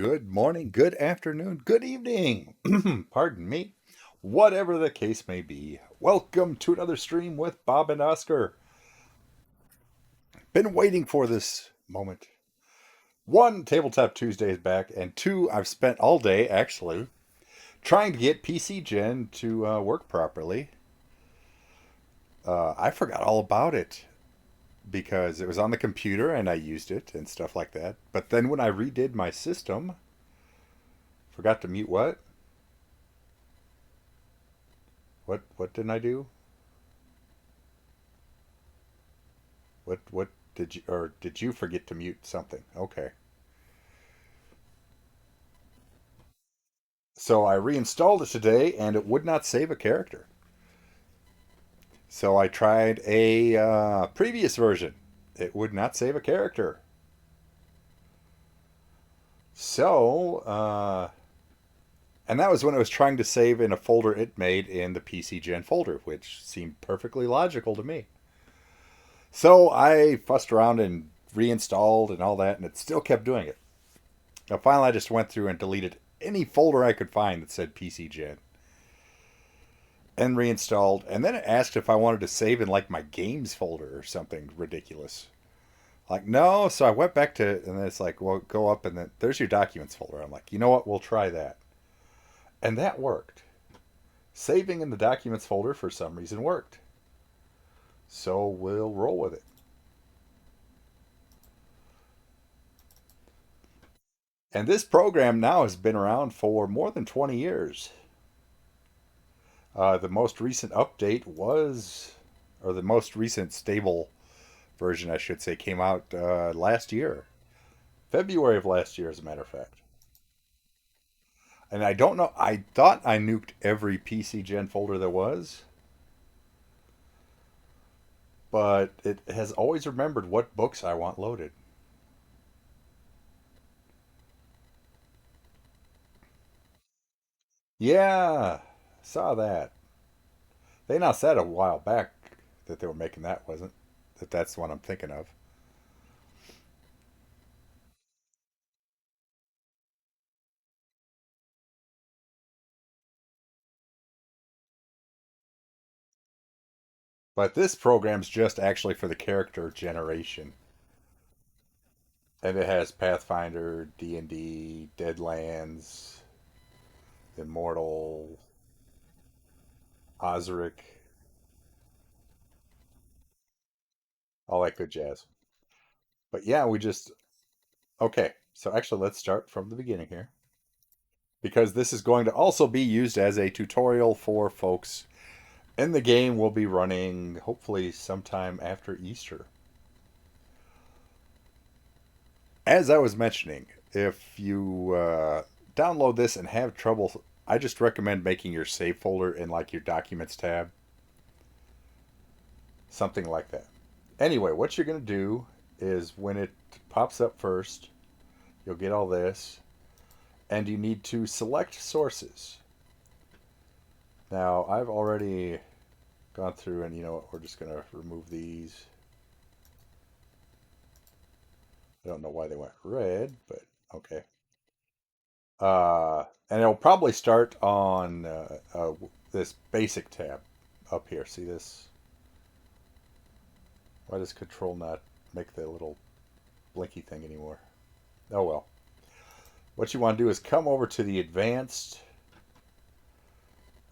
Good morning, good afternoon, good evening. Pardon me. Whatever the case may be. Welcome to another stream with Bob and Oscar. Been waiting for this moment. One, Tabletop Tuesday is back, and two, I've spent all day actually trying to get PC Gen to work properly. I forgot all about it because it was on the computer and I used it and stuff like that. But then when I redid my system, forgot to mute what? What didn't I do? What did you or did you forget to mute something? Okay. So I reinstalled it today and it would not save a character. So I tried a previous version. It would not save a character. So, and that was when I was trying to save in a folder it made in the PC Gen folder, which seemed perfectly logical to me. So I fussed around and reinstalled and all that, and it still kept doing it. Now, finally, I just went through and deleted any folder I could find that said PC Gen and reinstalled. And then it asked if I wanted to save in like my games folder or something ridiculous. Like, no. So I went back to, and then it's like, well, go up and then there's your documents folder. I'm like, you know what? We'll try that. And that worked. Saving in the documents folder for some reason worked. So we'll roll with it. And this program now has been around for more than 20 years. The most recent update was, or the most recent stable version, I should say, came out last year. February of last year, as a matter of fact. And I don't know, I thought I nuked every PC Gen folder there was, but it has always remembered what books I want loaded. Yeah, saw that. They announced that a while back that they were making that, wasn't that that's the one I'm thinking of. But this program's just actually for the character generation. And it has Pathfinder, D&D, Deadlands, Immortal, Osric, all that good jazz. But yeah, we just okay. So actually, let's start from the beginning here because this is going to also be used as a tutorial for folks. And the game will be running hopefully sometime after Easter. As I was mentioning, if you download this and have trouble, I just recommend making your save folder in like your documents tab, something like that. Anyway, what you're going to do is when it pops up first, you'll get all this, and you need to select sources. Now, I've already gone through and you know what, we're just going to remove these. I don't know why they went red, but okay. And it'll probably start on this basic tab up here. See this? Why does control not make the little blinky thing anymore? Oh well. What you want to do is come over to the advanced,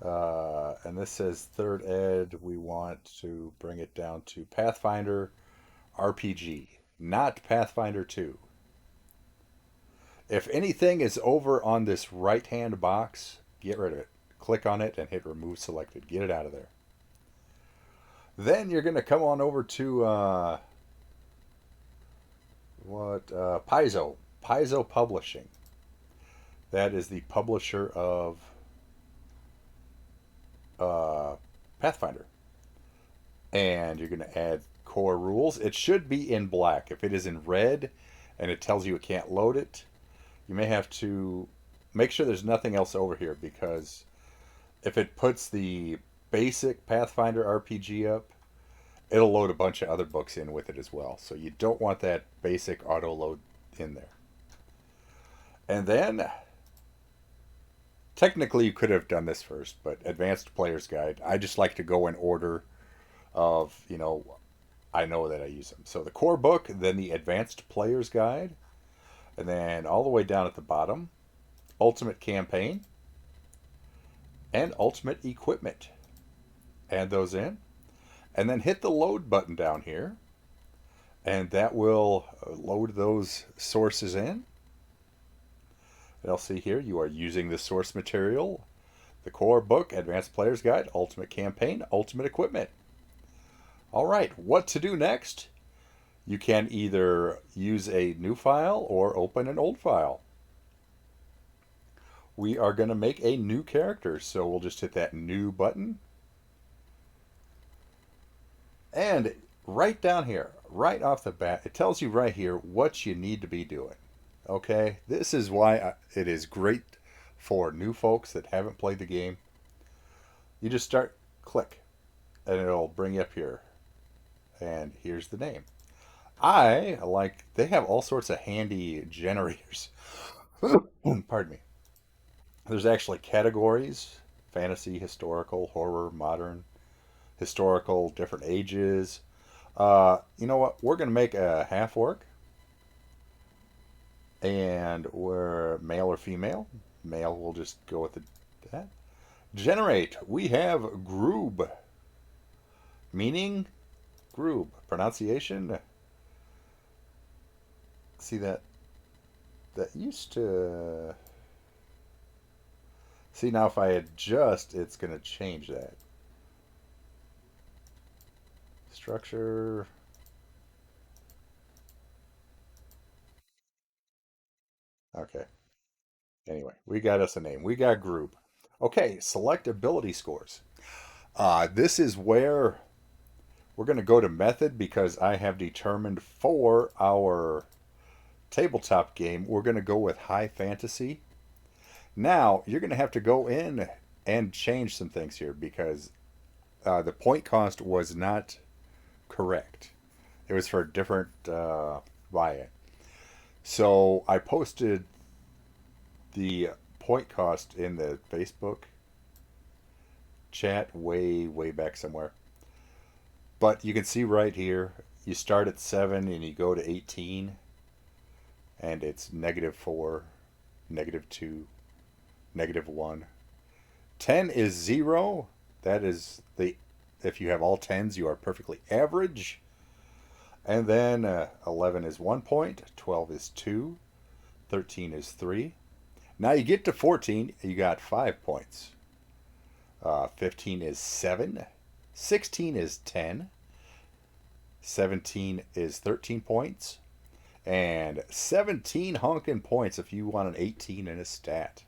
and this says third ed. We want to bring it down to Pathfinder RPG, not Pathfinder 2. If anything is over on this right hand box, get rid of it. Click on it and hit remove selected. Get it out of there. Then you're going to come on over to Paizo Publishing. That is the publisher of uh, Pathfinder. And you're going to add core rules. It should be in black. If it is in red and it tells you it can't load it, you may have to make sure there's nothing else over here because if it puts the basic Pathfinder RPG up, it'll load a bunch of other books in with it as well. So you don't want that basic auto load in there. And then, technically, you could have done this first, but Advanced Player's Guide. I just like to go in order of, I know that I use them. So the core book, then the Advanced Player's Guide, and then all the way down at the bottom, Ultimate Campaign and Ultimate Equipment. Add those in, and then hit the load button down here, and that will load those sources in. And I'll see here you are using the source material, the core book, Advanced Player's Guide, Ultimate Campaign, Ultimate Equipment. All right, what to do next? You can either use a new file or open an old file. We are going to make a new character, so we'll just hit that new button. And right down here, right off the bat, it tells you right here what you need to be doing. Okay, this is why it is great for new folks that haven't played the game. You just start, click, and it'll bring you up here. And here's the name. They have all sorts of handy generators. Pardon me. There's actually categories: fantasy, historical, horror, modern, historical, different ages. You know what? We're going to make a half orc, and we're male or female. Male, we'll just go with that. Generate. We have Groob, meaning Groob. Pronunciation. See that? That used to. See, now if I adjust, it's going to change that. Structure. Okay. Anyway, we got us a name. We got group. Okay, select ability scores. This is where we're going to go to method because I have determined for our tabletop game, we're going to go with high fantasy. Now, you're going to have to go in and change some things here because the point cost was not correct. It was for a different buy-in. So I posted the point cost in the Facebook chat way back somewhere. But you can see right here, you start at 7 and you go to 18, and it's -4, -2, -1. 10 is 0. That is if you have all 10s, you are perfectly average. And then 11 is 1 point, 12 is 2, 13 is 3. Now you get to 14, you got 5 points. 15 is 7, 16 is 10, 17 is 13 points, and 17 honking points if you want an 18 in a stat.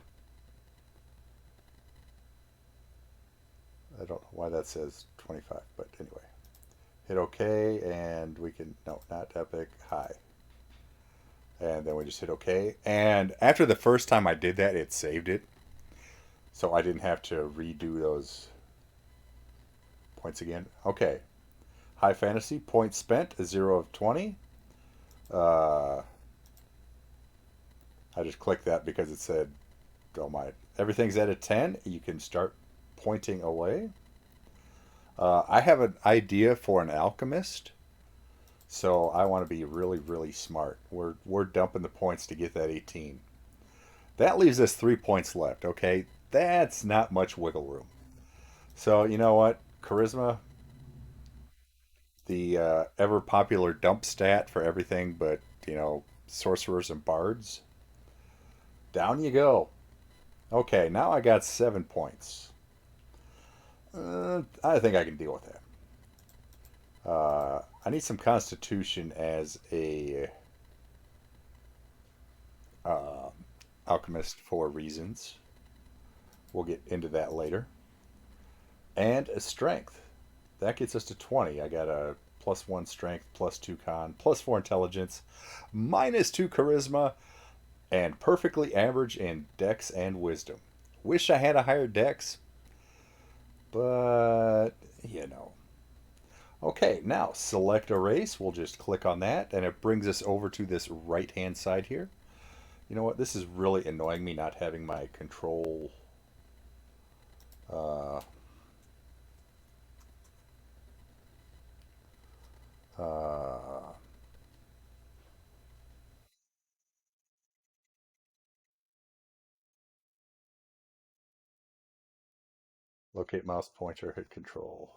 I don't know why that says 25, but anyway. Hit OK, and we can, no, not epic, high. And then we just hit OK. And after the first time I did that, it saved it. So I didn't have to redo those points again. Okay. High fantasy, points spent, a 0 of 20. I just clicked that because it said, don't mind. Everything's at a 10. You can start pointing away. I have an idea for an alchemist. So I want to be really smart. We're dumping the points to get that 18. That leaves us 3 points left, okay? That's not much wiggle room. So you know what? Charisma, the ever popular dump stat for everything but, sorcerers and bards. Down you go. Okay, now I got 7 points. I think I can deal with that. I need some constitution as a alchemist for reasons. We'll get into that later. And a strength. That gets us to 20. I got a +1 strength, +2 con, +4 intelligence, -2 charisma, and perfectly average in dex and wisdom. Wish I had a higher dex, but Okay, now select a race. We'll just click on that, and it brings us over to this right-hand side here. You know what? This is really annoying me not having my control. Uh, uh, locate mouse pointer, hit control.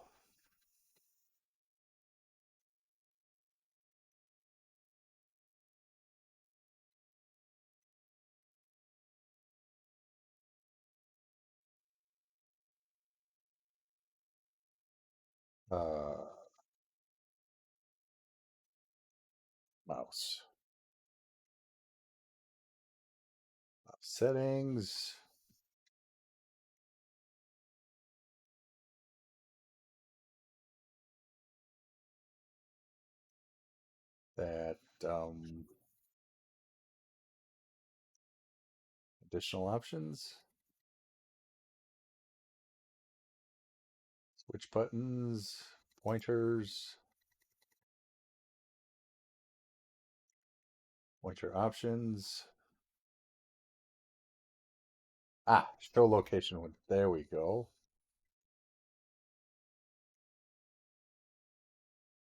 Uh, mouse. Settings. That additional options. Switch buttons. Pointers. Pointer options. Ah, show location. There we go.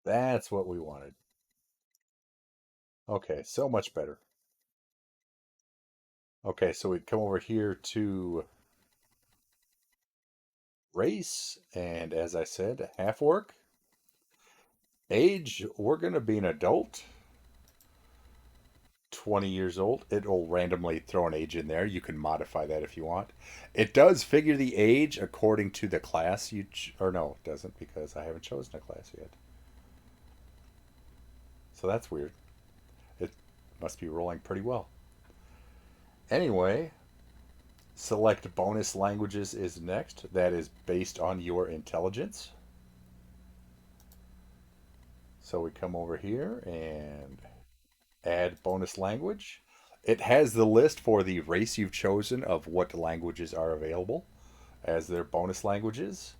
That's what we wanted. Okay, so much better. Okay, so we come over here to race, and as I said, half work. Age, we're going to be an adult, 20 years old. It'll randomly throw an age in there. You can modify that if you want. It does figure the age according to the class or no, it doesn't because I haven't chosen a class yet. So that's weird. It must be rolling pretty well. Anyway, select bonus languages is next. That is based on your intelligence. So we come over here and add bonus language. It has the list for the race you've chosen of what languages are available as their bonus languages.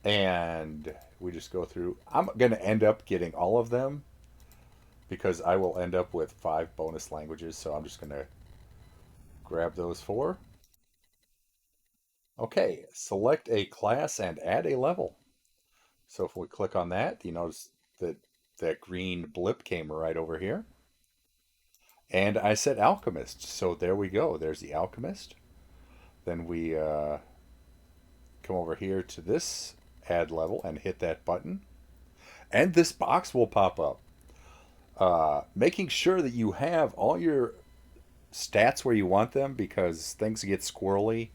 And we just go through. I'm going to end up getting all of them because I will end up with 5 bonus languages. So I'm just going to grab those 4. Okay, select a class and add a level. So if we click on that, you notice that that green blip came right over here. And I said alchemist. So there we go. There's the alchemist. Then we come over here to this add level and hit that button. And this box will pop up. Making sure that you have all your stats where you want them because things get squirrely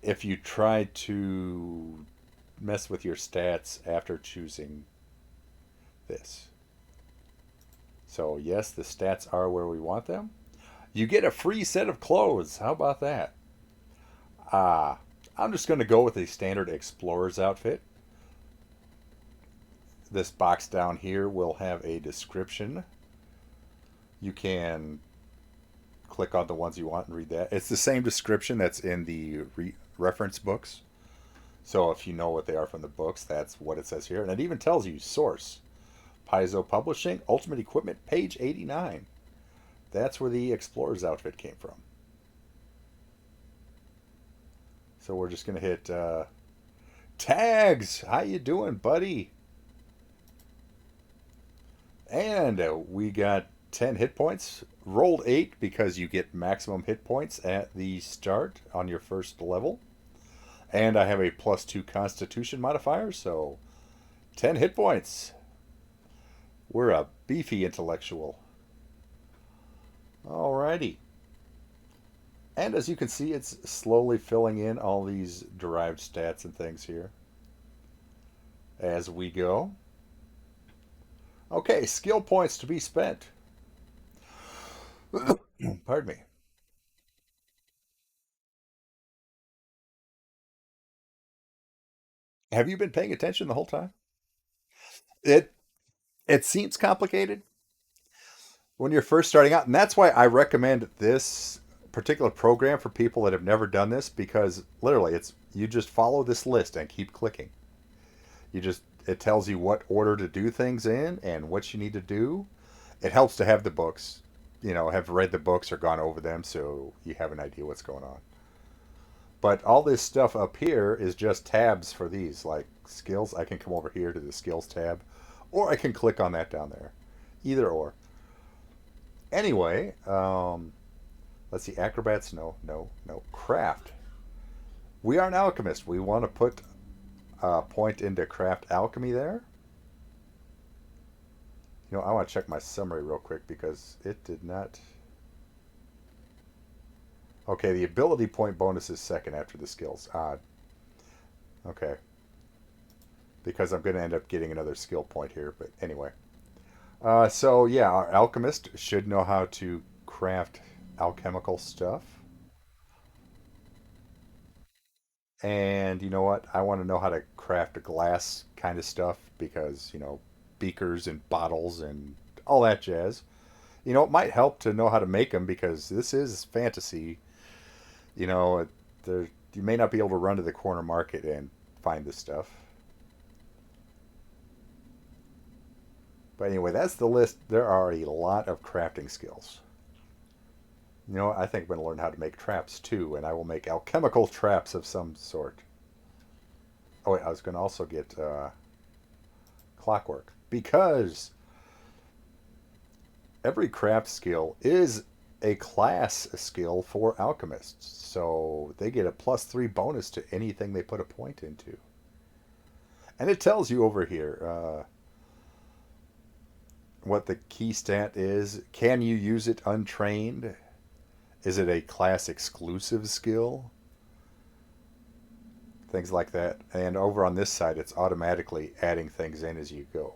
if you try to mess with your stats after choosing this. So, yes, the stats are where we want them. You get a free set of clothes. How about that? Uh, I'm just going to go with a standard explorer's outfit. This box down here will have a description. You can click on the ones you want and read that. It's the same description that's in the reference books. So if you know what they are from the books, that's what it says here. And it even tells you source. Paizo Publishing, Ultimate Equipment, page 89. That's where the explorer's outfit came from. So we're just going to hit tags. How you doing, buddy? And we got 10 hit points. Rolled 8 because you get maximum hit points at the start on your first level. And I have a +2 constitution modifier, so 10 hit points. We're a beefy intellectual. Alrighty. And as you can see, it's slowly filling in all these derived stats and things here as we go. Okay, skill points to be spent. Pardon me. Have you been paying attention the whole time? It it seems complicated when you're first starting out, and that's why I recommend this particular program for people that have never done this because literally it's you just follow this list and keep clicking. You just it tells you what order to do things in and what you need to do. It helps to have the books. have read the books or gone over them, so you have an idea what's going on. But all this stuff up here is just tabs for these, like skills. I can come over here to the skills tab, or I can click on that down there. Either or. Anyway, let's see. Acrobats, no, no, no. Craft. We are an alchemist. We want to put a point into craft alchemy there. I want to check my summary real quick because it did not. Okay, the ability point bonus is second after the skills. Odd. Okay. Because I'm going to end up getting another skill point here, but anyway. So, yeah, our alchemist should know how to craft alchemical stuff. And you know what? I want to know how to craft glass kind of stuff because, beakers and bottles and all that jazz. It might help to know how to make them because this is fantasy. You know, there you may not be able to run to the corner market and find this stuff. But anyway, that's the list. There are a lot of crafting skills. I think I'm going to learn how to make traps too, and I will make alchemical traps of some sort. Oh, wait, I was going to also get clockwork because every craft skill is a class skill for alchemists. So they get a +3 bonus to anything they put a point into. And it tells you over here what the key stat is. Can you use it untrained? Is it a class exclusive skill? Things like that. And over on this side, it's automatically adding things in as you go.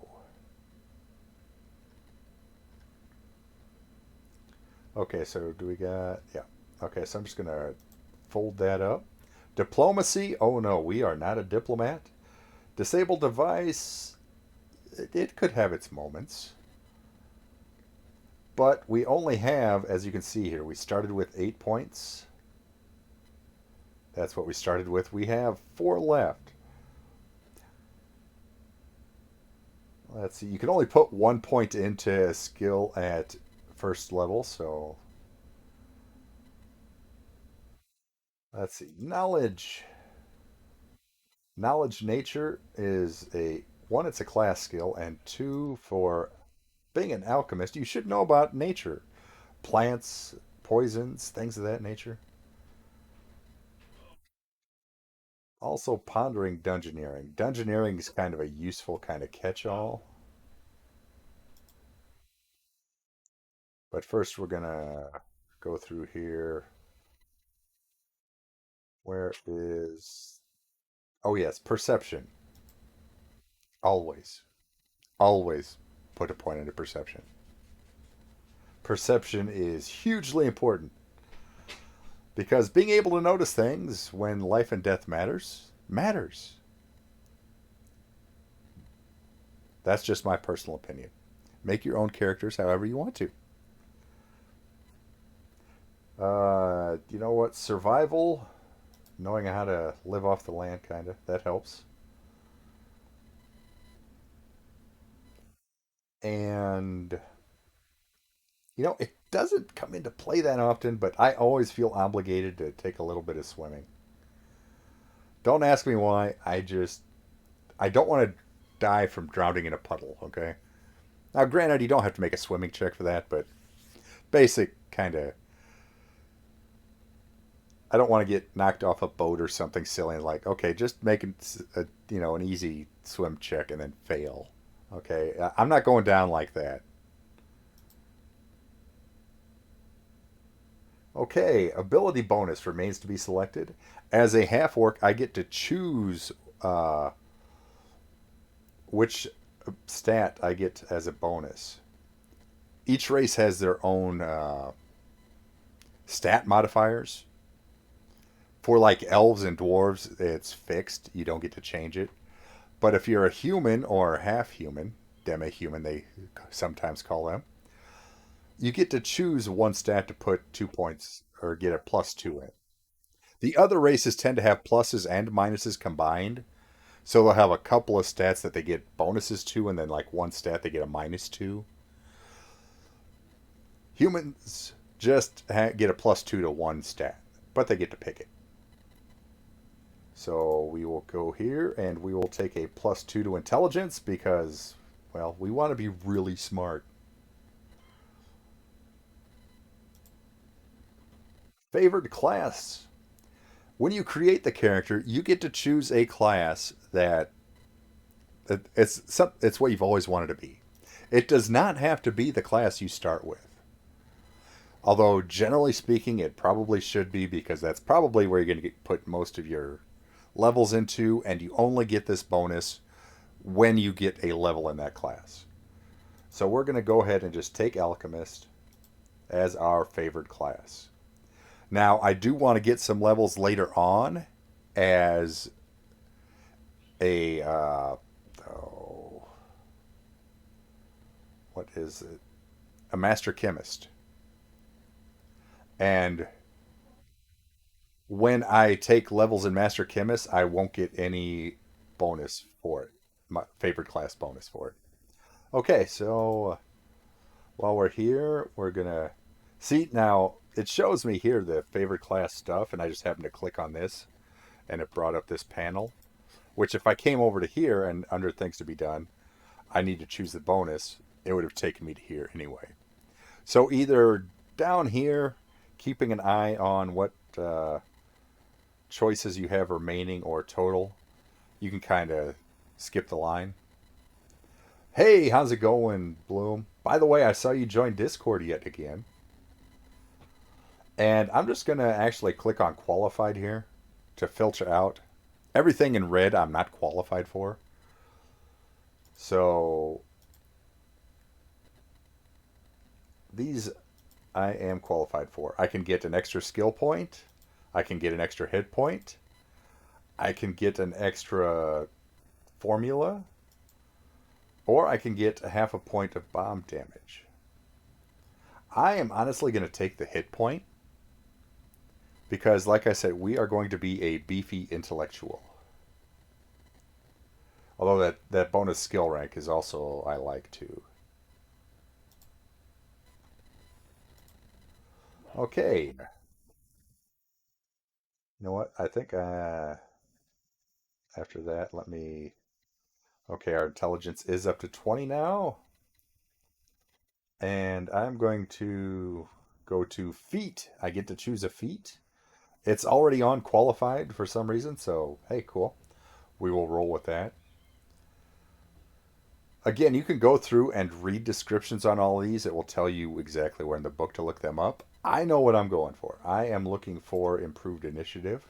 Okay, so do we got. Yeah. Okay, so I'm just going to fold that up. Diplomacy. Oh no, we are not a diplomat. Disabled device. It could have its moments. But we only have, as you can see here, we started with 8 points. That's what we started with. We have 4 left. Let's see. You can only put 1 point into a skill at first level, so let's see. Knowledge. Knowledge nature is a one, it's a class skill, and two, for being an alchemist, you should know about nature. Plants, poisons, things of that nature. Also pondering dungeoneering. Dungeoneering is kind of a useful kind of catch-all. But first we're gonna go through here. Where is Oh yes, perception. Always. Always put a point into perception. Perception is hugely important because being able to notice things when life and death matters. That's just my personal opinion. Make your own characters however you want to. You know what? Survival, knowing how to live off the land, kind of, that helps. And, it doesn't come into play that often, but I always feel obligated to take a little bit of swimming. Don't ask me why. I don't want to die from drowning in a puddle, okay? Now, granted, you don't have to make a swimming check for that, but basic kind of. I don't want to get knocked off a boat or something silly and like, okay, just make an easy swim check and then fail. Okay, I'm not going down like that. Okay, ability bonus remains to be selected. As a half orc, I get to choose uh, which stat I get as a bonus. Each race has their own stat modifiers. For like elves and dwarves, it's fixed. You don't get to change it. But if you're a human or half human, demi-human they sometimes call them, you get to choose one stat to put 2 points or get a +2 in. The other races tend to have pluses and minuses combined. So they'll have a couple of stats that they get bonuses to, and then like one stat they get a -2. Humans just get a +2 to 1 stat, but they get to pick it. So we will go here and we will take a +2 to intelligence because, well, we want to be really smart. Favored class. When you create the character, you get to choose a class that it's what you've always wanted to be. It does not have to be the class you start with. Although generally speaking, it probably should be because that's probably where you're going to put most of your levels into, and you only get this bonus when you get a level in that class. So we're going to go ahead and just take Alchemist as our favored class. Now, I do want to get some levels later on as a oh, what is it? A master chemist. And when I take levels in master chemist, I won't get any bonus for it. My favorite class bonus for it. Okay, so while we're here, we're gonna see now. It shows me here the favorite class stuff, and I just happened to click on this, and it brought up this panel. Which, if I came over to here and under things to be done, I need to choose the bonus. It would have taken me to here anyway. So either down here, keeping an eye on what choices you have remaining or total, you can kind of skip the line. Hey, how's it going, Bloom? By the way, I saw you join Discord yet again. And I'm just going to actually click on qualified here to filter out. Everything in red I'm not qualified for. So these I am qualified for. I can get an extra skill point. I can get an extra hit point. I can get an extra formula. Or I can get a half a point of bomb damage. I am honestly going to take the hit point because, like I said, we are going to be a beefy intellectual. Although that bonus skill rank is also I like too. Okay. You know what? I think after that, let me. Okay, our intelligence is up to 20 now. And I'm going to go to feat. I get to choose a feat. It's already on qualified for some reason, so hey, cool. We will roll with that. Again, you can go through and read descriptions on all these. It will tell you exactly where in the book to look them up. I know what I'm going for. I am looking for improved initiative,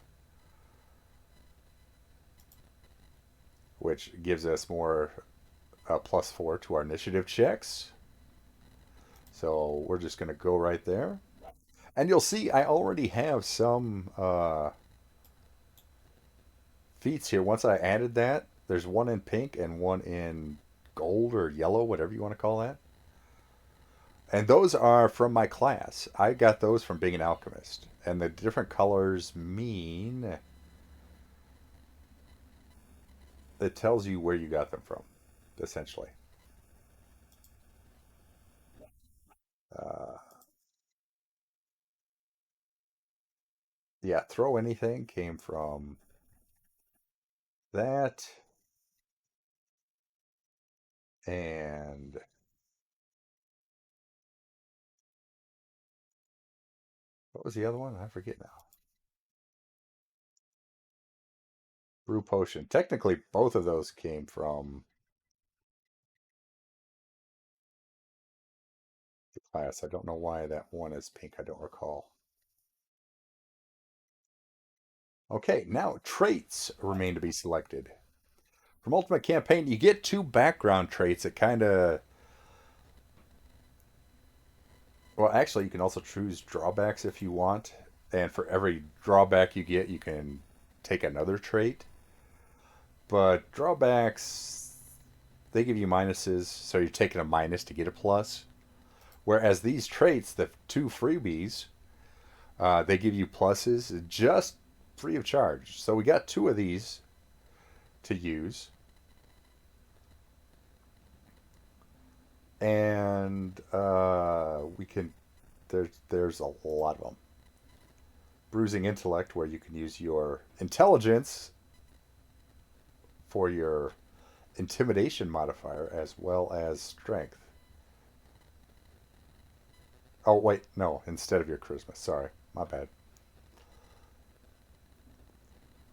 which gives us more +4 to our initiative checks. So we're just going to go right there. And you'll see I already have some feats here. Once I added that, there's one in pink and one in gold or yellow, whatever you want to call that. And those are from my class. I got those from being an alchemist. And the different colors mean it tells you where you got them from, essentially. Uh, yeah, throw anything came from that. And what was the other one? I forget now. Brew potion. Technically, both of those came from the class. I don't know why that one is pink. I don't recall. Okay, now traits remain to be selected. From Ultimate Campaign, you get two background traits that kind of. Well, actually, you can also choose drawbacks if you want. And for every drawback you get, you can take another trait. But drawbacks, they give you minuses, so you're taking a minus to get a plus. Whereas these traits, the two freebies, they give you pluses just free of charge. So we got two of these to use. And we can There's a lot of them. Bruising intellect, where you can use your intelligence for your intimidation modifier as well as strength. Oh wait, no, instead of your charisma. Sorry, my bad.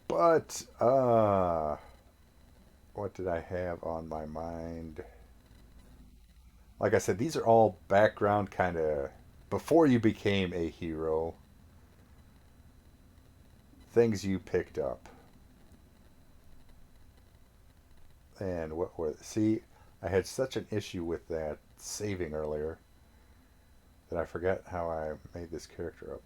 But what did I have on my mind? Like I said, these are all background kind of before you became a hero, things you picked up. And what were see, I had such an issue with that saving earlier that I forgot how I made this character up.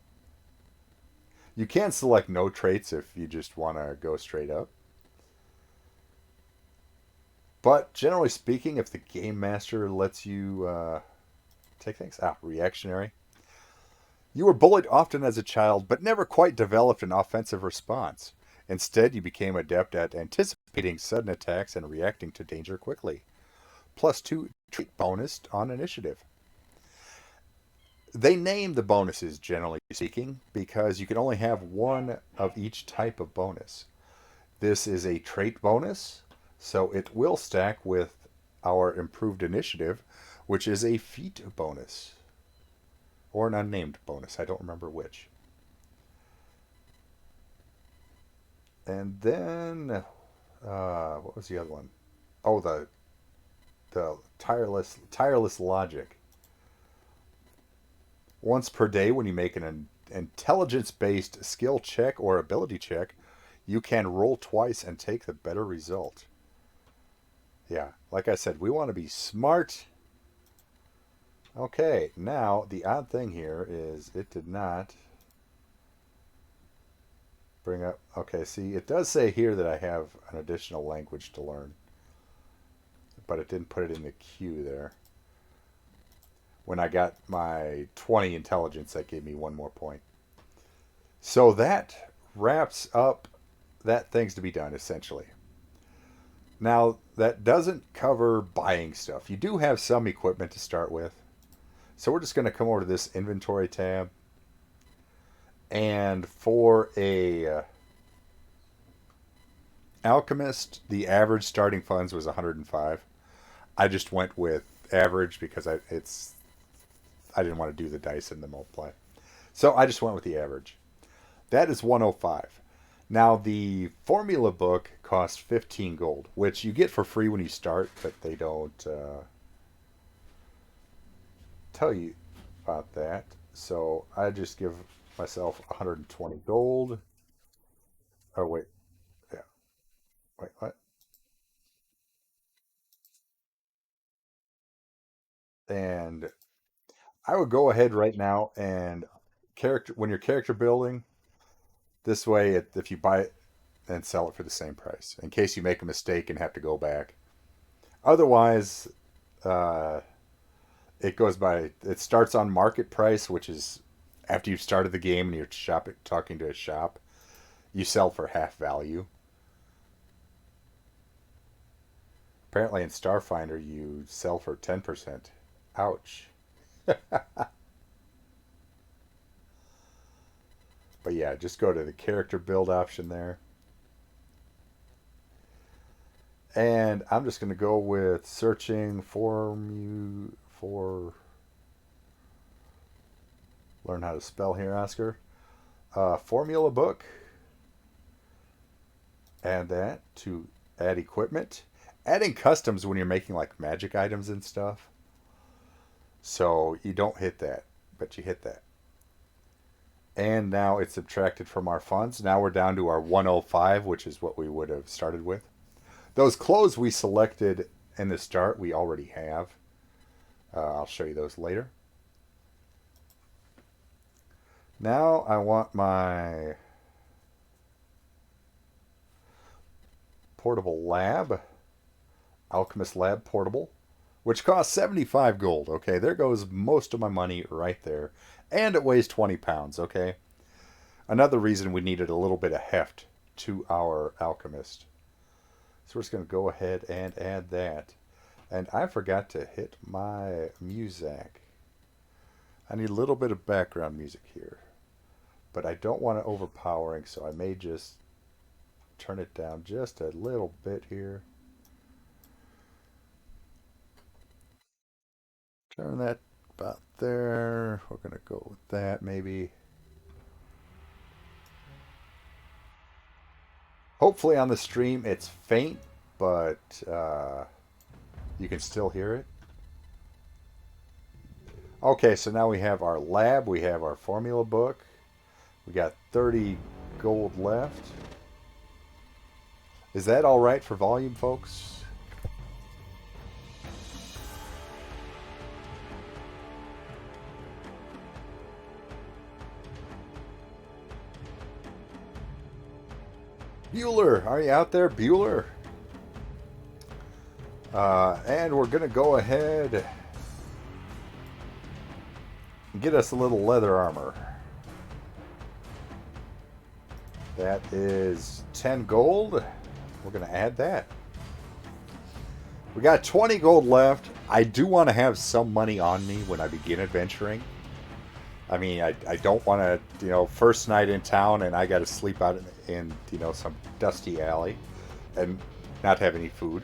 You can select no traits if you just want to go straight up. But generally speaking, if the game master lets you take things, reactionary. You were bullied often as a child, but never quite developed an offensive response. Instead, you became adept at anticipating sudden attacks and reacting to danger quickly. Plus two trait bonus on initiative. They name the bonuses, generally speaking, because you can only have one of each type of bonus. This is a trait bonus, so it will stack with our improved initiative, which is a feat bonus. Or an unnamed bonus, I don't remember which. And then, what was the other one? Oh, the tireless logic. Once per day, when you make an intelligence-based skill check or ability check, you can roll twice and take the better result. Yeah, like I said, we want to be smart. Okay, now the odd thing here is it did not bring up. Okay, see, it does say here that I have an additional language to learn, but it didn't put it in the queue there. When I got my 20 intelligence, that gave me one more point. So that wraps up that things to be done, essentially. Now, that doesn't cover buying stuff. You do have some equipment to start with. So we're just going to come over to this inventory tab. And for a alchemist, the average starting funds was 105. I just went with average because I didn't want to do the dice and the multiply. So I just went with the average. That is 105. Now the formula book costs 15 gold, which you get for free when you start, but they don't tell you about that. So I just give myself 120 gold. Oh wait, yeah, wait, what? And I would go ahead right now and character when you're character building this way, if you buy it and sell it for the same price, in case you make a mistake and have to go back. Otherwise, uh, it goes by. It starts on market price, which is after you've started the game and you're talking to a shop. You sell for half value. Apparently, in Starfinder, you sell for 10%. Ouch. But yeah, just go to the character build option there. And I'm just going to go with searching for learn how to spell here, Oscar. Formula book. Add that to add equipment. Adding customs when you're making like magic items and stuff. So you don't hit that, but you hit that. And now it's subtracted from our funds. Now we're down to our 105, which is what we would have started with. Those clothes we selected in the start, we already have. I'll show you those later. Now I want my portable lab, Alchemist Lab Portable, which costs 75 gold. Okay, there goes most of my money right there. And it weighs 20 pounds, okay? Another reason we needed a little bit of heft to our alchemist. So we're just going to go ahead and add that. And I forgot to hit my music. I need a little bit of background music here, but I don't want it overpowering, so I may just turn it down just a little bit here. Turn that about there. We're going to go with that maybe. Hopefully on the stream it's faint, but you can still hear it. Okay, so now we have our lab, we have our formula book. We got 30 gold left. Is that all right for volume, folks? Bueller, are you out there, Bueller? And we're going to go ahead and get us a little leather armor. That is 10 gold. We're going to add that. We got 20 gold left. I do want to have some money on me when I begin adventuring. I mean, I don't want to, first night in town and I got to sleep out in, some dusty alley and not have any food.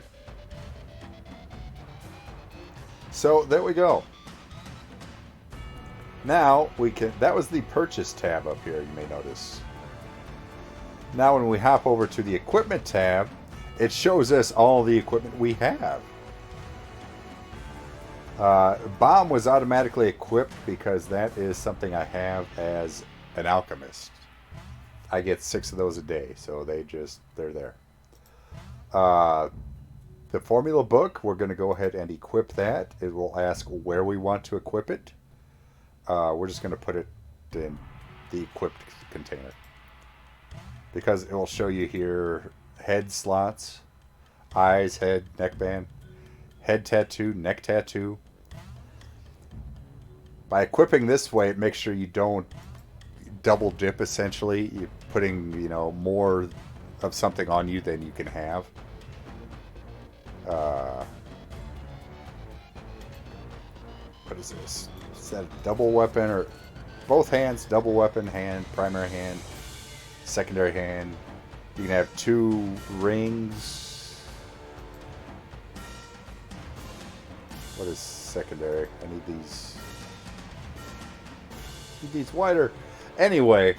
So there we go. Now we can, that was the purchase tab up here, you may notice. Now when we hop over to the equipment tab, it shows us all the equipment we have. Bomb was automatically equipped because that is something I have as an alchemist. I get 6 of those a day, so they're there. The formula book, we're going to go ahead and equip that. It will ask where we want to equip it. We're just going to put it in the equipped container, because it will show you here head slots, eyes, head, neckband, head tattoo, neck tattoo. By equipping this way, it makes sure you don't double dip, essentially. You're putting, more of something on you than you can have. What is this? Is that a double weapon or both hands? Double weapon, hand, primary hand, secondary hand. You can have 2 rings. What is secondary? I need these. Need these wider. Anyway,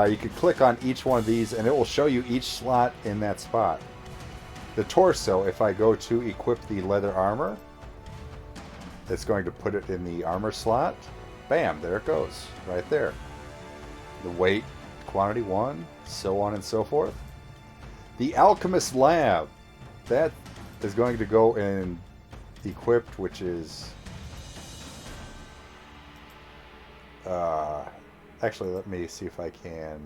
you can click on each one of these and it will show you each slot in that spot. The torso, if I go to equip the leather armor, it's going to put it in the armor slot. Bam, there it goes, right there. The weight, quantity 1, so on and so forth. The alchemist lab, that is going to go in equipped, which is actually, let me see if I can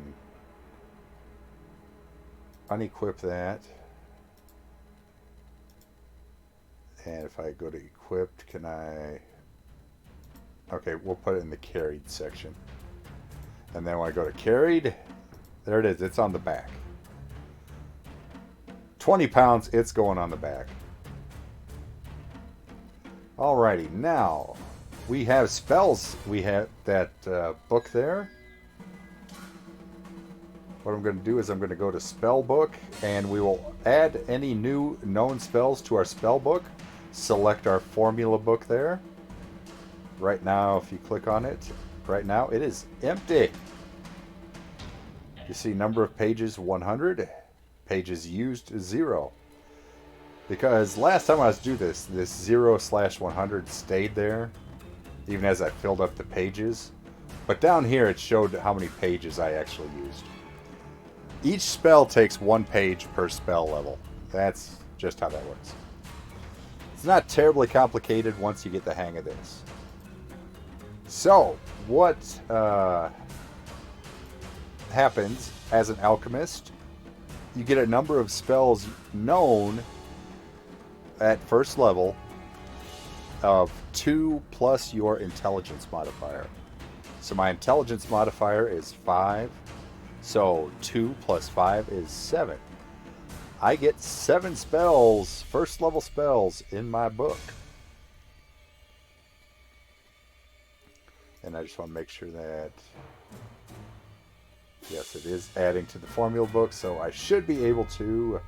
unequip that. And if I go to equipped, can I... Okay, we'll put it in the carried section. And then when I go to carried, there it is. It's on the back. 20 pounds, it's going on the back. Alrighty, now we have spells. We have that book there. What I'm going to do is I'm going to go to spell book, and we will add any new known spells to our spell book. Select our formula book there. Right now, if you click on it, right now it is empty. You see number of pages 100, pages used 0. Because last time I was doing this 0/100 stayed there, even as I filled up the pages. But down here it showed how many pages I actually used. Each spell takes 1 page per spell level. That's just how that works. It's not terribly complicated once you get the hang of this. So, what happens as an alchemist? You get a number of spells known at first level of 2 plus your intelligence modifier. So my intelligence modifier is 5. So 2 plus 5 is 7. I get 7 spells, first level spells, in my book. And I just want to make sure that, yes, it is adding to the formula book, so I should be able to.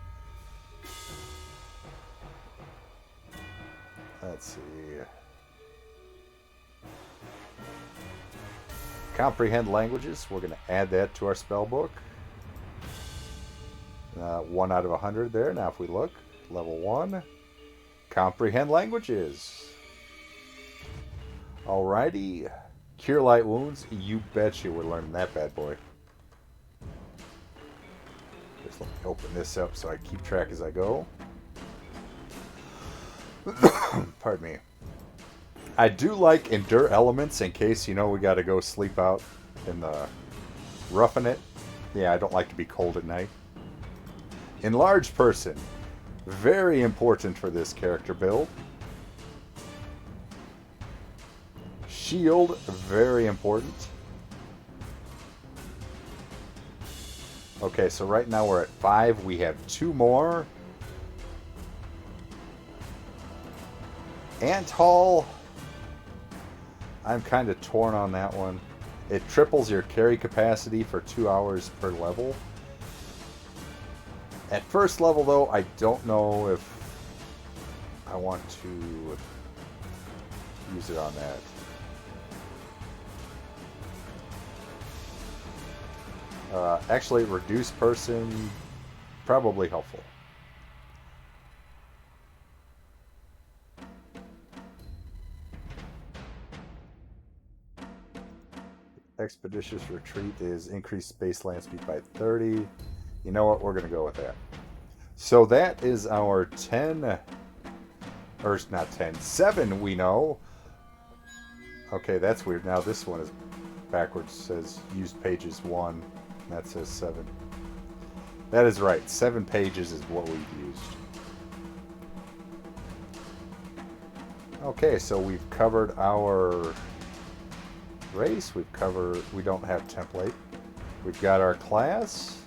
Let's see. Comprehend languages. We're going to add that to our spell book. 1 out of 100 there. Now if we look, level 1. Comprehend languages. Alrighty. Cure light wounds. You bet you we're learning that bad boy. Just let me open this up so I keep track as I go. Pardon me. I do like endure elements in case, you know, we got to go sleep out in the roughing it. Yeah, I don't like to be cold at night. Enlarged person. Very important for this character build. Shield. Very important. Okay, so right now we're at 5. We have 2 more. Ant Haul. I'm kind of torn on that one. It triples your carry capacity for 2 hours per level. At first level, though, I don't know if I want to use it on that. Actually, reduce person, probably helpful. Expeditious retreat is increased space land speed by 30. You know what? We're going to go with that. So that is our 10, or not 10, 7 we know. Okay, that's weird. Now this one is backwards. It says used pages 1. That says 7. That is right. 7 pages is what we've used. Okay, so we've covered our race. We don't have template. We've got our class.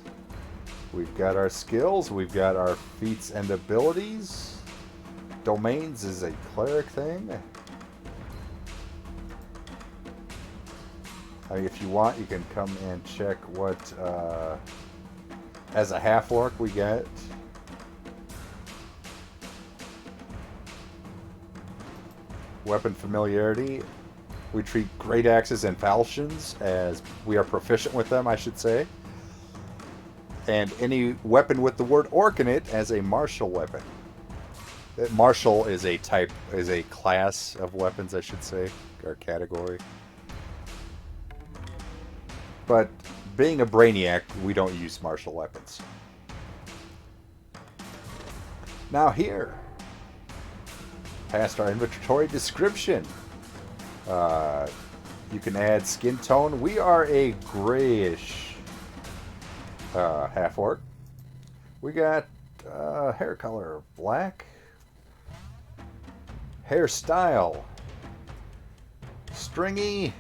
We've got our skills. We've got our feats and abilities. Domains is a cleric thing. If you want, you can come and check what, as a half-orc we get. Weapon familiarity. We treat great axes and falchions as we are proficient with them, I should say. And any weapon with the word orc in it as a martial weapon. Martial is a class of weapons, I should say, or category. But being a brainiac, we don't use martial weapons. Now here, past our inventory description. You can add skin tone. We are a grayish half-orc. We got hair color black. Hairstyle stringy.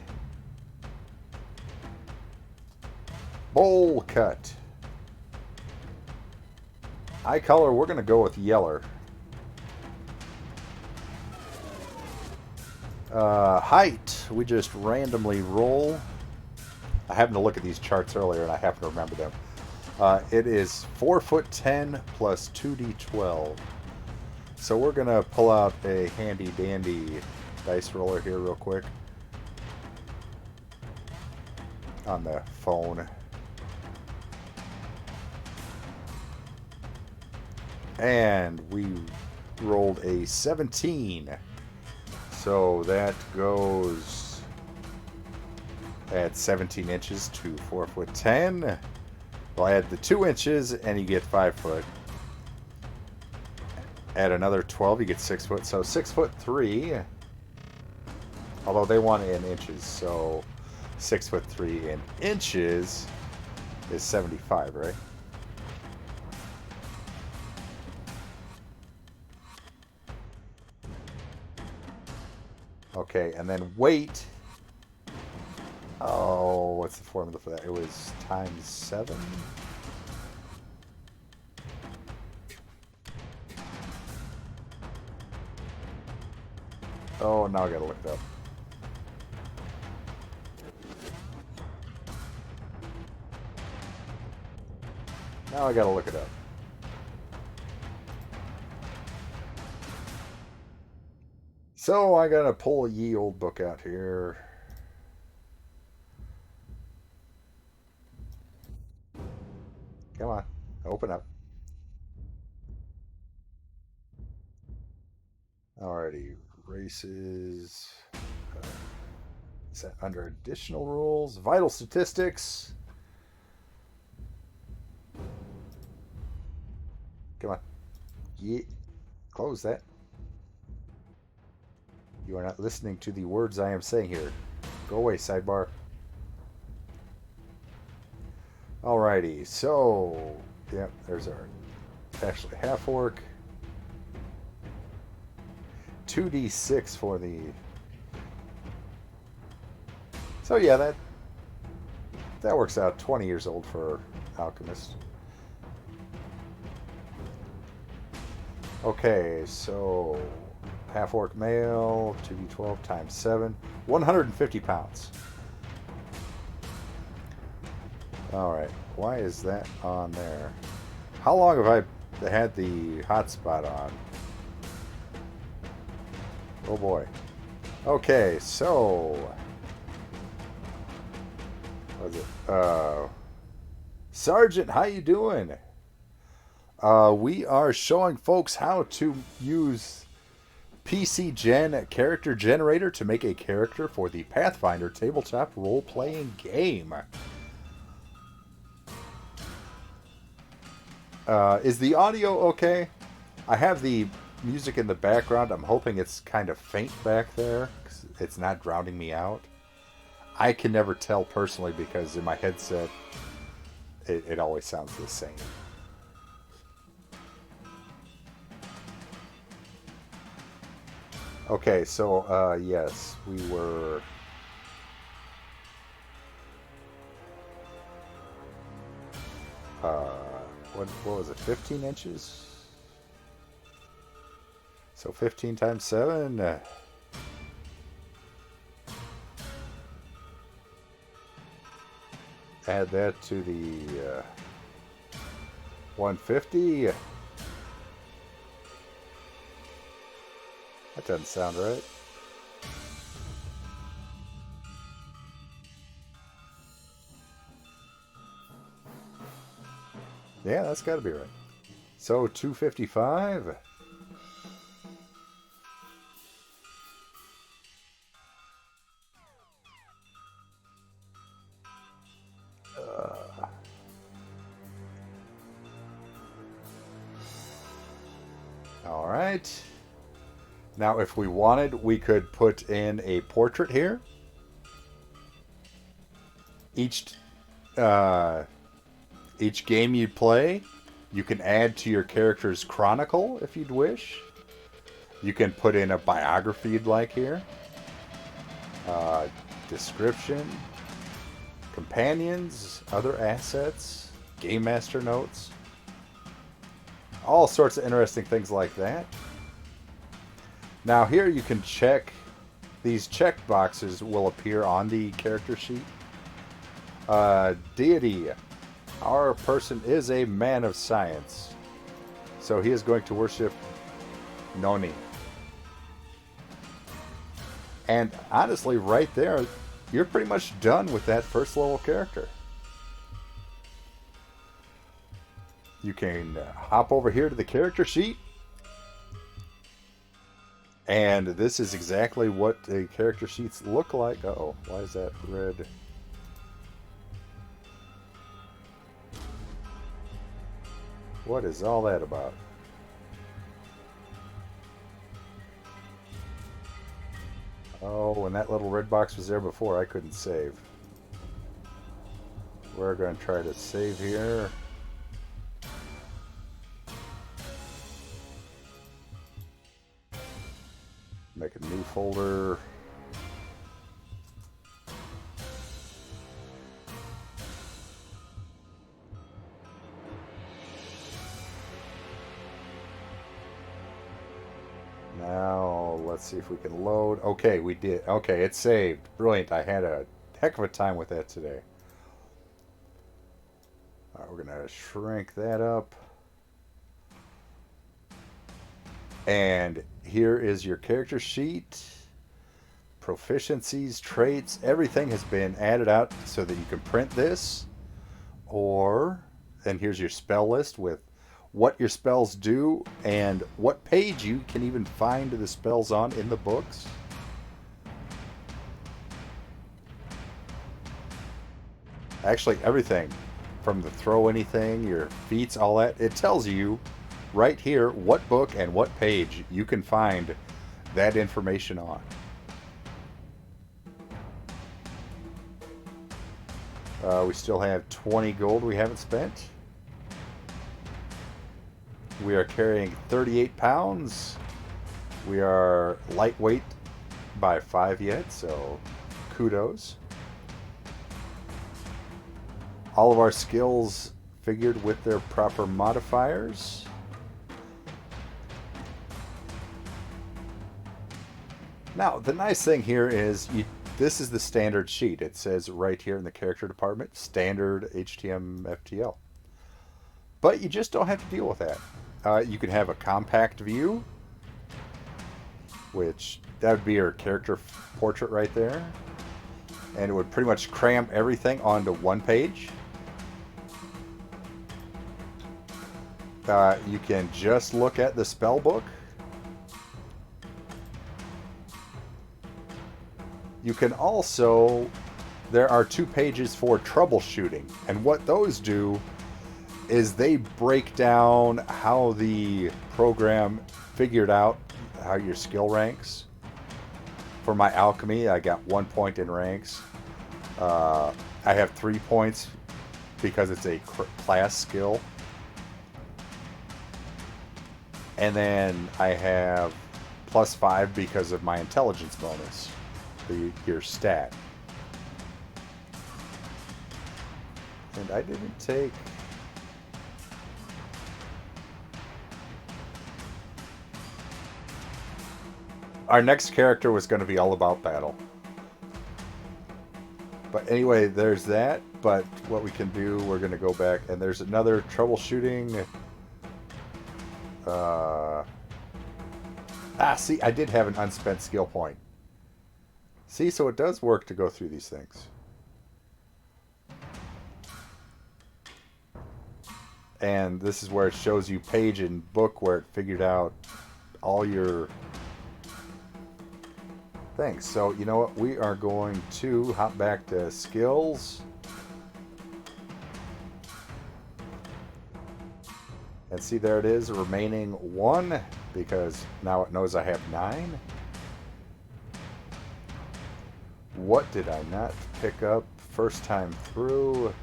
Bowl cut. Eye color, we're going to go with yeller. Height, we just randomly roll. I happened to look at these charts earlier and I happen to remember them. It is 4'10" plus 2d12. So we're going to pull out a handy dandy dice roller here real quick. On the phone. And we rolled a 17. So that goes at 17 inches to 4'10". We'll add the 2 inches and you get 5 foot. Add another 12, you get 6 foot. So 6'3". Although they want it in inches, so 6'3" in inches is 75, right? Okay, and then weight. Oh, what's the formula for that? It was times 7. Oh, now I gotta look it up. Now I gotta look it up. So I gotta pull a ye old book out here. Come on, open up. Alrighty, races. Uh, is that under additional rules? Vital statistics. Come on. Ye. Close that. You are not listening to the words I am saying here. Go away, sidebar. Alrighty, so. Yep, there's our. Actually, half orc. 2d6 for the. So yeah, that works out. 20 years old for alchemist. Okay, so half orc male, 2d12 times 7, 150 pounds. All right, why is that on there? How long have I had the hotspot on? Oh boy. Okay, so what is it? Sergeant, how you doing? We are showing folks how to use PC Gen Character Generator to make a character for the Pathfinder tabletop role-playing game. Is the audio okay? I have the music in the background. I'm hoping it's kind of faint back there, 'cause it's not drowning me out. I can never tell personally because in my headset, it always sounds the same. Okay, so yes, we were. Uh, what was it? 15 inches. So 15 times 7. Add that to the 150. That doesn't sound right. Yeah, that's got to be right. So 255. All right. Now, if we wanted, we could put in a portrait here. Each uh, each game you play, you can add to your character's chronicle if you'd wish. You can put in a biography you'd like here. Uh, Description, companions, other assets, game master notes, all sorts of interesting things like that. Now here you can check, these check boxes will appear on the character sheet. Deity, our person is a man of science, so he is going to worship Noni. And honestly, right there, you're pretty much done with that first level character. You can hop over here to the character sheet. And this is exactly what the character sheets look like. Uh-oh, why is that red? What is all that about? Oh, when that little red box was there before, I couldn't save. We're going to try to save here. Make a new folder. Now, let's see if we can load. Okay, we did. Okay, it's saved. Brilliant. I had a heck of a time with that today. Alright, we're going to shrink that up. And here is your character sheet. Proficiencies, traits, everything has been added out so that you can print this. Or, and here's your spell list with what your spells do and what page you can even find the spells on in the books. Actually, everything from the throw anything, your feats, all that, it tells you right here what book and what page you can find that information on. We still have 20 gold we haven't spent. We are carrying 38 pounds. We are lightweight by 5 yet, so kudos. All of our skills figured with their proper modifiers. Now, the nice thing here is this is the standard sheet. It says right here in the character department, standard HTM FTL. But you just don't have to deal with that. You can have a compact view, which that would be your character portrait right there. And it would pretty much cram everything onto one page. You can just look at the spell book. You can also, there are 2 pages for troubleshooting, and what those do is they break down how the program figured out how your skill ranks. For my alchemy, I got 1 point in ranks. I have 3 points because it's a class skill. And then I have +5 because of my intelligence bonus. Your stat. And I didn't take... Our next character was going to be all about battle. But anyway, there's that. But what we can do, we're going to go back, and there's another troubleshooting. See, I did have an unspent skill point. See, so it does work to go through these things. And this is where it shows you page and book where it figured out all your things. So, you know what? We are going to hop back to skills. And see, there it is, remaining 1, because now it knows I have 9. What did I not pick up first time through?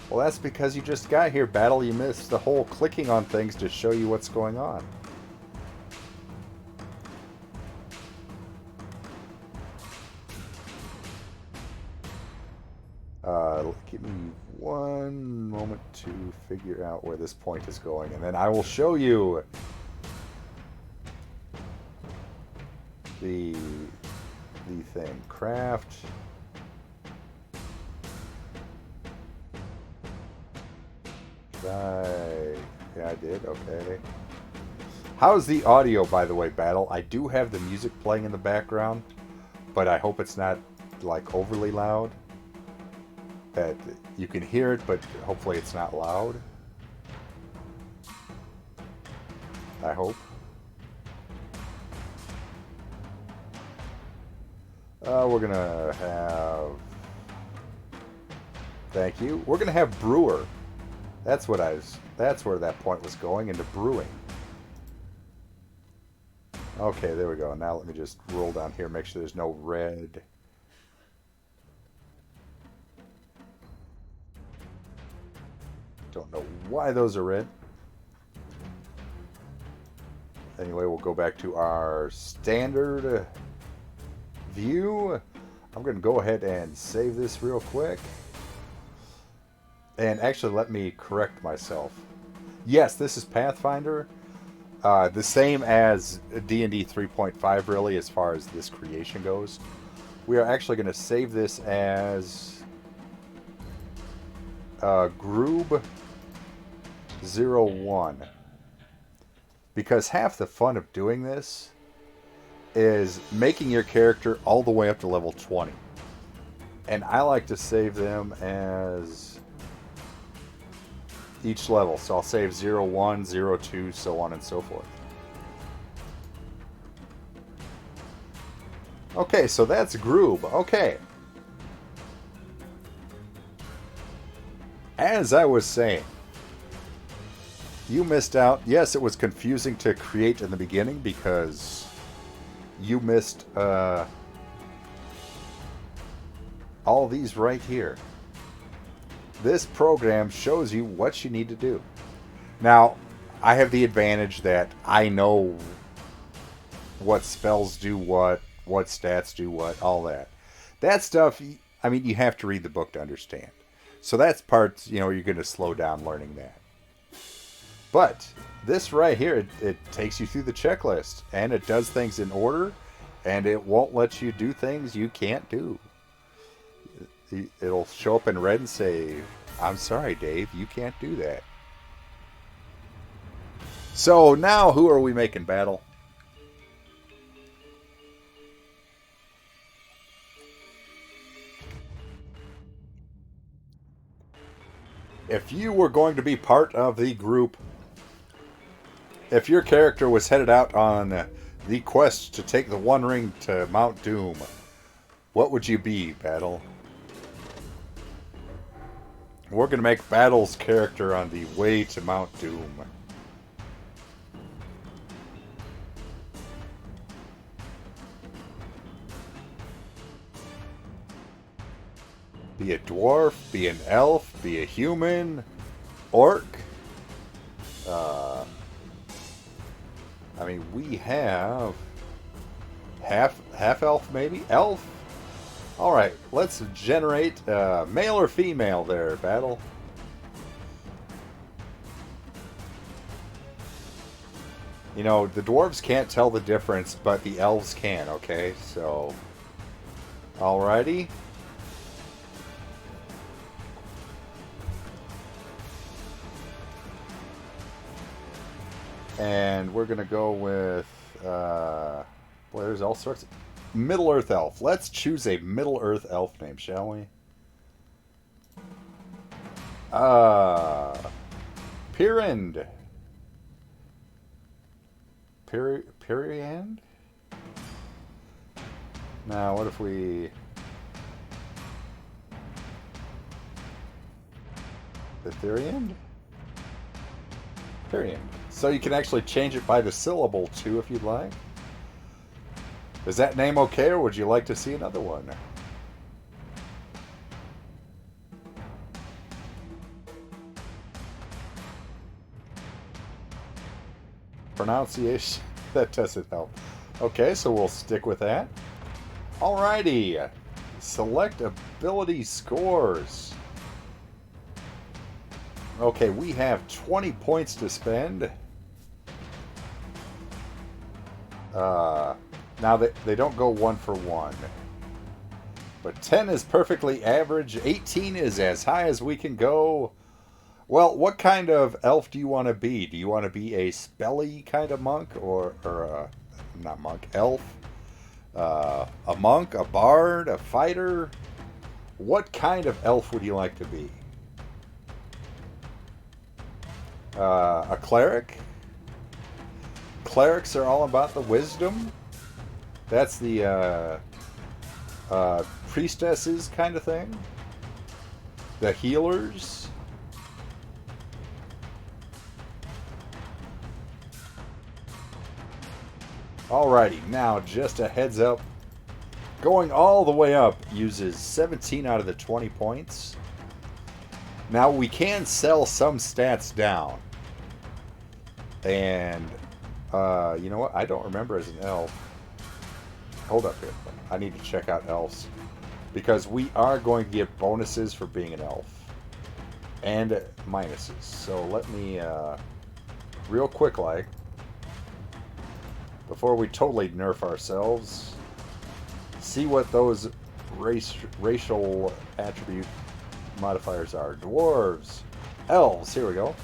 Well, that's because you just got here, Battle. You missed the whole clicking on things to show you what's going on. Give me 1 moment to figure out where this point is going, and then I will show you the thing. Craft. Yeah, I did. Okay. How's the audio, by the way, Battle? I do have the music playing in the background, but I hope it's not like overly loud. That you can hear it, but hopefully it's not loud. I hope. We're gonna have... Thank you. We're gonna have brewer. That's what that's where that point was going, into brewing. Okay, there we go. Now let me just roll down here, make sure there's no red. Don't know why those are red. Anyway, we'll go back to our standard view. I'm going to go ahead and save this real quick. And actually, let me correct myself. Yes, this is Pathfinder, The same as D&D 3.5, really, as far as this creation goes. We are actually going to save this as Groob 01. Because half the fun of doing this is making your character all the way up to level 20. And I like to save them as each level. So I'll save 01, 02, so on and so forth. Okay, so that's Groob. Okay. As I was saying, you missed out. Yes, it was confusing to create in the beginning because you missed all these right here. This program shows you what you need to do. Now, I have the advantage that I know what spells do what stats do what, all that. That stuff, I mean, you have to read the book to understand. So that's part, you're going to slow down learning that. But this right here, it takes you through the checklist, and it does things in order, and it won't let you do things you can't do. It'll show up in red and say, I'm sorry, Dave, you can't do that. So now, who are we making battle? If you were going to be part of the group, if your character was headed out on the quest to take the One Ring to Mount Doom, what would you be, Battle? We're going to make Battle's character on the way to Mount Doom. Be a dwarf, be an elf, be a human, orc. I mean, we have half elf, maybe elf. All right, let's generate male or female there, Battle. The dwarves can't tell the difference, but the elves can. Okay, so alrighty. And we're going to go with, boy, there's all sorts of... Middle-earth elf. Let's choose a Middle-earth elf name, shall we? Pyrind. Pyriand? Now, what if we... Pyriand? Pyriand. So you can actually change it by the syllable, too, if you'd like. Is that name okay, or would you like to see another one? Pronunciation? That doesn't help. Okay, so we'll stick with that. Alrighty. Select ability scores. Okay, we have 20 points to spend. Now, they don't go 1 for 1. But 10 is perfectly average. 18 is as high as we can go. Well, what kind of elf do you want to be? Do you want to be a spelly kind of monk? Or not monk, elf? A monk, a bard, a fighter? What kind of elf would you like to be? A cleric? Clerics are all about the wisdom. That's the priestesses kind of thing. The healers. Alrighty, now just a heads up. Going all the way up uses 17 out of the 20 points. Now we can sell some stats down. And, you know what? I don't remember as an elf. Hold up here. I need to check out elves. Because we are going to get bonuses for being an elf. And minuses. So let me, real quick like, before we totally nerf ourselves. See what those racial attribute modifiers are. Dwarves. Elves. Here we go.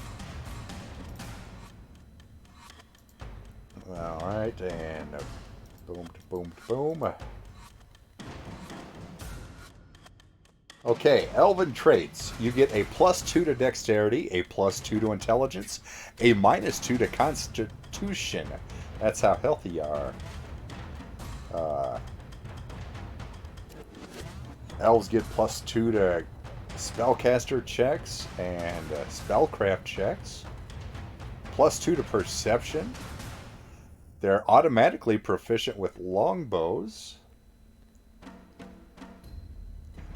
Alright, and boom, boom, boom. Okay, Elven traits. You get a +2 to dexterity, a +2 to intelligence, a -2 to constitution. That's how healthy you are. Elves get +2 to spellcaster checks and spellcraft checks. +2 to perception. They're automatically proficient with longbows.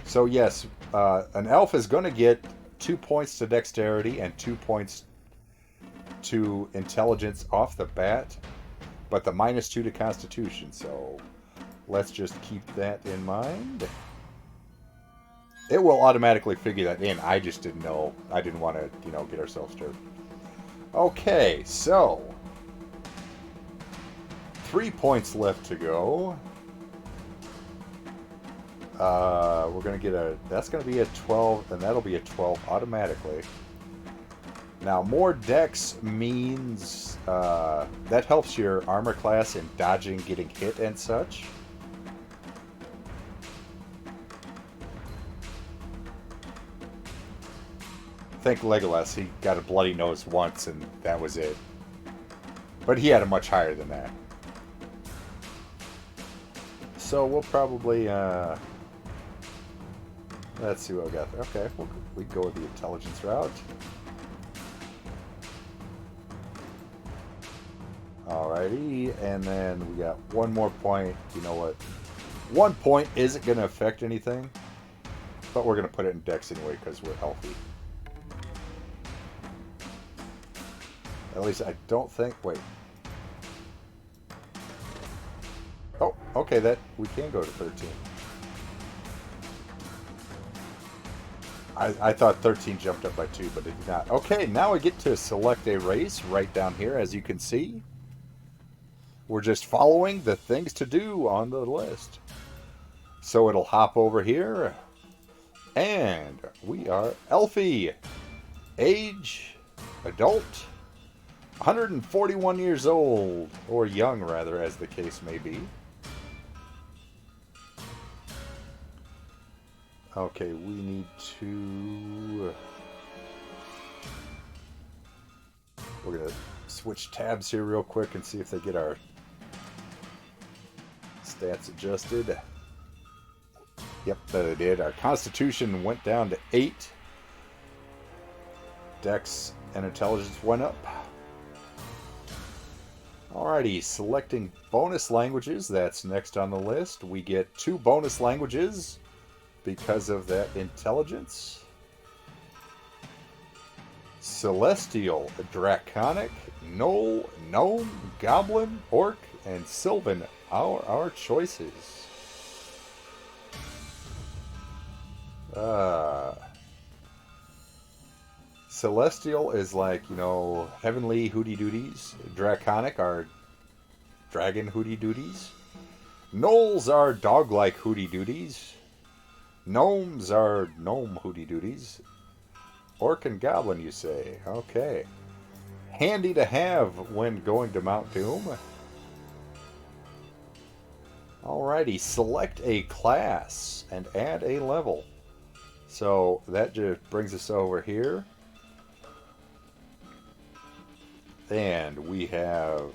So yes, an elf is going to get 2 points to dexterity and 2 points to intelligence off the bat, but the -2 to constitution. So let's just keep that in mind. It will automatically figure that in. I just didn't know. I didn't want to, get ourselves dirty. Okay, so 3 points left to go. We're going to get that's going to be a 12, and that'll be a 12 automatically. Now, more dex means that helps your armor class in dodging, getting hit, and such. Think Legolas, he got a bloody nose once, and that was it. But he had a much higher than that. So we'll probably, let's see what we got there. Okay, we go with the intelligence route. Alrighty, and then we got one more point. You know what? 1 point isn't going to affect anything, but we're going to put it in dex anyway because we're healthy. At least I don't think... Wait. Oh, okay, that we can go to 13. I thought 13 jumped up by 2, but it did not. Okay, now we get to select a race right down here, as you can see. We're just following the things to do on the list. So it'll hop over here. And we are Elfie. Age, adult, 141 years old. Or young, rather, as the case may be. Okay, we need to... We're going to switch tabs here real quick and see if they get our stats adjusted. Yep, they did. Our constitution went down to 8. Dex and intelligence went up. Alrighty, selecting bonus languages. That's next on the list. We get 2 bonus languages because of that intelligence. Celestial, Draconic, Gnoll, Gnome, Goblin, Orc, and Sylvan are our choices. Celestial is like, heavenly hooty-dooties. Draconic are dragon hooty-dooties. Gnolls are dog-like hooty-dooties. Gnomes are gnome hooty-dooties. Orc and Goblin, you say? Okay. Handy to have when going to Mount Doom. Alrighty, select a class and add a level. So that just brings us over here. And we have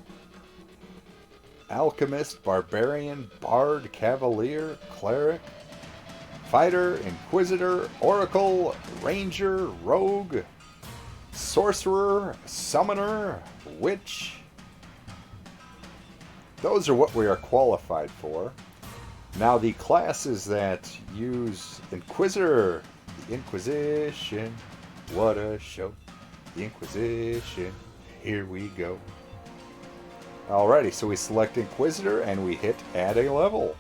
Alchemist, Barbarian, Bard, Cavalier, Cleric, Fighter, Inquisitor, Oracle, Ranger, Rogue, Sorcerer, Summoner, Witch. Those are what we are qualified for. Now the classes that use Inquisitor, the Inquisition, what a show. The Inquisition, here we go. Alrighty, so we select Inquisitor and we hit add a level.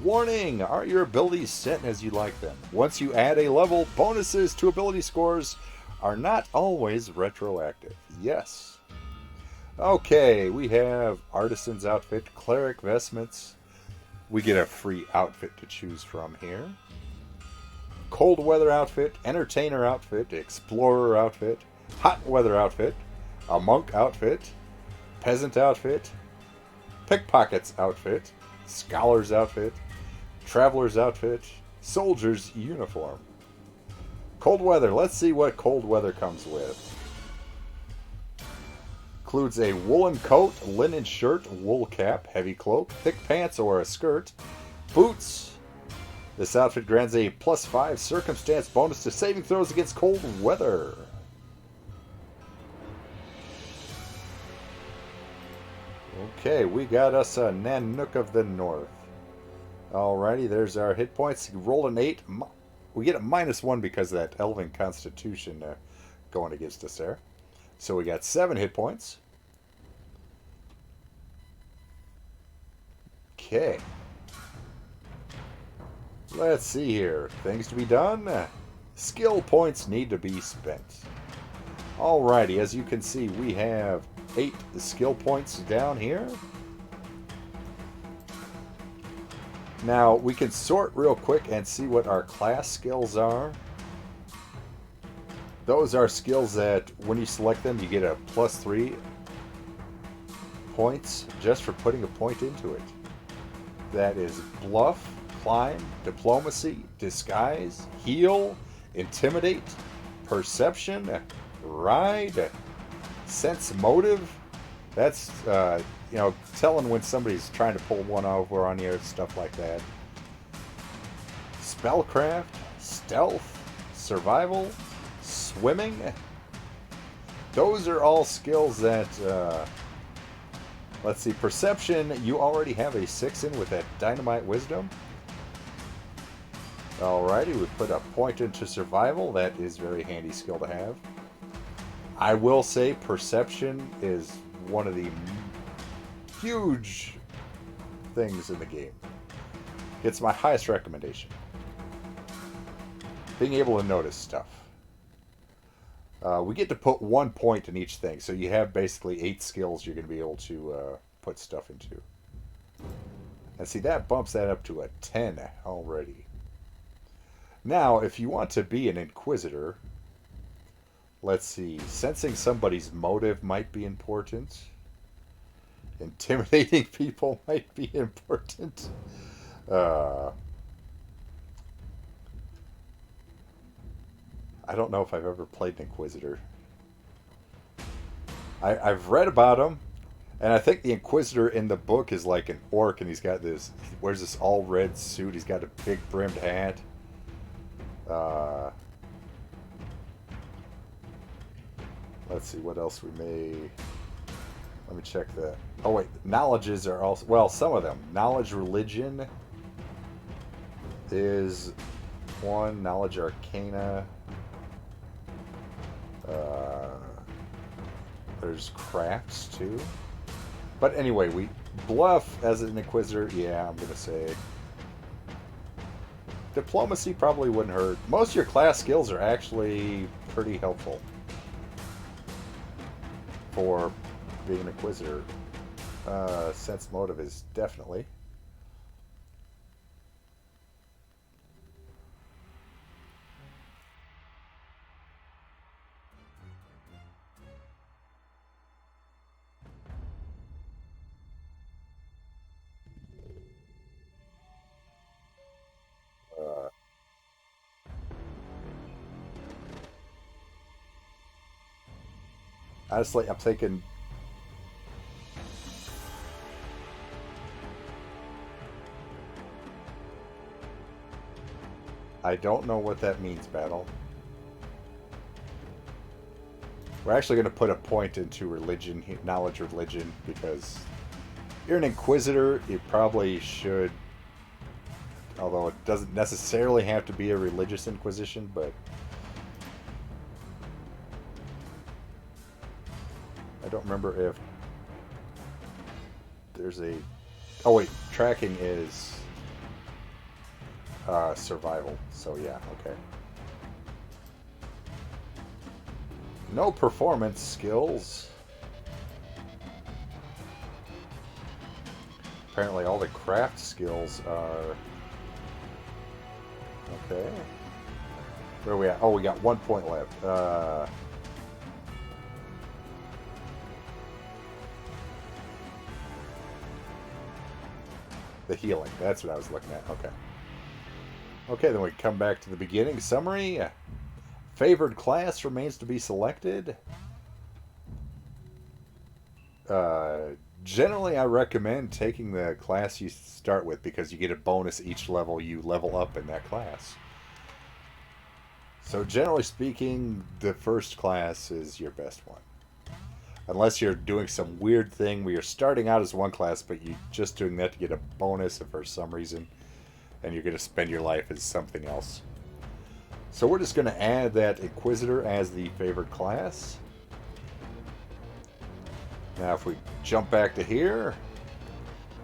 Warning! Aren't your abilities set as you like them? Once you add a level, bonuses to ability scores are not always retroactive. Yes. Okay, we have Artisan's outfit, Cleric vestments. We get a free outfit to choose from here. Cold weather outfit, Entertainer outfit, Explorer outfit, Hot weather outfit, a Monk outfit, Peasant outfit, Pickpockets outfit, Scholar's outfit, Traveler's outfit, Soldier's uniform. Cold weather, let's see what cold weather comes with. Includes a woolen coat, linen shirt, wool cap, heavy cloak, thick pants or a skirt, boots. This outfit grants a +5 circumstance bonus to saving throws against cold weather. Okay, we got us a Nanook of the North. Alrighty, there's our hit points. Roll an 8. We get a -1 because of that Elven Constitution going against us there. So we got 7 hit points. Okay. Let's see here. Things to be done. Skill points need to be spent. Alrighty, as you can see, we have 8 skill points down here. Now, we can sort real quick and see what our class skills are. Those are skills that, when you select them, you get a +3 points just for putting a point into it. That is Bluff, Climb, Diplomacy, Disguise, Heal, Intimidate, Perception, Ride, Sense Motive. That's, telling when somebody's trying to pull one over on you, stuff like that. Spellcraft, Stealth, Survival, Swimming. Those are all skills that, let's see, Perception, you already have a 6 in with that Dynamite Wisdom. Alrighty, we put a point into Survival. That is a very handy skill to have. I will say Perception is one of the huge things in the game. It's my highest recommendation. Being able to notice stuff. We get to put 1 point in each thing, so you have basically 8 skills you're going to be able to put stuff into. And see, that bumps that up to a 10 already. Now, if you want to be an Inquisitor, let's see, sensing somebody's motive might be important. Intimidating people might be important. I don't know if I've ever played an Inquisitor. I've read about him, and I think the Inquisitor in the book is like an orc, and he wears this all red suit. He's got a big brimmed hat. Let's see what else we may. Let me check that. Oh wait, knowledges are also, well, some of them. Knowledge religion is one. Knowledge arcana. There's crafts too. But anyway, we bluff as an Inquisitor. Yeah, I'm gonna say diplomacy probably wouldn't hurt. Most of your class skills are actually pretty helpful for being an Inquisitor. Sense motive is definitely. Honestly, I'm thinking. I don't know what that means, Battle. We're actually going to put a point into religion, knowledge religion, because you're an Inquisitor, you probably should, although it doesn't necessarily have to be a religious Inquisition, but I don't remember if there's a... Oh wait, tracking is survival, so yeah, okay. No performance skills. Apparently all the craft skills are... Okay. Where are we at? Oh, we got 1 point left. The healing. That's what I was looking at. Okay. Okay, then we come back to the beginning. Summary. Favored class remains to be selected. Generally, I recommend taking the class you start with because you get a bonus each level you level up in that class. So generally speaking, the first class is your best one. Unless you're doing some weird thing where you're starting out as one class, but you're just doing that to get a bonus for some reason, and you're going to spend your life as something else. So we're just going to add that Inquisitor as the favored class. Now if we jump back to here,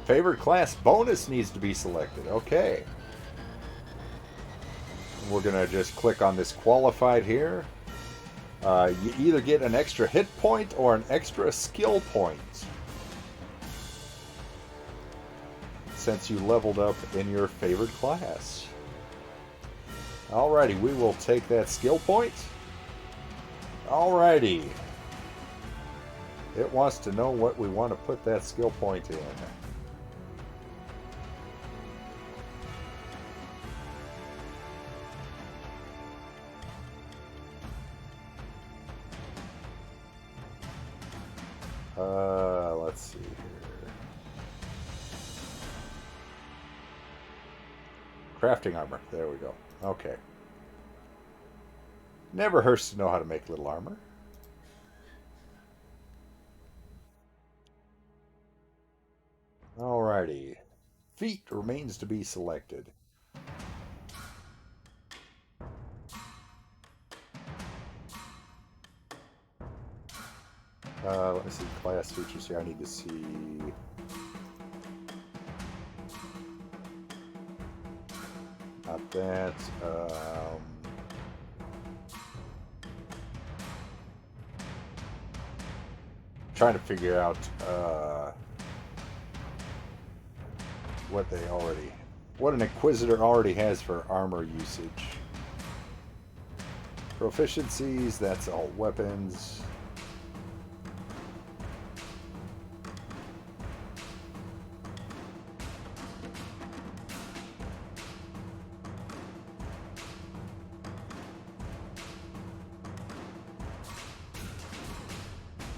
favored class bonus needs to be selected. Okay. We're going to just click on this qualified here. You either get an extra hit point or an extra skill point since you leveled up in your favored class. Alrighty, we will take that skill point. Alrighty. It wants to know what we want to put that skill point in. Let's see here. Crafting armor. There we go. Okay. Never hurts to know how to make little armor. Alrighty. Feat remains to be selected. Let me see class features here. I need to see. Not that. Trying to figure out what an Inquisitor already has for armor usage. Proficiencies, that's all weapons.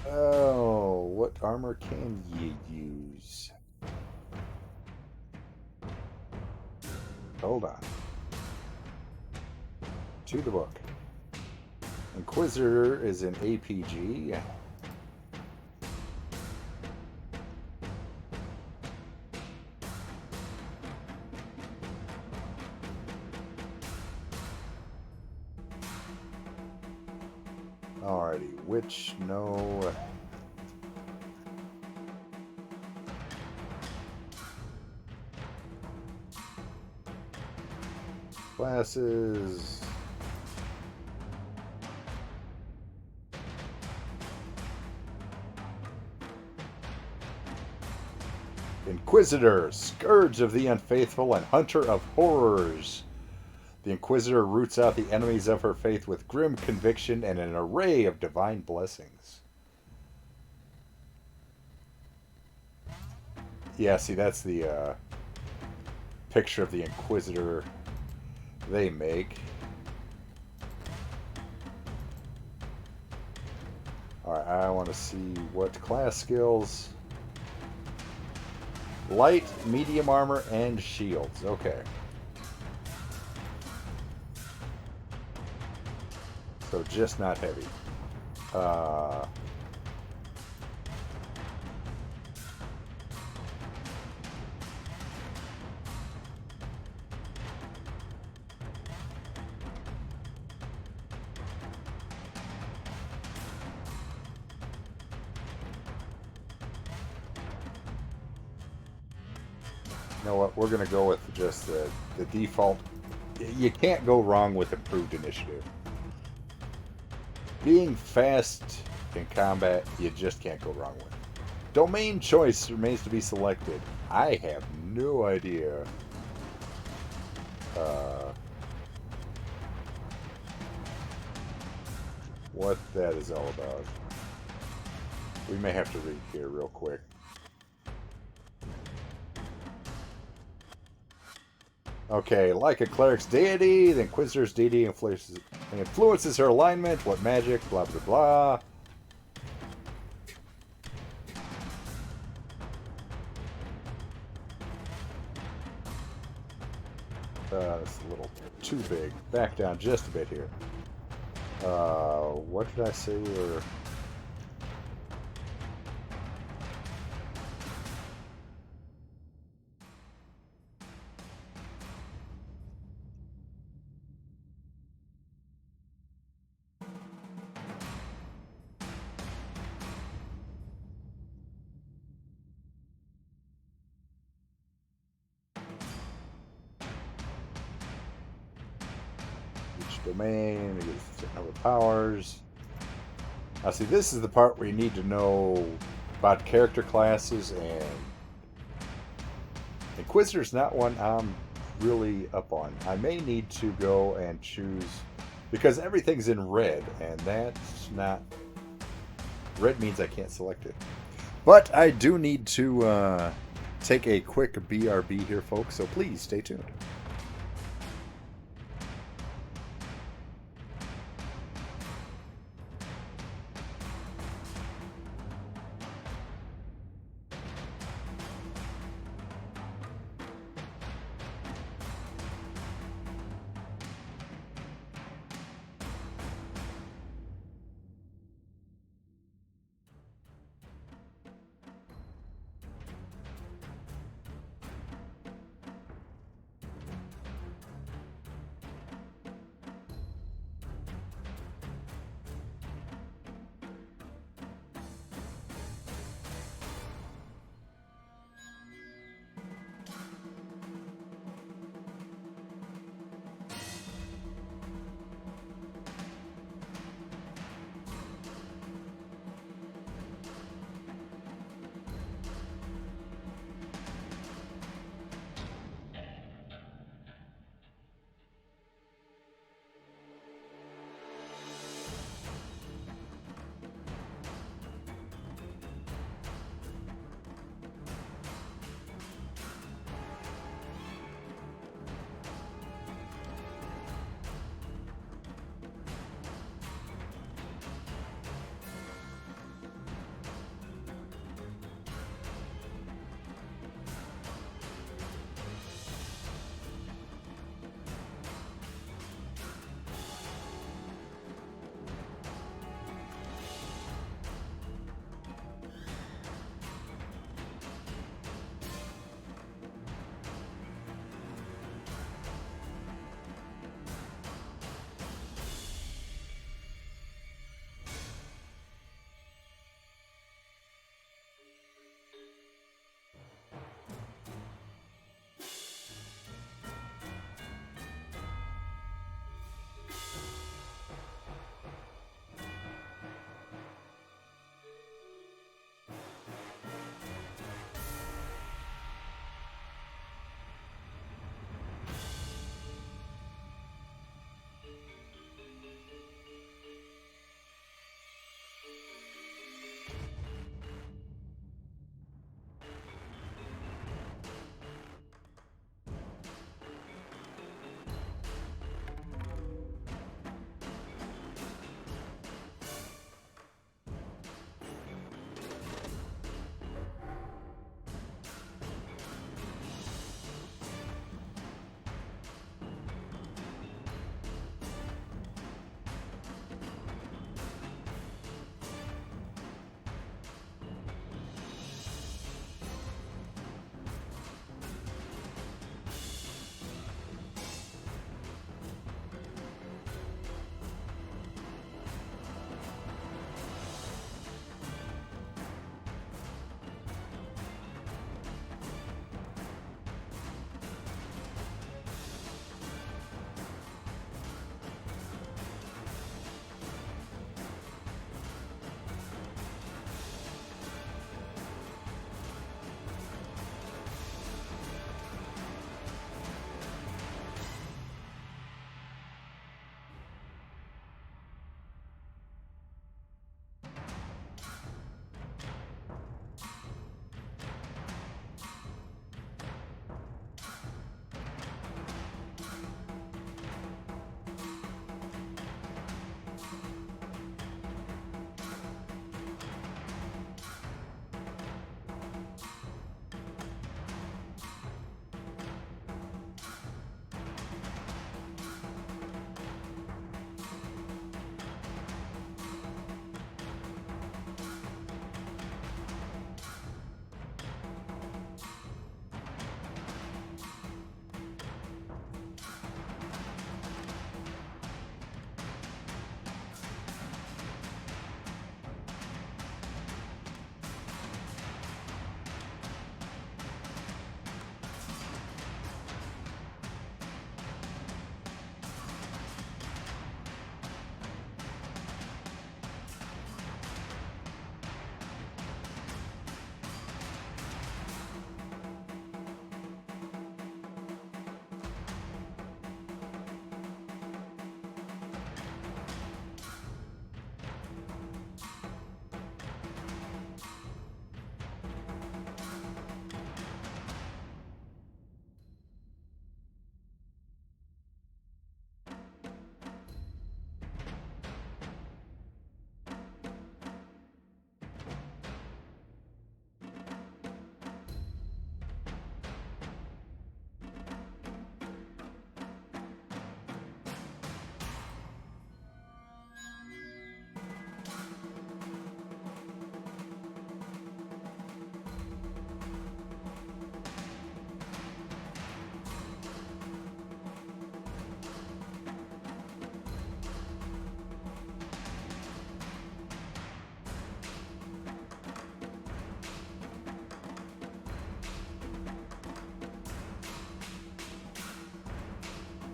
Oh, what armor can you use? Hold on. To the book. Inquisitor is an APG. Alrighty, which no. Classes. Inquisitor, Scourge of the Unfaithful and Hunter of Horrors. The Inquisitor roots out the enemies of her faith with grim conviction and an array of divine blessings. Yeah, see, that's the picture of the Inquisitor they make. Alright, I want to see what class skills. Light, medium armor, and shields. Okay. So just not heavy. You know what? We're going to go with just the default. You can't go wrong with improved initiative. Being fast in combat, you just can't go wrong with. Domain choice remains to be selected. I have no idea. Uh, what that is all about. We may have to read here real quick. Okay, like a cleric's deity, the Inquisitor's deity influences her alignment. What magic? Blah, blah, blah. It's a little too big. Back down just a bit here. What did I say we were... Each domain, it gives certain number of powers. Now see, this is the part where you need to know about character classes, and Inquisitor's not one I'm really up on. I may need to go and choose, because everything's in red, and that's not... Red means I can't select it. But I do need to take a quick BRB here, folks, so please stay tuned.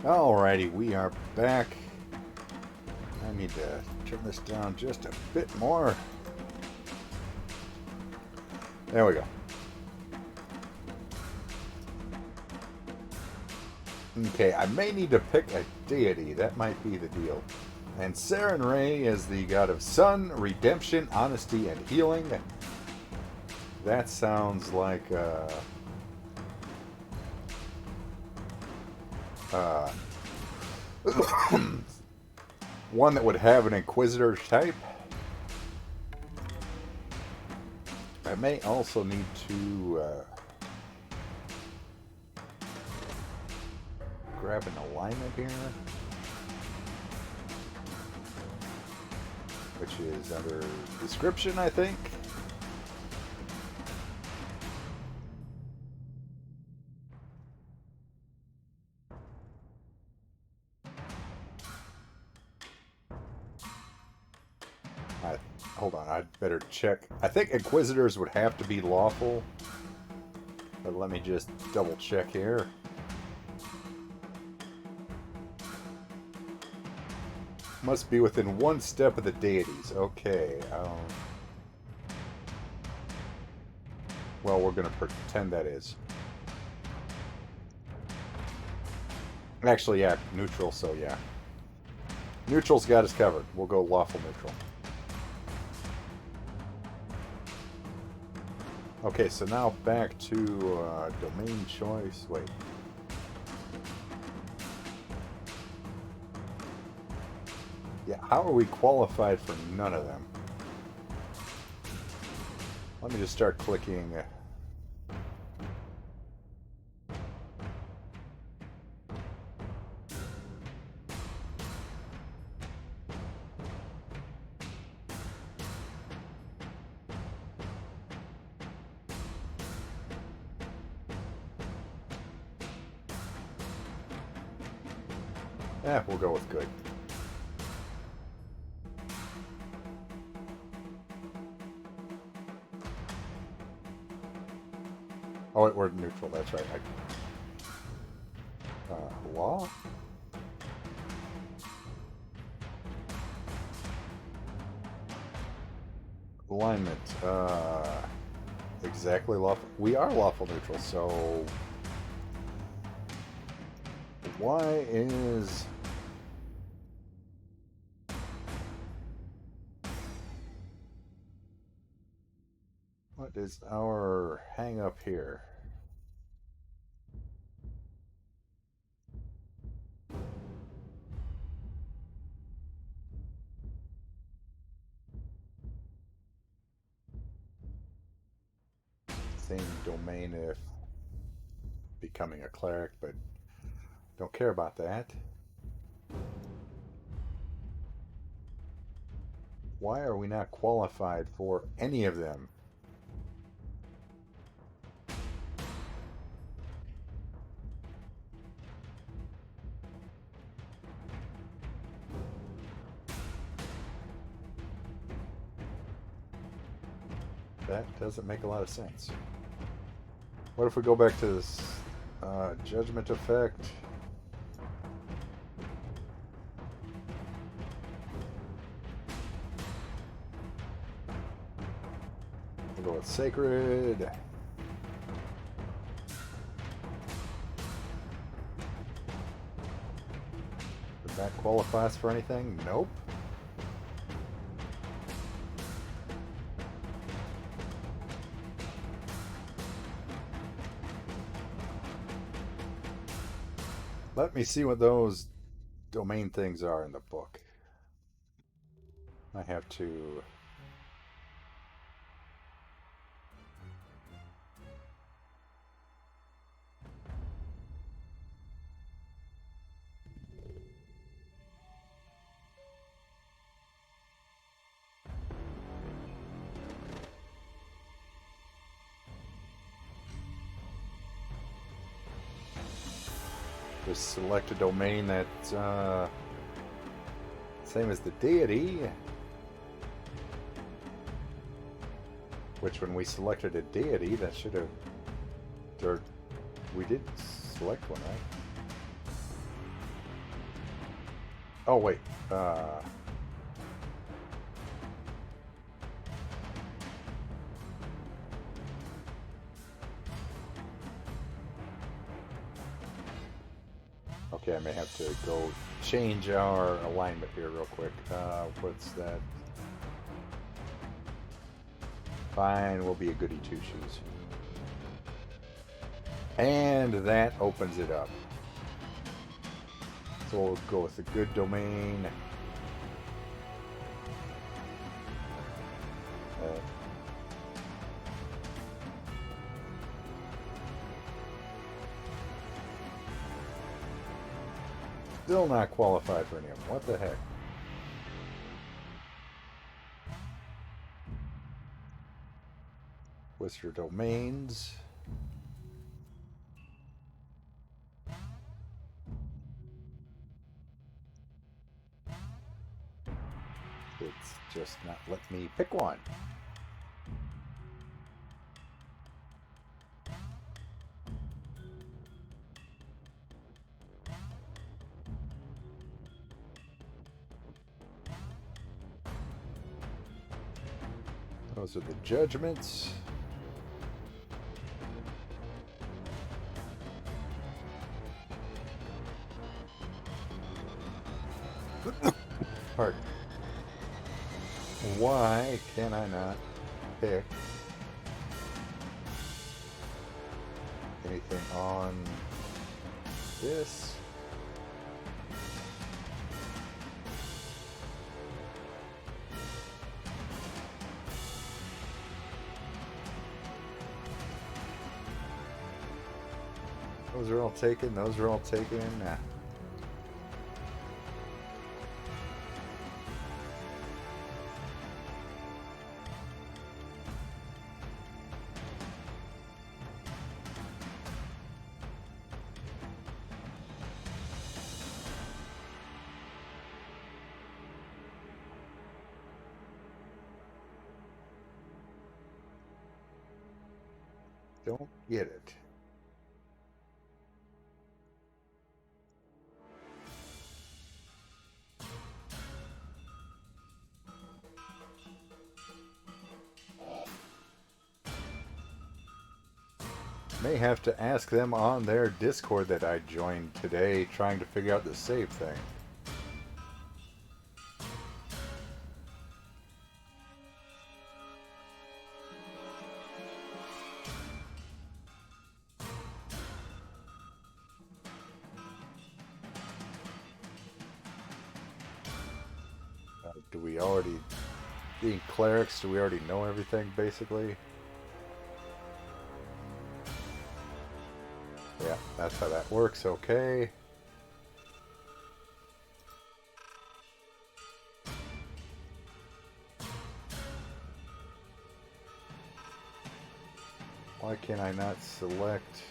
Alrighty, we are back. I need to turn this down just a bit more. There we go. Okay, I may need to pick a deity. That might be the deal. And Saren Ray is the god of sun, redemption, honesty, and healing. That sounds like one that would have an Inquisitor type. I may also need to grab an alignment here, which is under description, I think. Hold on, I'd better check. I think Inquisitors would have to be lawful, but let me just double check here. Must be within one step of the deities. Okay. Well, we're going to pretend that is. Actually, yeah, neutral, so yeah. Neutral's got us covered. We'll go lawful neutral. Okay, so now back to domain choice. Wait. Yeah, how are we qualified for none of them? Let me just start clicking. We'll go with good. Oh, wait, we're neutral. That's right. Law? Alignment. Exactly lawful. We are lawful neutral, so why is... What is our hang up here? Same domain if becoming a cleric, but don't care about that. Why are we not qualified for any of them? That doesn't make a lot of sense. What if we go back to this judgment effect? We'll go with sacred. Would that qualify us for anything? Nope. Let me see what those domain things are in the book. I have to... just select a domain that's same as the deity, which when we selected a deity, that should have, or we did select one, right? Oh, wait. Okay, I may have to go change our alignment here real quick. What's that? Fine, we'll be a goody two-shoes. And that opens it up. So we'll go with a good domain. Still not qualified for any of them. What the heck? What's your domains? It's just not letting me pick one. Those are the judgments. Pardon. Why can I not pick anything on this? Those are all taken. Those are all taken. Nah. Don't get it. May have to ask them on their Discord that I joined today trying to figure out the save thing. Do we already, being clerics, do we already know everything basically? Yeah, that's how that works, okay. Why can I not select?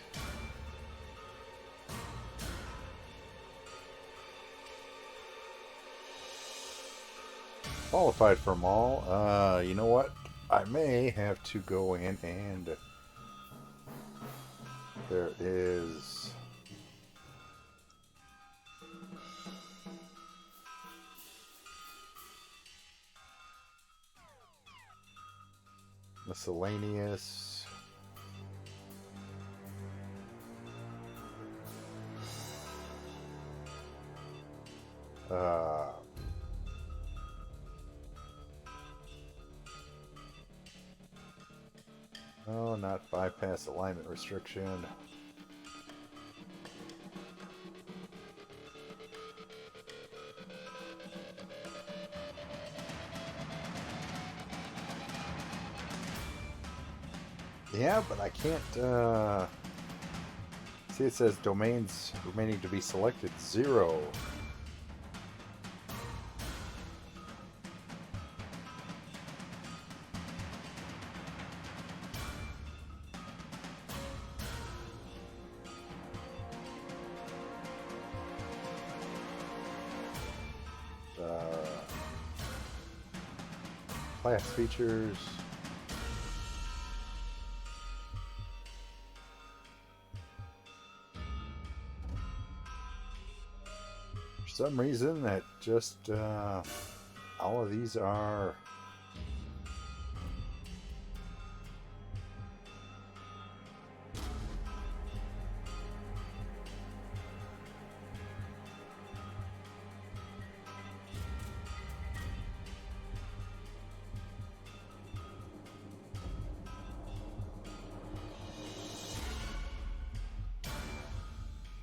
Qualified for them all. You know what? I may have to go in and there is miscellaneous. Oh, not bypass alignment restriction. Yeah, but I can't, see it says domains remaining to be selected, 0. Class features. some reason that just all of these are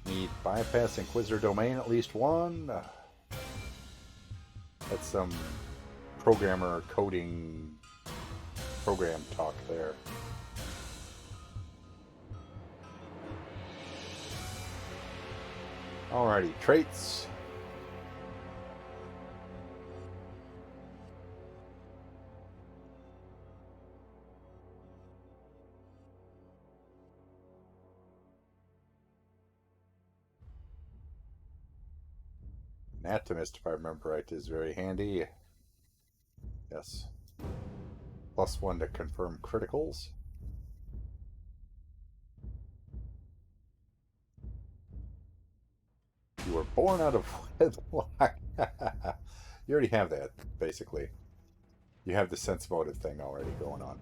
need bypass Inquisitor domain at least one. That's some programmer coding program talk there. Alrighty, traits. Anatomist, if I remember right, is very handy. Yes. +1 to confirm criticals. You were born out of wedlock. You already have that, basically. You have the sense motive thing already going on.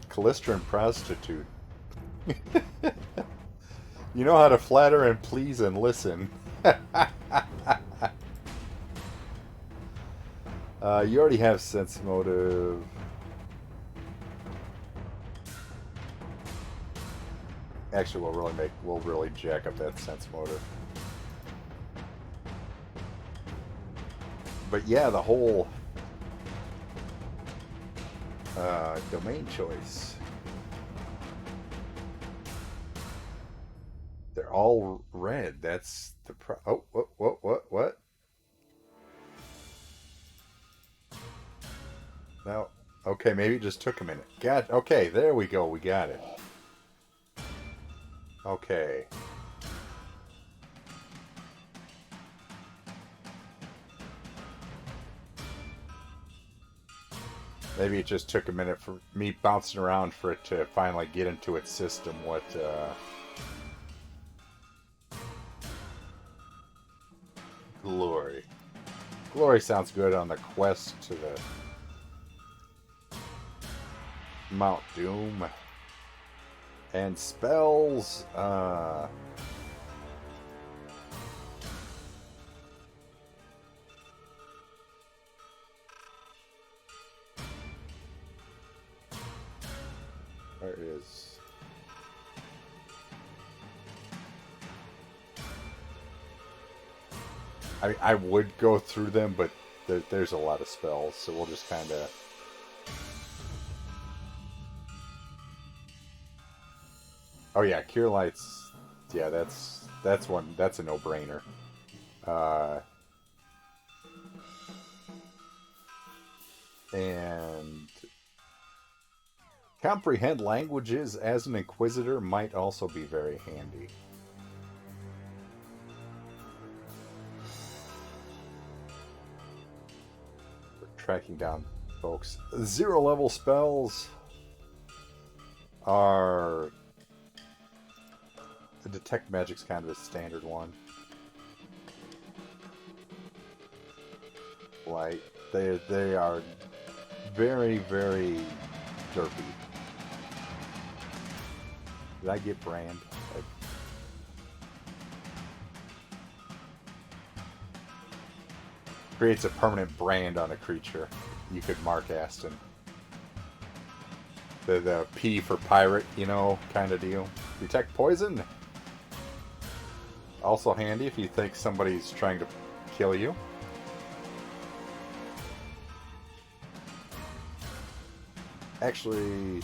Calistran prostitute. You know how to flatter and please and listen. You already have sense motive. Actually, we'll really jack up that sense motive. But yeah, the whole domain choice. They're all red. That's the oh, what? No. Okay, maybe it just took a minute. Got okay, there we go. We got it. Okay. Maybe it just took a minute for me bouncing around for it to finally get into its system. What, Glory. Glory sounds good on the quest to the Mount Doom. And spells, There it is. I would go through them, but there's a lot of spells, so we'll just kind of... Oh yeah, Cure Lights. Yeah, that's one. That's a no-brainer. And comprehend languages as an Inquisitor might also be very handy. For tracking down folks. 0-level spells are... The Detect Magic's kind of a standard one. Like, they are very, very derpy. Did I get brand? Creates a permanent brand on a creature. You could mark Aston. The P for pirate, you know, kind of deal. Detect poison. Also handy if you think somebody's trying to kill you. Actually,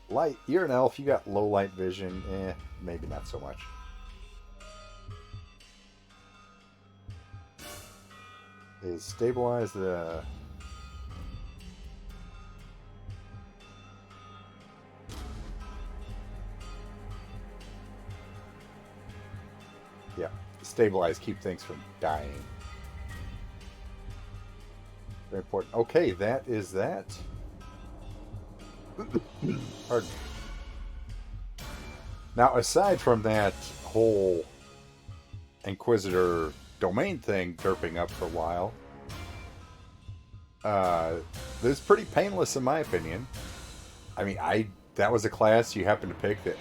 light. You're an elf. You got low light vision. Maybe not so much. Is stabilize the Yeah. Stabilize, keep things from dying. Very important. Okay, that is that. Pardon. Now, aside from that whole Inquisitor domain thing derping up for a while, this is pretty painless in my opinion. I mean, I that was a class you happened to pick that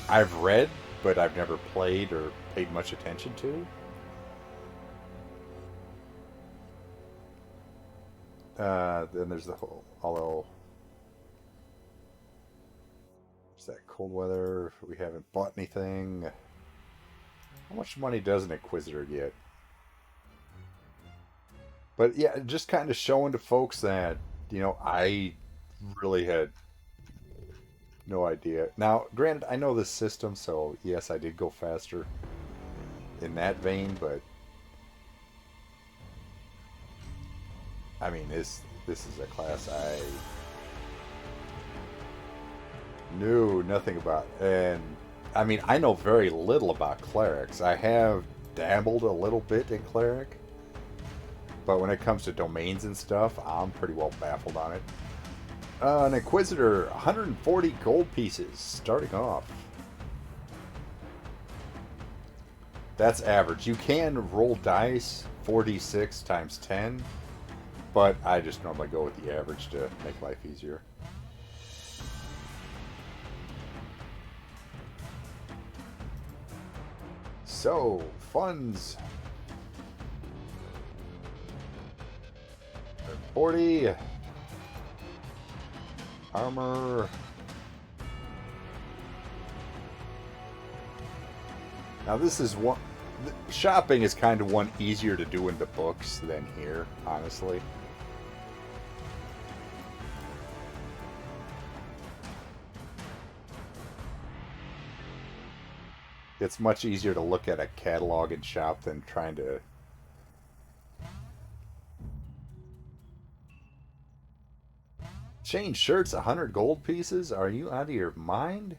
I've read, but I've never played or paid much attention to. Then there's the whole, although there's that cold weather. We haven't bought anything. How much money does an Inquisitor get? But yeah, just kind of showing to folks that, I really had no idea. Now, granted, I know this system, so yes, I did go faster in that vein, but I mean, this is a class I knew nothing about. And I mean, I know very little about clerics. I have dabbled a little bit in cleric, but when it comes to domains and stuff, I'm pretty well baffled on it. An Inquisitor, 140 gold pieces starting off. That's average. You can roll dice 4d6 times 10, but I just normally go with the average to make life easier. So, funds. 40. Armor. Now this is one... Shopping is kind of one easier to do in the books than here, honestly. It's much easier to look at a catalog and shop than trying to... Change shirts, 100 gold pieces? Are you out of your mind?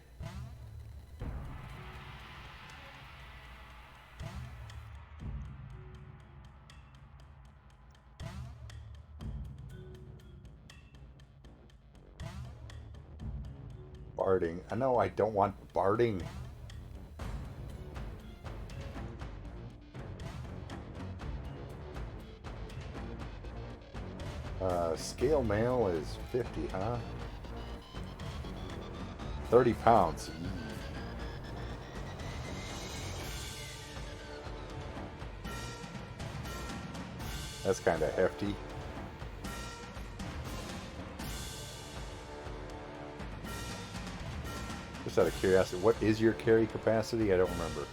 Barding. I know I don't want barding. Scale mail is 50, huh? 30 pounds. That's kind of hefty. Just out of curiosity, what is your carry capacity? I don't remember.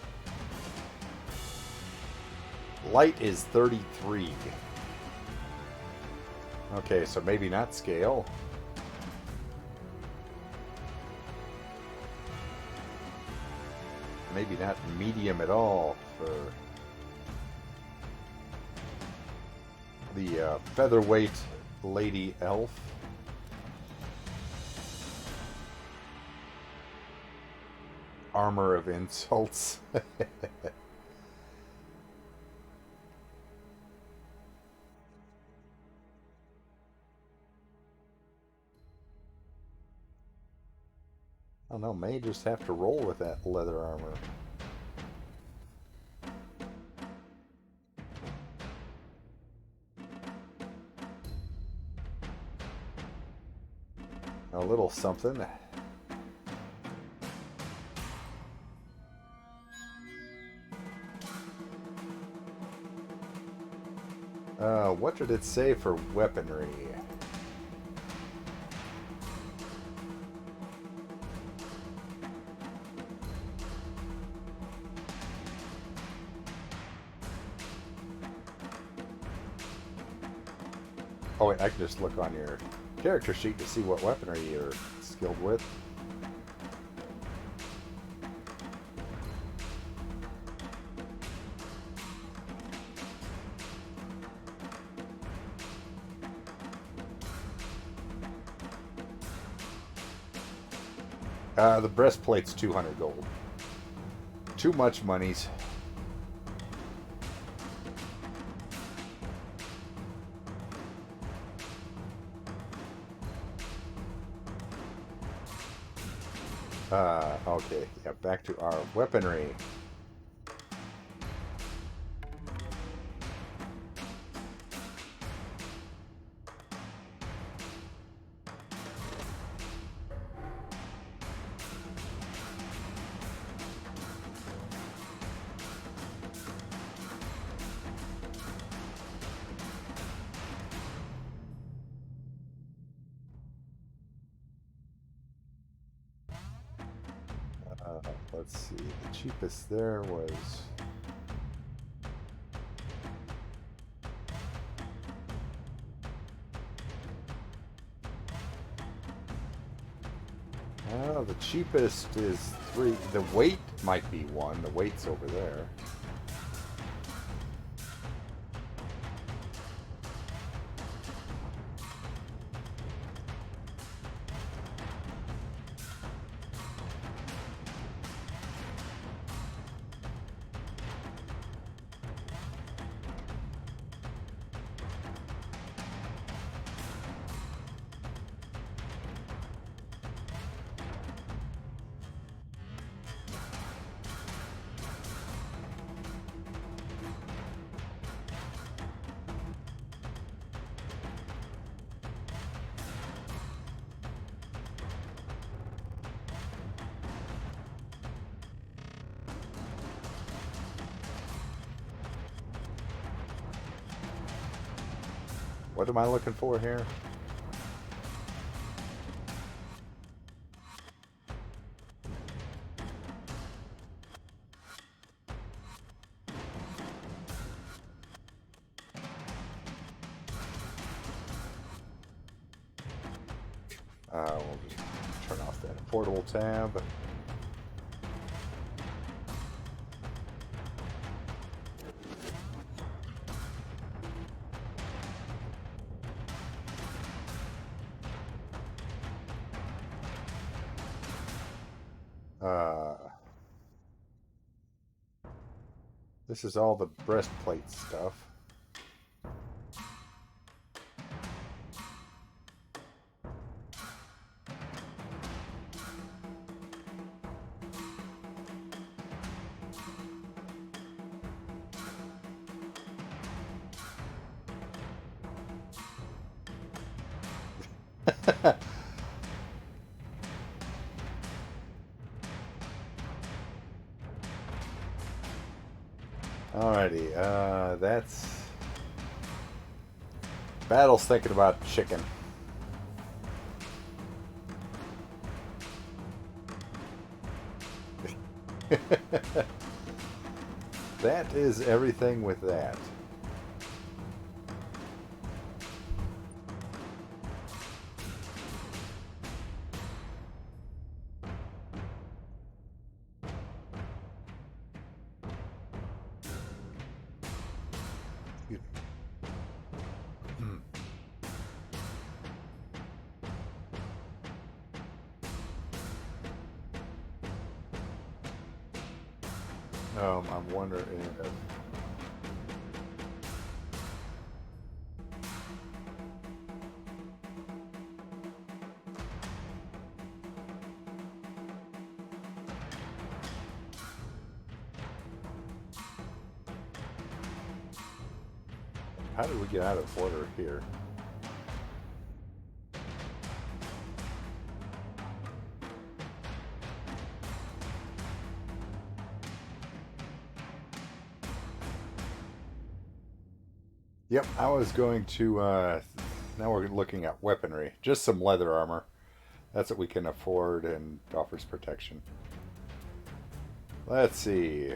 Light is 33. Okay, so maybe not scale. Maybe not medium at all for the featherweight lady elf. Armor of insults. I don't know, may just have to roll with that leather armor. A little something. What did it say for weaponry? Oh wait, I can just look on your character sheet to see what weaponry you're skilled with. The breastplate's 200 gold. Too much monies. Okay, yeah, back to our weaponry. Let's see, the cheapest there was... the cheapest is 3. The weight might be 1. The weight's over there. What am I looking for here? We'll just turn off that portable tab. This is all the breastplate stuff. Alrighty, that's... Battle's thinking about chicken. That is everything with that. I'm wondering if... How did we get out of order here? Yep, I was going to, now we're looking at weaponry. Just some leather armor. That's what we can afford and offers protection. Let's see.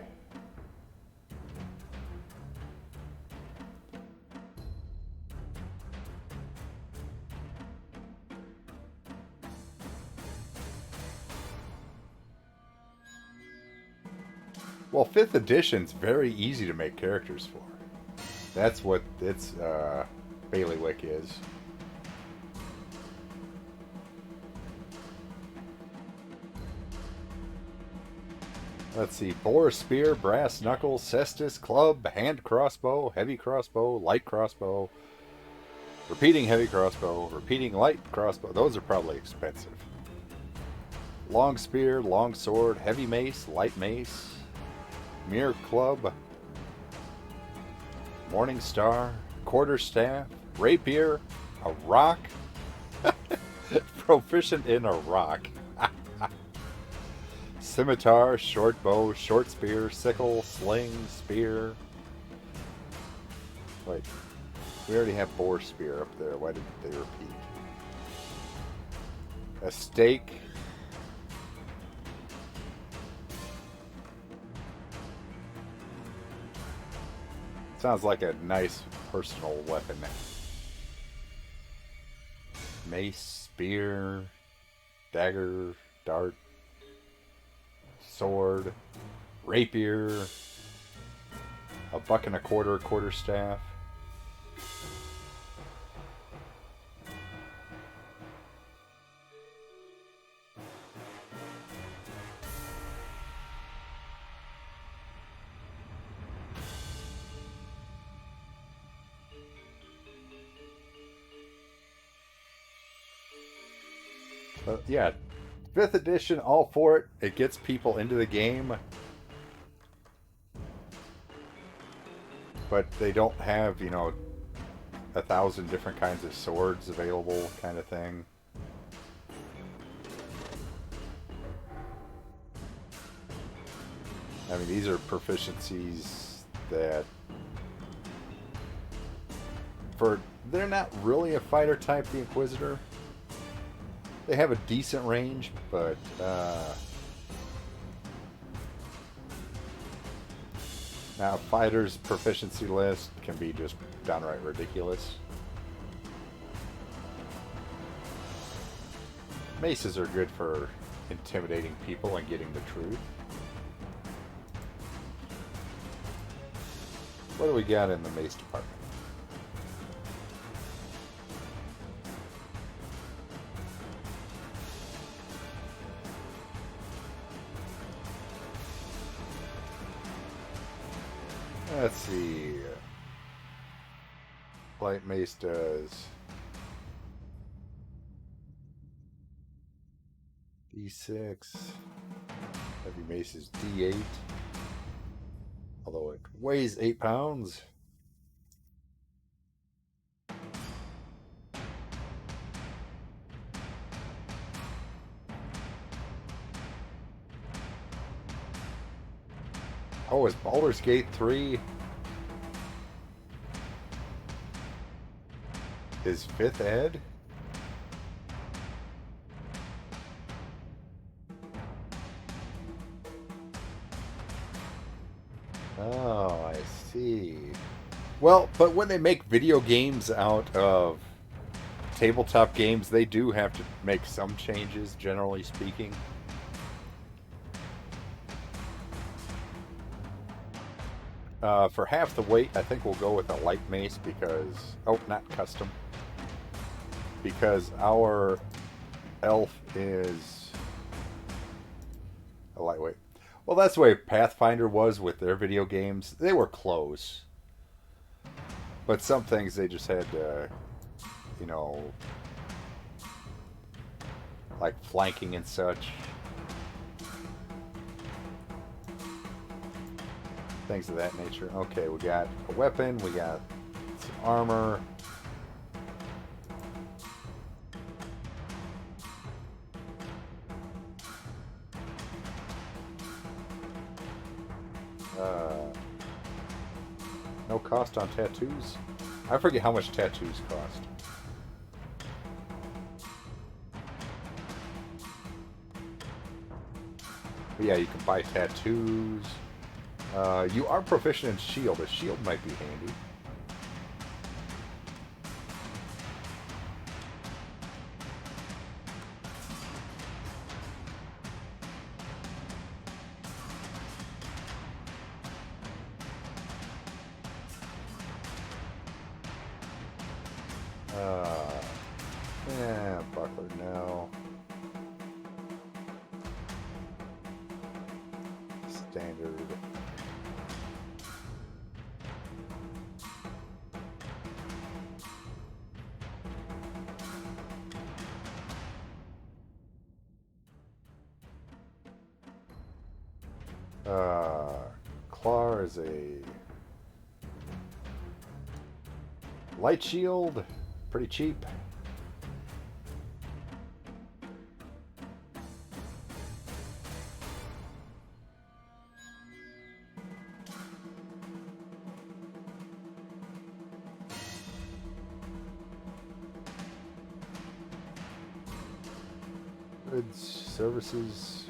Well, 5th edition's very easy to make characters for. That's what its bailiwick is. Let's see. Boar, spear, brass knuckle, cestus, club, hand crossbow, heavy crossbow, light crossbow, repeating heavy crossbow, repeating light crossbow. Those are probably expensive. long spear, long sword, heavy mace, light mace, mirror club, morning star, quarter staff, rapier, a rock, proficient in a rock, scimitar, short bow, short spear, sickle, sling, spear. Wait, we already have boar spear up there. Why did they repeat? A stake. Sounds like a nice personal weapon. Mace, spear, dagger, dart, sword, rapier, a buck and a quarter staff. But yeah, 5th edition, all for it. It gets people into the game. But they don't have, 1,000 different kinds of swords available, kind of thing. I mean, these are proficiencies that they're not really a fighter type, the Inquisitor. They have a decent range, but now fighter's proficiency list can be just downright ridiculous. Maces are good for intimidating people and getting the truth. What do we got in the mace department? Let's see. Light mace does D6. Heavy mace is D8. Although it weighs 8 pounds. Oh, is Baldur's Gate 3 is 5th ed? Oh, I see. Well, but when they make video games out of tabletop games, they do have to make some changes, generally speaking. For half the weight, I think we'll go with a light mace because... Oh, not custom. Because our elf is a lightweight. Well, that's the way Pathfinder was with their video games. They were close. But some things they just had to, like flanking and such. Things of that nature. Okay, we got a weapon, we got some armor. No cost on tattoos. I forget how much tattoos cost. But yeah, you can buy tattoos. You are proficient in shield. A shield might be handy. Yeah, buckler, no. Standard. Uh, Clar is a light shield, pretty cheap. Goods, services.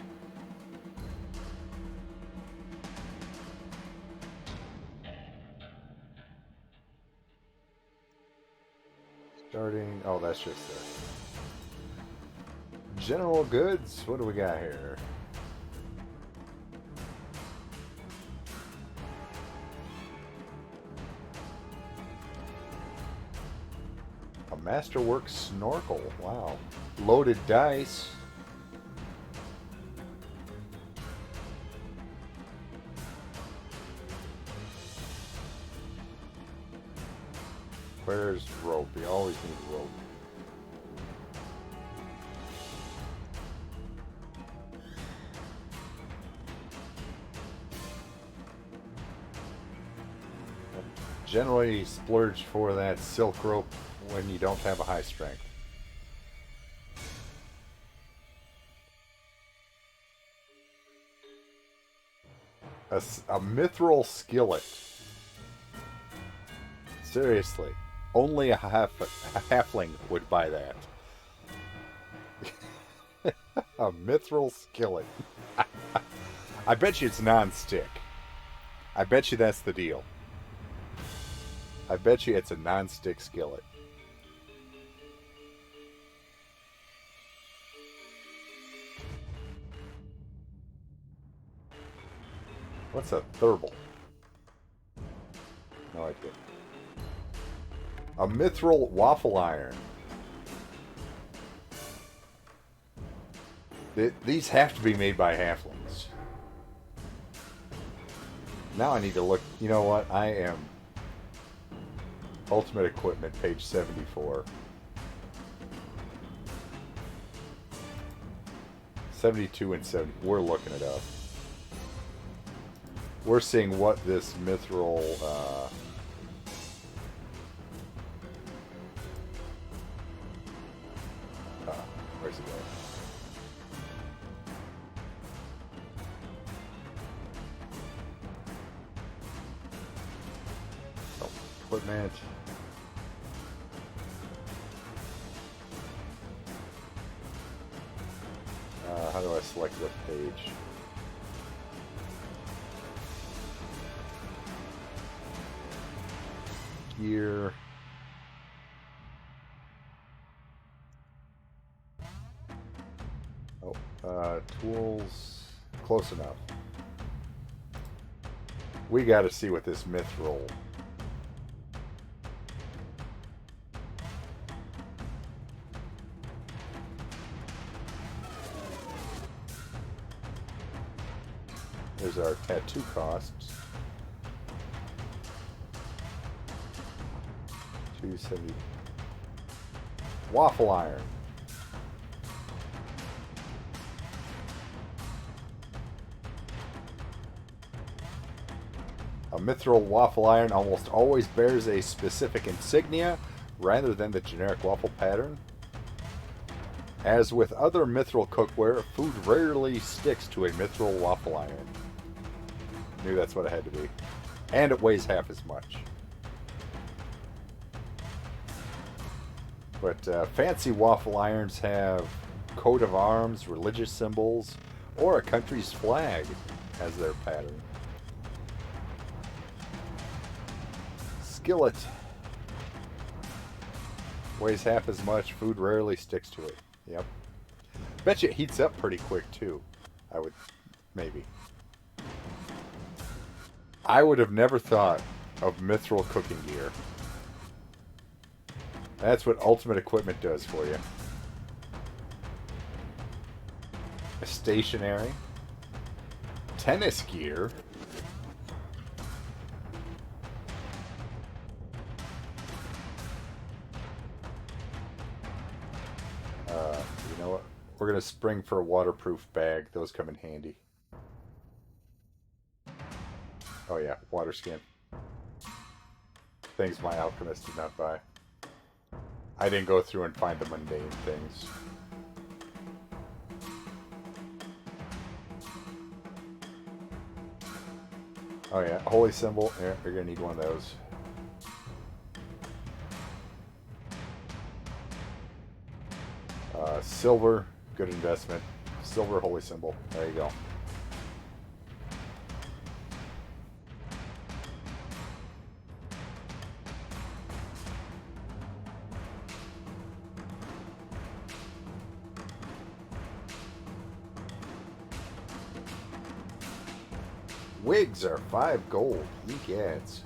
Starting. Oh, that's just general goods. What do we got here? A Masterwork snorkel. Wow. Loaded dice. Where's rope? You always need rope. Generally splurge for that silk rope when you don't have a high strength. A mithril skillet. Seriously, only a halfling would buy that. A mithril skillet. I bet you it's non-stick. I bet you that's the deal. I bet you it's a non-stick skillet. What's a thurible? No idea. A mithril waffle iron. These have to be made by halflings. Now I need to look. You know what? I am Ultimate Equipment, page 74. 72 and 70. We're looking it up. We're seeing what this mithril where's it going? Oh, equipment. How do I select what page? Gear. Oh, tools. Close enough. We got to see what this mithril. There's our tattoo costs. 270. Waffle iron. A mithril waffle iron almost always bears a specific insignia rather than the generic waffle pattern. As with other mithril cookware, food rarely sticks to a mithril waffle iron. Knew that's what it had to be. And it weighs half as much. But fancy waffle irons have coat of arms, religious symbols, or a country's flag as their pattern. Skillet. Weighs half as much, food rarely sticks to it. Yep. Bet you it heats up pretty quick too. I would, maybe. I would have never thought of mithril cooking gear. That's what Ultimate Equipment does for you. A stationary. Tennis gear. You know what? We're going to spring for a waterproof bag. Those come in handy. Oh yeah, water skin. Things my alchemist did not buy. I didn't go through and find the mundane things. Oh yeah, holy symbol. Yeah, you're gonna need one of those. Silver, good investment. Silver holy symbol. There you go. Wigs are 5 gold. Egads.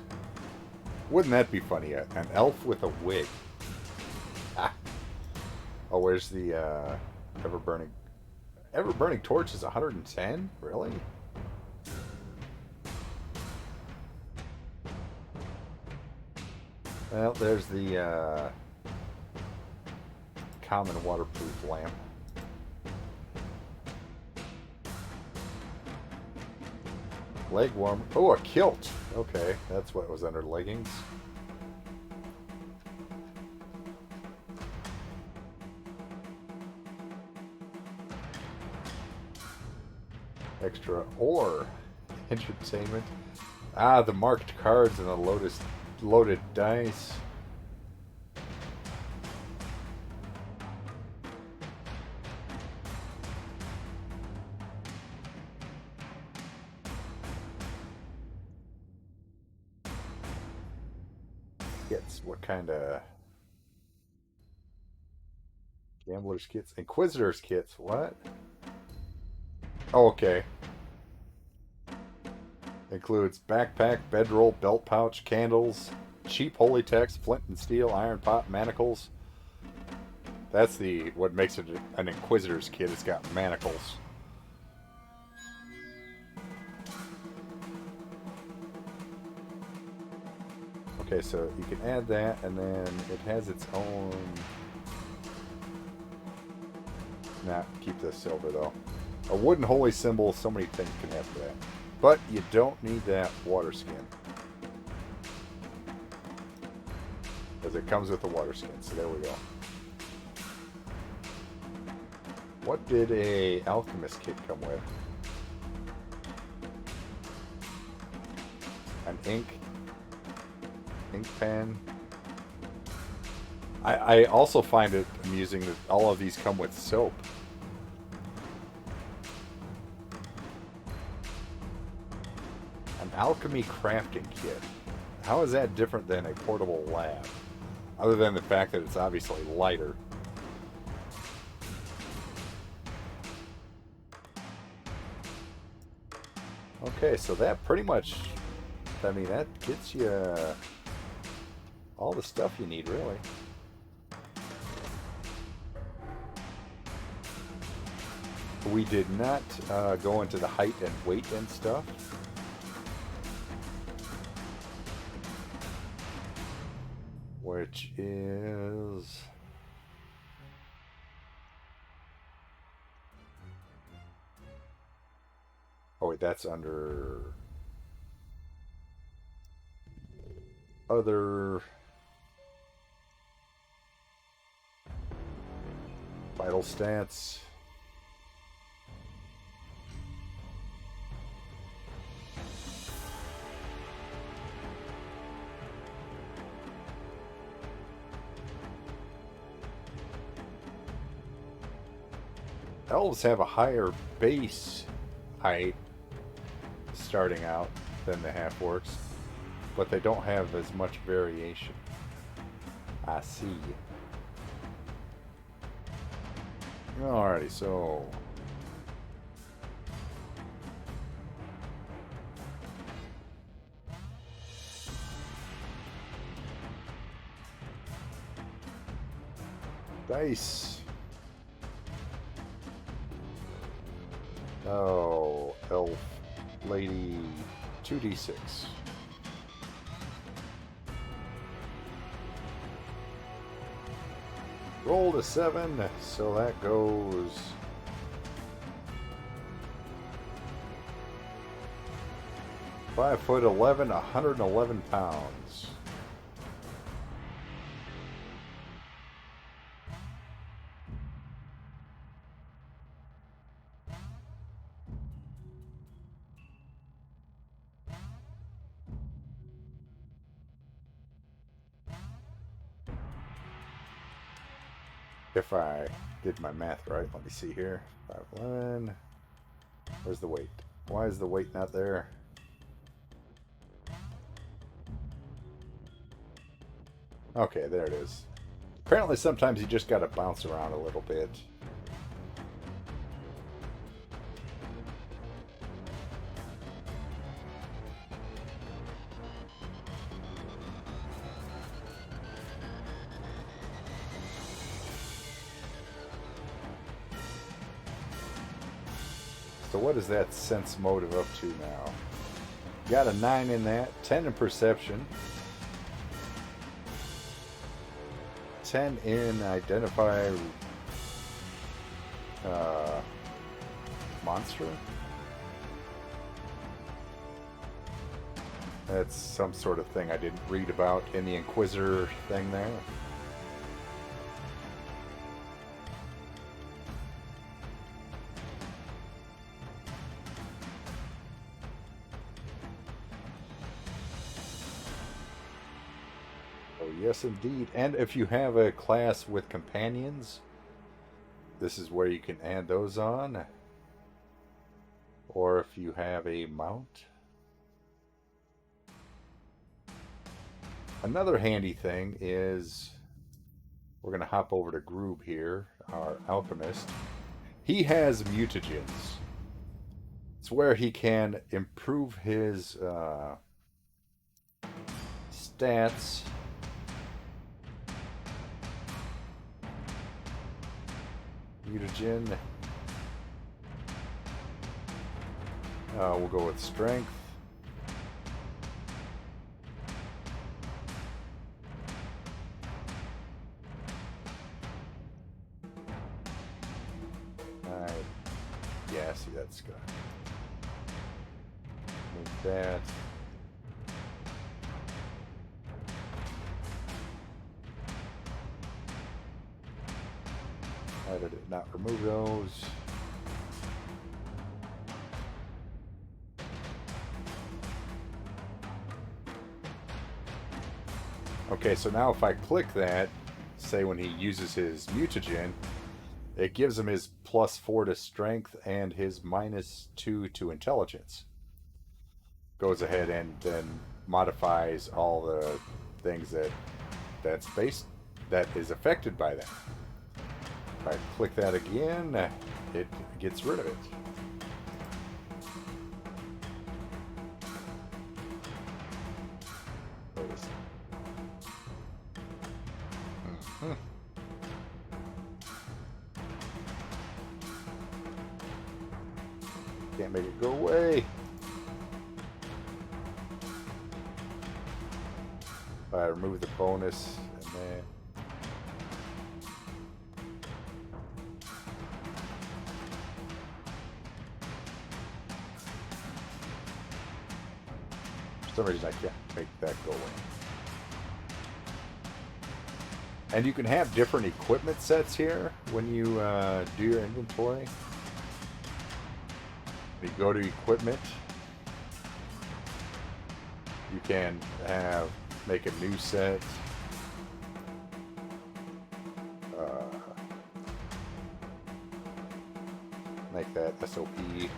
Wouldn't that be funny? An elf with a wig. Ah. Oh, where's the ever-burning... Ever-burning torch is 110? Really? Well, there's the common waterproof lamp. Leg warmer. Oh, a kilt. Okay, that's what was under leggings. Extra ore. Entertainment. Ah, the marked cards and the loaded dice. Kits. What kind of... Gambler's kits? Inquisitor's kits. What? Oh, okay. Includes backpack, bedroll, belt pouch, candles, cheap holy text, flint and steel, iron pot, manacles. That's the what makes it an Inquisitor's kit. It's got manacles. Okay, so you can add that, and then it has its own... Nah, keep the silver, though. A wooden holy symbol, so many things can have for that. But you don't need that water skin. Because it comes with the water skin, so there we go. What did a alchemist kit come with? An ink pen. I also find it amusing that all of these come with soap. An alchemy crafting kit. How is that different than a portable lab? Other than the fact that it's obviously lighter. Okay, so that pretty much, I mean, that gets you all the stuff you need, really. We did not go into the height and weight and stuff. Which is... Oh wait, that's under... Other... Vital stats. Elves have a higher base height starting out than the half-orcs, but they don't have as much variation. I see. Alrighty, so... Dice. Oh, elf lady, 2d6. Rolled a 7, so that goes... 5'11", 111 pounds. If I did my math right, let me see here. 5'11". Where's the weight? Why is the weight not there? Okay, there it is. Apparently sometimes you just gotta bounce around a little bit. So what is that sense motive up to now? Got a 9 in that, 10 in perception, 10 in identify monster. That's some sort of thing I didn't read about in the Inquisitor thing there. Oh, yes, indeed. And if you have a class with companions, this is where you can add those on. Or if you have a mount. Another handy thing is we're going to hop over to Groob here, our alchemist. He has mutagens. It's where he can improve his stats. Mutagen. We'll go with strength. Yeah, see, that's good. Move that. Why did it not remove those? Okay, so now if I click that, say when he uses his mutagen, it gives him his +4 to strength and his -2 to intelligence. Goes ahead and then modifies all the things that is affected by that. If I click that again, it gets rid of it. Can't make it go away. If I remove the bonus and then for some reason I can't make that go away. And you can have different equipment sets here when you do your inventory. You go to equipment, you can make a new set, make that SOP.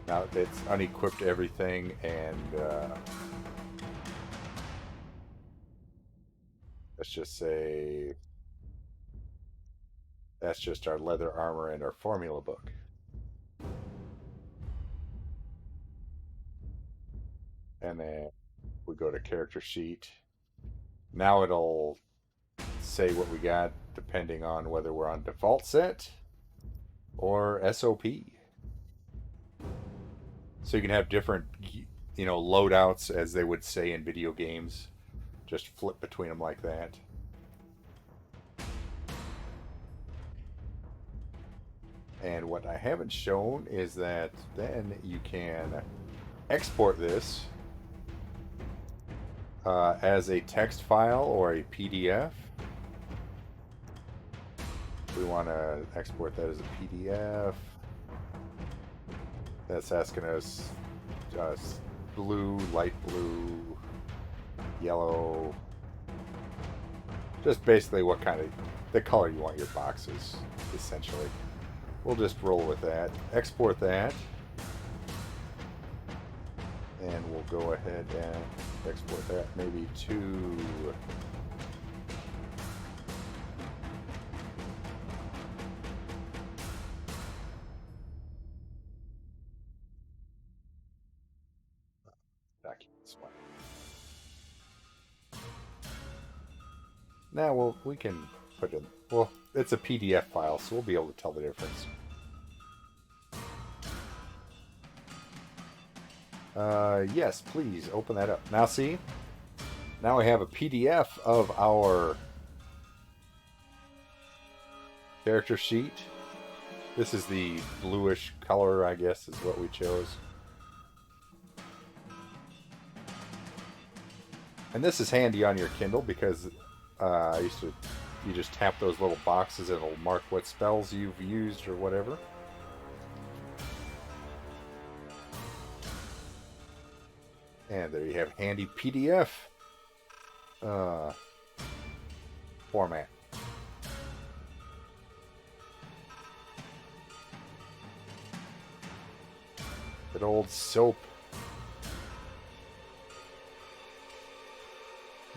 Now it's unequipped everything, and let's just say that's just our leather armor and our formula book. And then we go to character sheet. Now it'll say what we got depending on whether we're on default set or SOP. So you can have different, loadouts, as they would say in video games. Just flip between them like that. And what I haven't shown is that then you can export this as a text file or a PDF. We want to export that as a PDF. That's asking us blue, light blue, yellow. Just basically what kind of the color you want your boxes, essentially. We'll just roll with that. Export that. And we'll go ahead and export that maybe to documents one. Now we can put in, well, it's a PDF file, so we'll be able to tell the difference. Yes, please open that up. Now see, now we have a PDF of our character sheet. This is the bluish color, I guess, is what we chose. And this is handy on your Kindle because you just tap those little boxes and it'll mark what spells you've used or whatever. And there you have handy PDF format. Good old soap.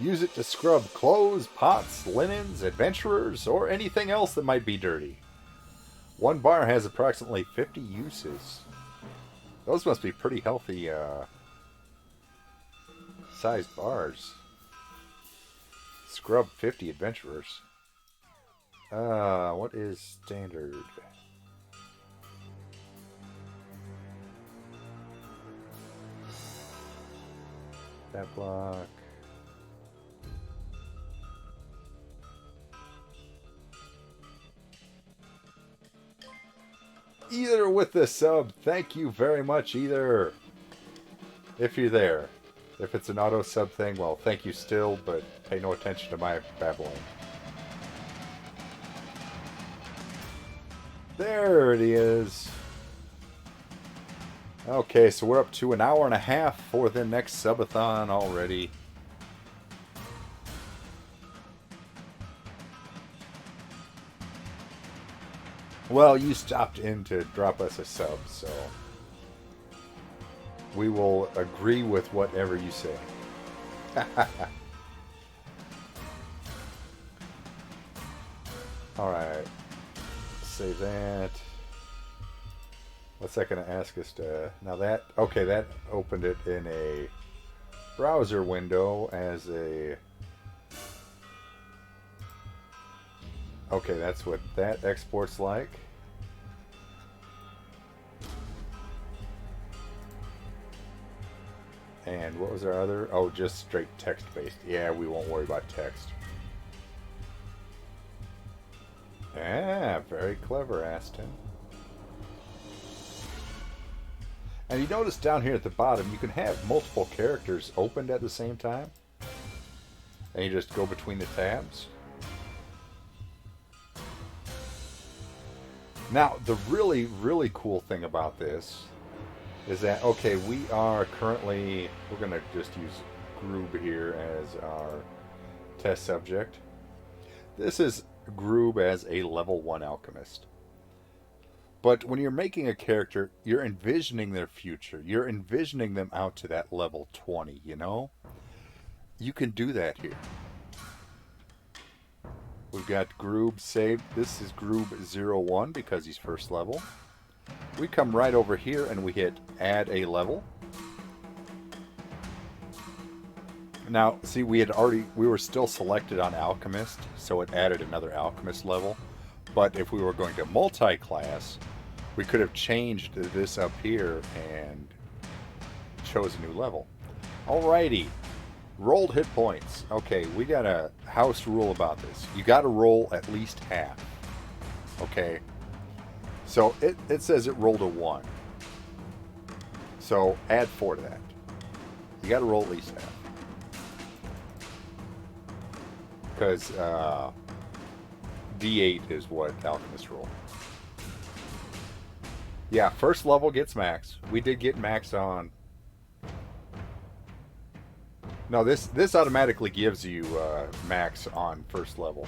Use it to scrub clothes, pots, linens, adventurers, or anything else that might be dirty. One bar has approximately 50 uses. Those must be pretty healthy sized bars. Scrub 50 adventurers. What is standard? That block. Either with the sub, thank you very much, either. If you're there. If it's an auto sub thing, well, thank you still, but pay no attention to my babbling. There it is. Okay, so we're up to an hour and a half for the next subathon already. Well, you stopped in to drop us a sub, so we will agree with whatever you say. Alright. Save that. What's that going to ask us to... Now that... Okay, that opened it in a browser window as a... Okay, that's what that exports like. And what was our other? Oh, just straight text-based. Yeah, we won't worry about text. Ah, very clever, Aston. And you notice down here at the bottom, you can have multiple characters opened at the same time. And you just go between the tabs. Now, the really, really cool thing about this is that, okay, we are currently, we're going to just use Groob here as our test subject. This is Groob as a level 1 alchemist. But when you're making a character, you're envisioning their future. You're envisioning them out to that level 20, you know? You can do that here. We've got Groob saved. This is Groob 01 because he's first level. We come right over here and we hit add a level. Now, see, we were still selected on Alchemist, so it added another Alchemist level. But if we were going to multi-class, we could have changed this up here and chose a new level. Alrighty. Rolled hit points. Okay, we got a house rule about this. You got to roll at least half. Okay. So it says it rolled a 1. So add 4 to that. You got to roll at least half. Because D8 is what alchemists roll. Yeah, first level gets max. We did get max on. No, this automatically gives you max on first level.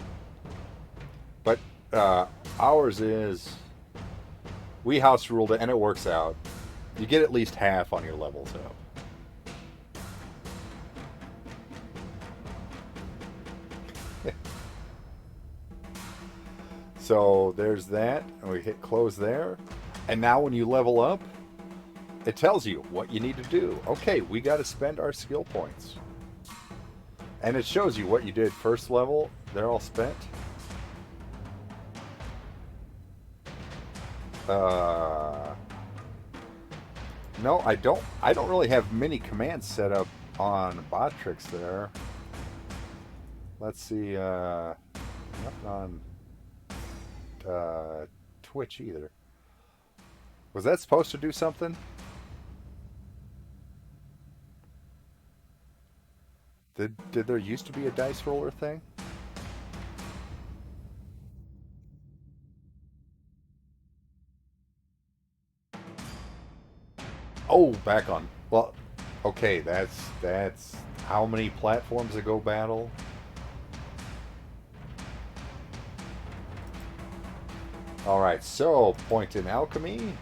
But ours is we house ruled it, and it works out. You get at least half on your levels up. So there's that, and we hit close there. And now when you level up, it tells you what you need to do. Okay, we got to spend our skill points. And it shows you what you did first level. They're all spent. No, I don't. I don't really have many commands set up on Botrix there. Let's see. Nothing on Twitch either. Was that supposed to do something? Did there used to be a dice roller thing? Oh, back on. Well, okay, that's how many platforms ago battle? All right, so point in alchemy.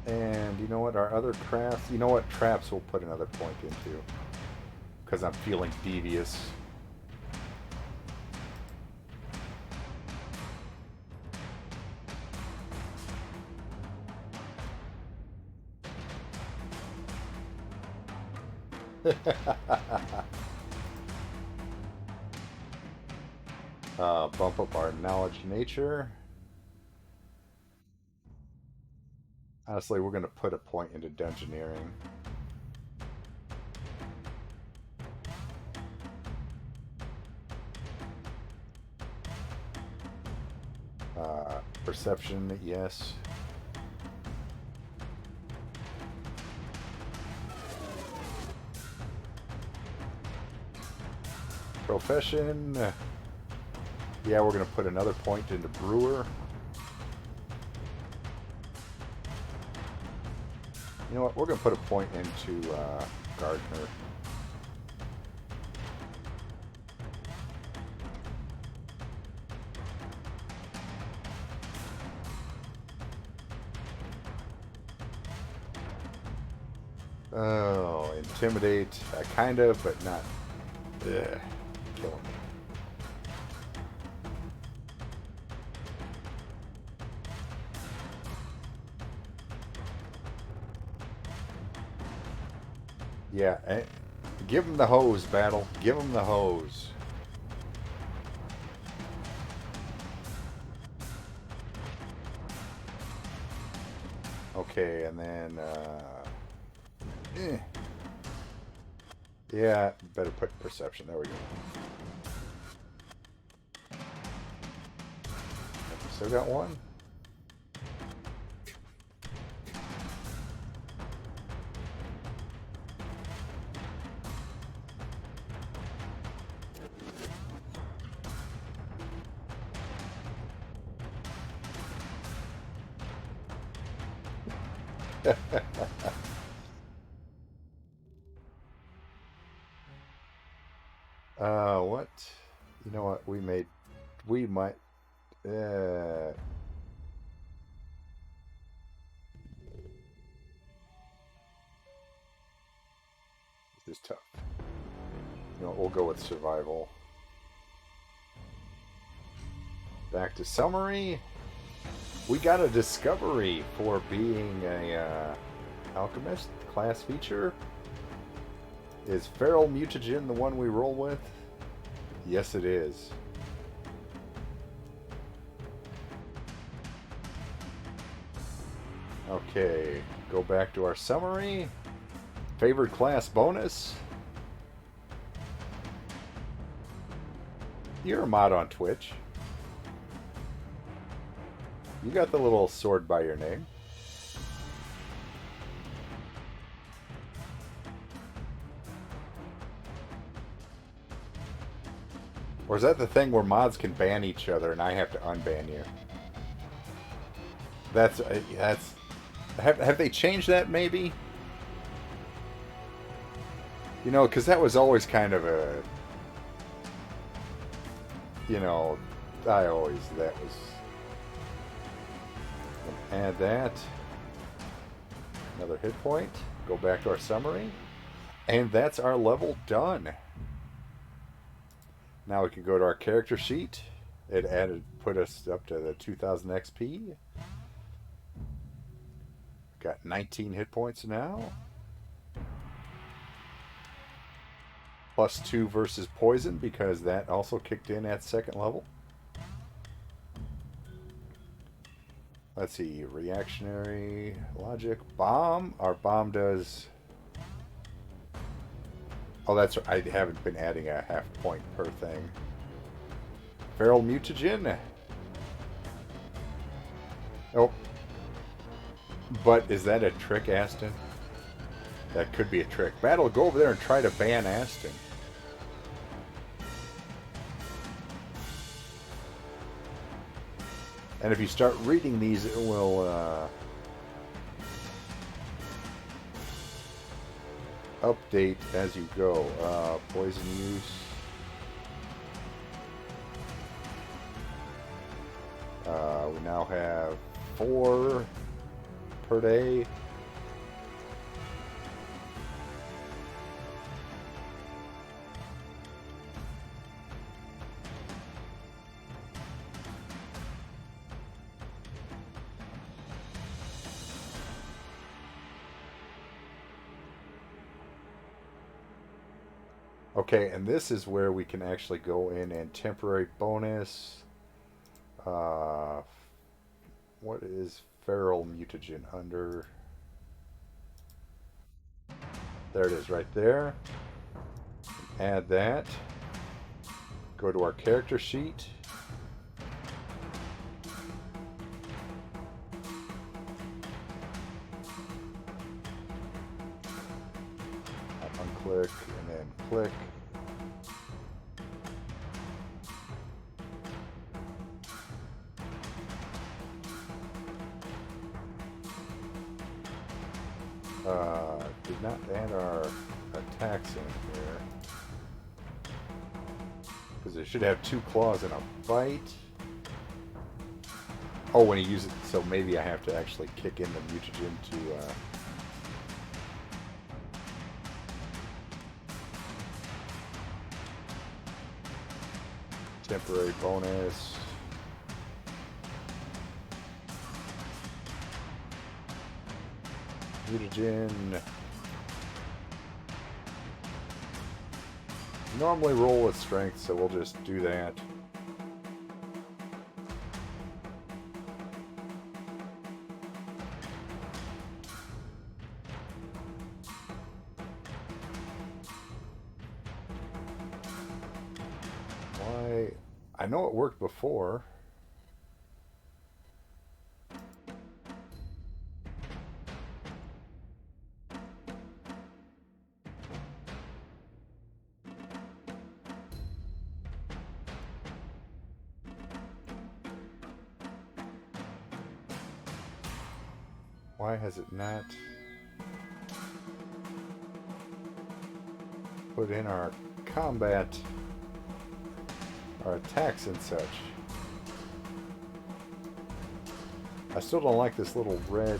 And you know what? Our other crafts. You know what? Traps we'll put another point into. Because I'm feeling devious. Bump up our knowledge nature. Honestly, we're going to put a point into dungeoneering. Perception, yes. Profession. Yeah, we're going to put another point into brewer. You know what? We're going to put a point into gardener. Oh, intimidate. Kind of, but not. Ugh, killing me. Yeah, give him the hose, battle. Give him the hose. Okay, and then yeah, better put perception. There we go. Still got one. What? You know what? We might. This is tough. You know, we'll go with survival. Back to summary. We got a discovery for being a alchemist class feature. Is feral mutagen the one we roll with? Yes, it is. Okay, go back to our summary. Favored class bonus. You're a mod on Twitch. You got the little sword by your name. Or is that the thing where mods can ban each other and I have to unban you? That's have they changed that maybe? You know, because that was always kind of a, you know, that was. Add that. Another hit point. Go back to our summary. And that's our level done. Now we can go to our character sheet. It put us up to the 2000 XP. Got 19 hit points now. +2 versus poison because that also kicked in at second level. Let's see, reactionary, logic, bomb. Our bomb does... Oh, that's right. I haven't been adding a half point per thing. Feral mutagen. Oh. But is that a trick, Aston? That could be a trick. Battle, go over there and try to ban Aston. And if you start reading these, it will update as you go. Poison use. We now have 4 per day. Okay, and this is where we can actually go in and temporary bonus. What is feral mutagen under? There it is right there. Add that. Go to our character sheet. Unclick and then click. Did not add our attacks in here. Because it should have 2 claws and a bite. Oh, when you use it, so maybe I have to actually kick in the mutagen to... temporary bonus. Mutagen. Normally roll with strength, so we'll just do that. Why? I know it worked before. Why has it not put in our combat, our attacks and such? I still don't like this little red.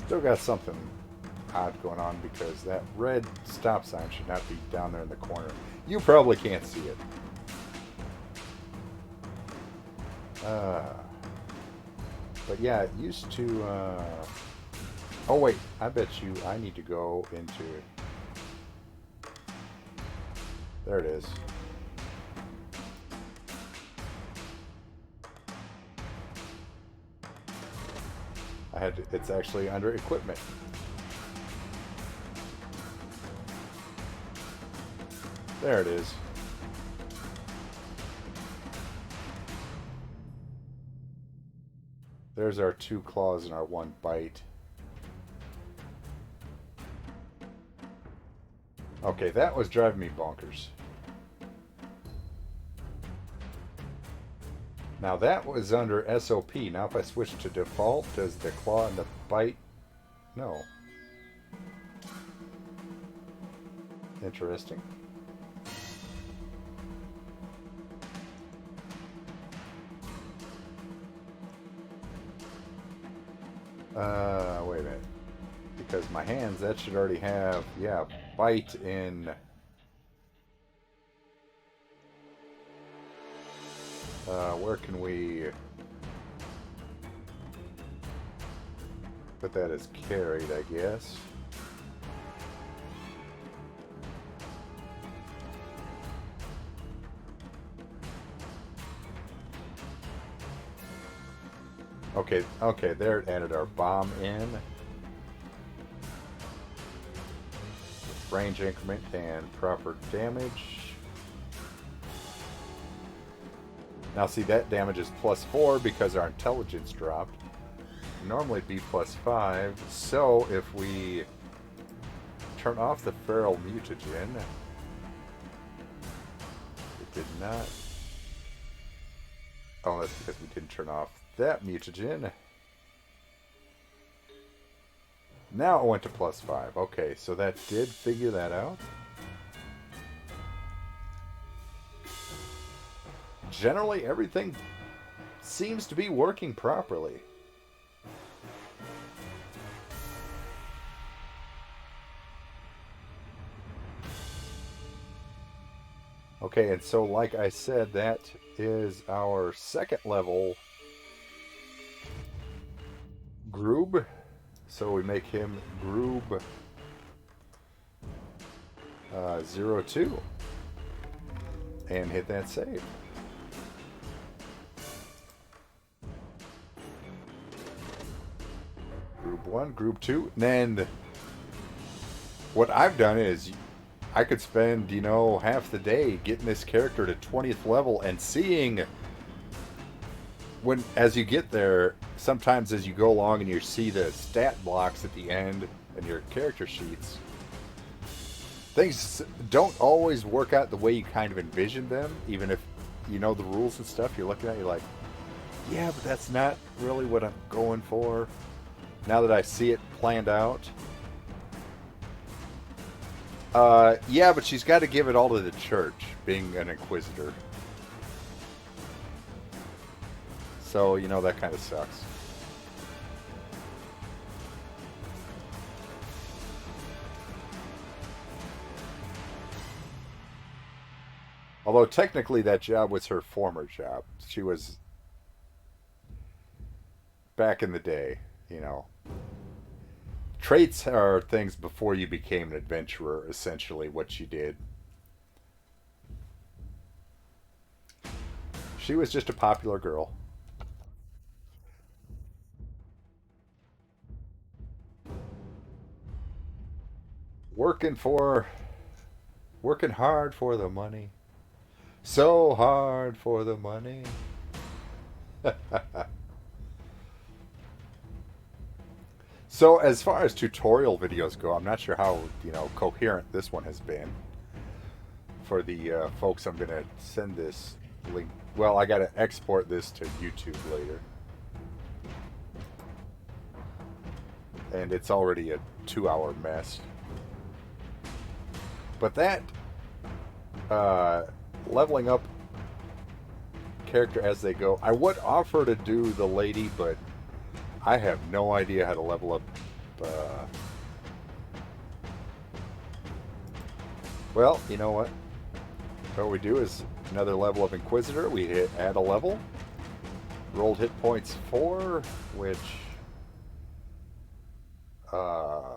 Still got something odd going on because that red stop sign should not be down there in the corner. You probably can't see it. But yeah, it used to... Oh wait, I bet you I need to go into... There it is. It's actually under equipment. There it is. There's our 2 claws and our 1 bite. Okay, that was driving me bonkers. Now that was under SOP. Now if I switch to default, does the claw and the bite... No. Interesting. Wait a minute. Because my hands, that should already have, yeah, bite in... where can we put that as carried, I guess? Okay, there it added our bomb in. Range increment and proper damage. Now see, that damage is +4 because our intelligence dropped. Normally it'd be +5. So if we turn off the feral mutagen, it did not. Oh, that's because we didn't turn off that mutagen. Now it went to +5. Okay, so that did figure that out. Generally, everything seems to be working properly. Okay, and so like I said, that is our 2nd level Groob. So we make him Groob 02 and hit that save. Group 1, Group 2, and then what I've done is I could spend, you know, half the day getting this character to 20th level and seeing when, as you get there, sometimes as you go along and you see the stat blocks at the end and your character sheets, things don't always work out the way you kind of envisioned them, even if you know the rules and stuff. You're looking at it, you're like, yeah, but that's not really what I'm going for. Now that I see it planned out. Yeah, but she's got to give it all to the church, being an inquisitor. So, you know, that kind of sucks. Although technically that job was her former job. She was back in the day, you know. Traits are things before you became an adventurer, essentially, what she did. She was just a popular girl. Working hard for the money. So hard for the money. So as far as tutorial videos go, I'm not sure how, you know, coherent this one has been. For the folks, I'm going to send this link. Well, I got to export this to YouTube later. And it's already a 2-hour mess. But that leveling up character as they go, I would offer to do the lady, but I have no idea how to level up. Well, you know what? what we do is another level of Inquisitor. We hit add a level. Rolled hit points 4, which uh,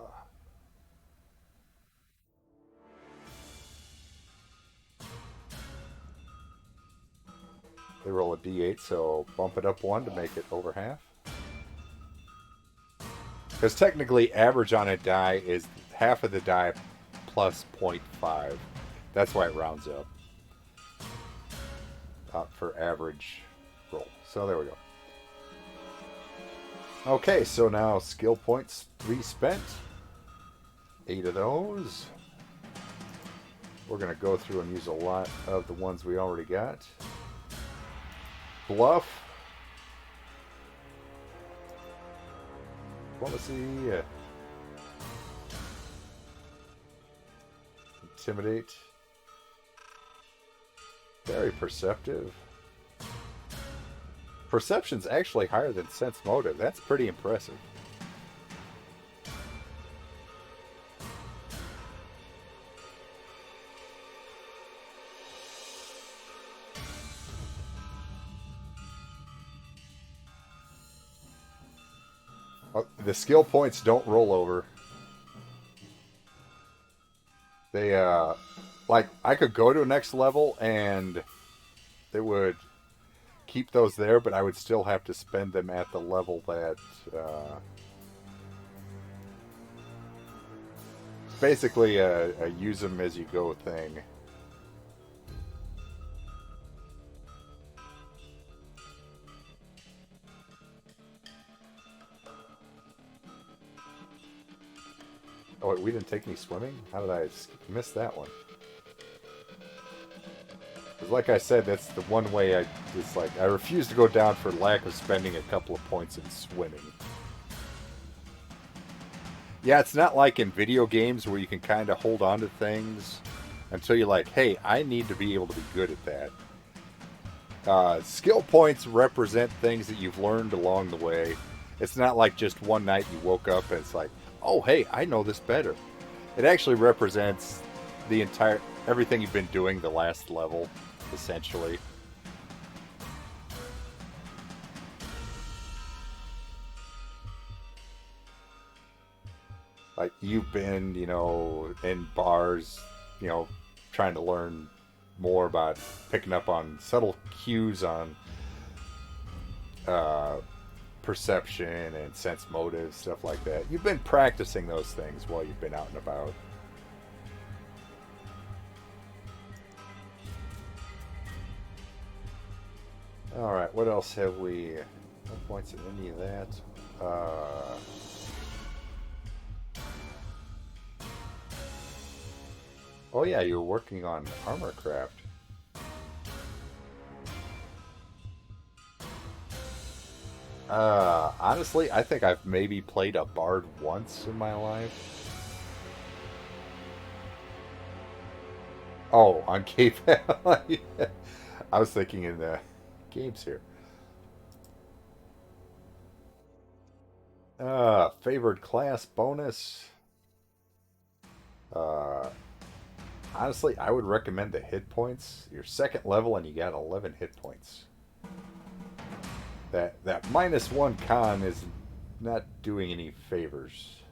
they roll a d8, so bump it up 1 to make it over half. Because technically, average on a die is half of the die plus 0.5. That's why it rounds up for average roll. So there we go. Okay, so now skill points 3 spent. 8 of those. We're going to go through and use a lot of the ones we already got. Bluff. Diplomacy. Intimidate. Very perceptive. Perception's actually higher than sense motive. That's pretty impressive. Oh, the skill points don't roll over. They, like, I could go to a next level and they would keep those there, but I would still have to spend them at the level that, basically a use them as you go thing. Oh, wait, we didn't take any swimming? How did I miss that one? Because like I said, that's the one way it's like, I refuse to go down for lack of spending a couple of points in swimming. Yeah, it's not like in video games where you can kind of hold on to things until you're like, hey, I need to be able to be good at that. Skill points represent things that you've learned along the way. It's not like just one night you woke up and it's like, oh, hey, I know this better. It actually represents the entire everything you've been doing the last level, essentially. Like you've been, in bars, trying to learn more about picking up on subtle cues on perception and sense motive, stuff like that. You've been practicing those things while you've been out and about. Alright, what else have we... No points in any of that. Oh yeah, you were working on armor craft. Honestly, I think I've maybe played a bard once in my life. Oh, on Cape. I was thinking in the games here. Favored class bonus. Uh, Honestly, I would recommend the hit points. Your second level and you got 11 hit points. That -1 con is not doing any favors.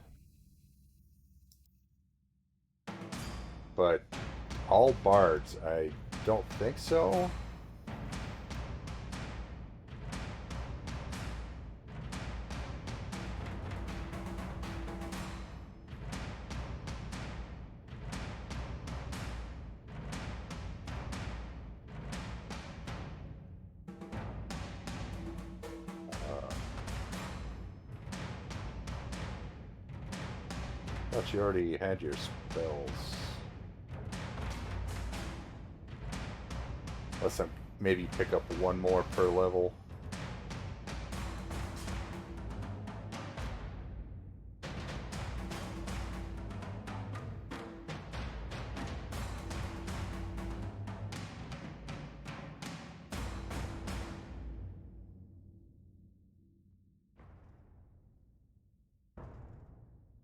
But all bards, I don't think so. Thought you already had your spells. Unless I maybe pick up one more per level.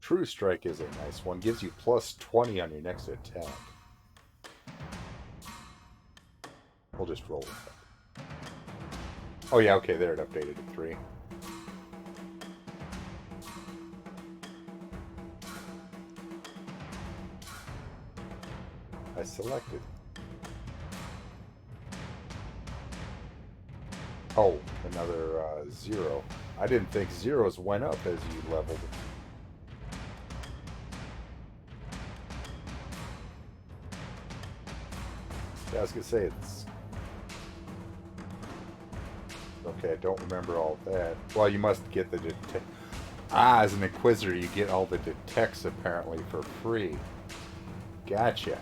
True Strike is a nice one. Gives you +20 on your next attack. We'll just roll with it. Oh yeah, okay, there it updated to 3. I selected. Oh, another 0. I didn't think zeros went up as you leveled. Yeah, I was gonna say it's okay. I don't remember all of that. Well, you must get the detect. Ah, as an Inquisitor, you get all the detects apparently for free. Gotcha.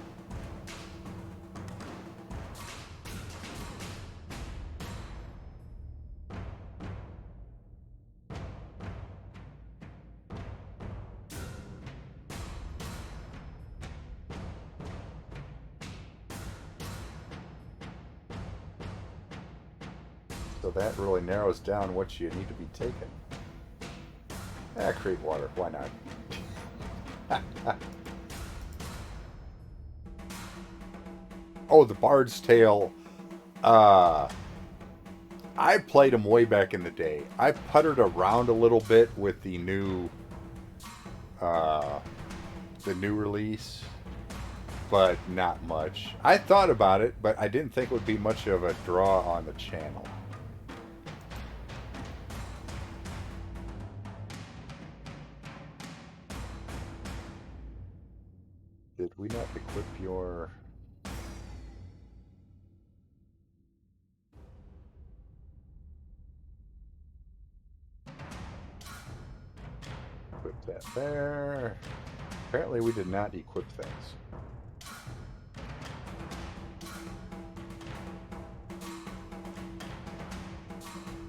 So that really narrows down what you need to be taking. Create water. Why not? Oh, the Bard's Tale. I played them way back in the day. I puttered around a little bit with the new release, but not much. I thought about it, but I didn't think it would be much of a draw on the channel. Did we not equip your... Equip that there. Apparently we did not equip things.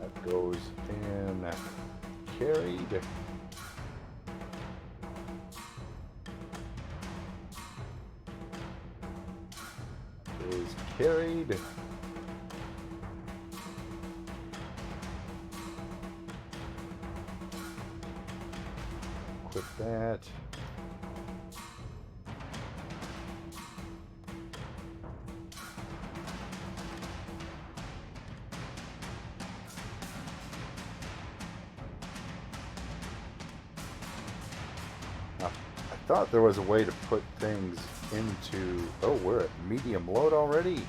That goes in carried. Is carried. Equip that. Now, I thought there was a way to put things into... Oh, we're at medium load already?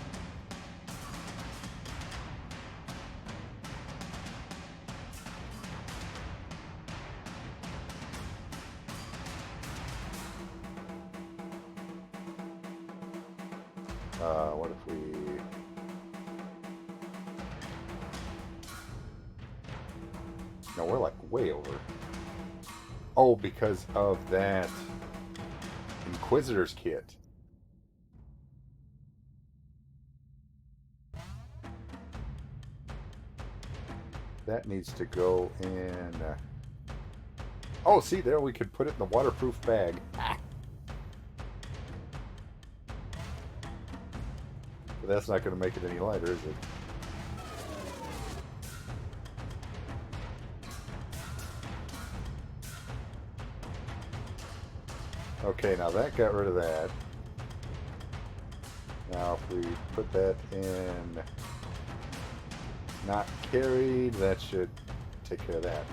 What if we... No, we're like way over. Oh, because of that Inquisitor's kit. That needs to go in... Oh, see there, we could put it in the waterproof bag. But that's not going to make it any lighter, is it? Okay, now that got rid of that. Now if we put that in not carried, that should take care of that.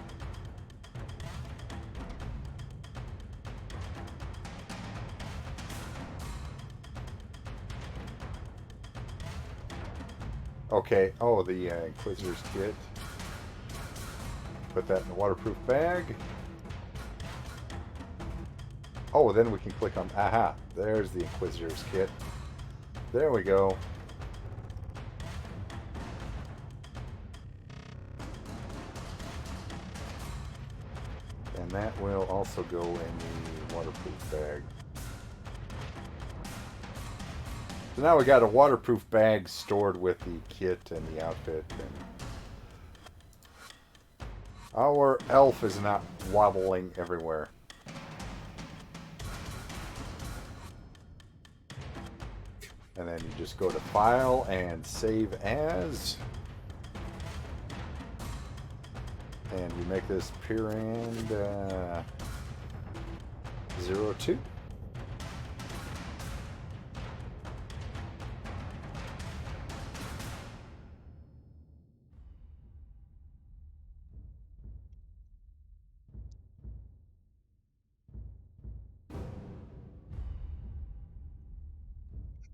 Okay, oh, the Inquisitor's kit. Put that in the waterproof bag. Oh, then we can click on... Aha! There's the Inquisitor's kit. There we go. And that will also go in the waterproof bag. So now we got a waterproof bag stored with the kit and the outfit. And our elf is not wobbling everywhere. And then you just go to File and Save As. And we make this Pyrand 02.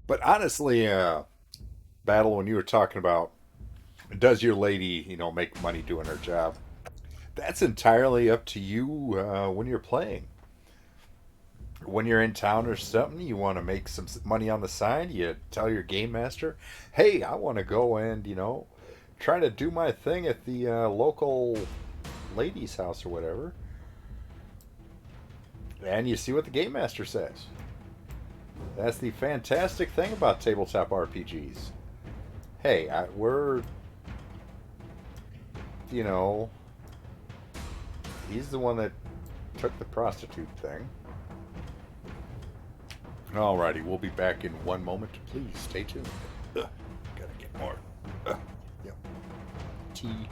But honestly, Battle, when you were talking about does your lady, make money doing her job? That's entirely up to you when you're playing. When you're in town or something, you want to make some money on the side. You tell your game master, "Hey, I want to go and try to do my thing at the local lady's house or whatever," and you see what the game master says. That's the fantastic thing about tabletop RPGs. Hey, we're you know he's the one that took the prostitute thing. Alrighty, we'll be back in one moment. Please stay tuned. Ugh, gotta get more. Ugh, yep. Tea.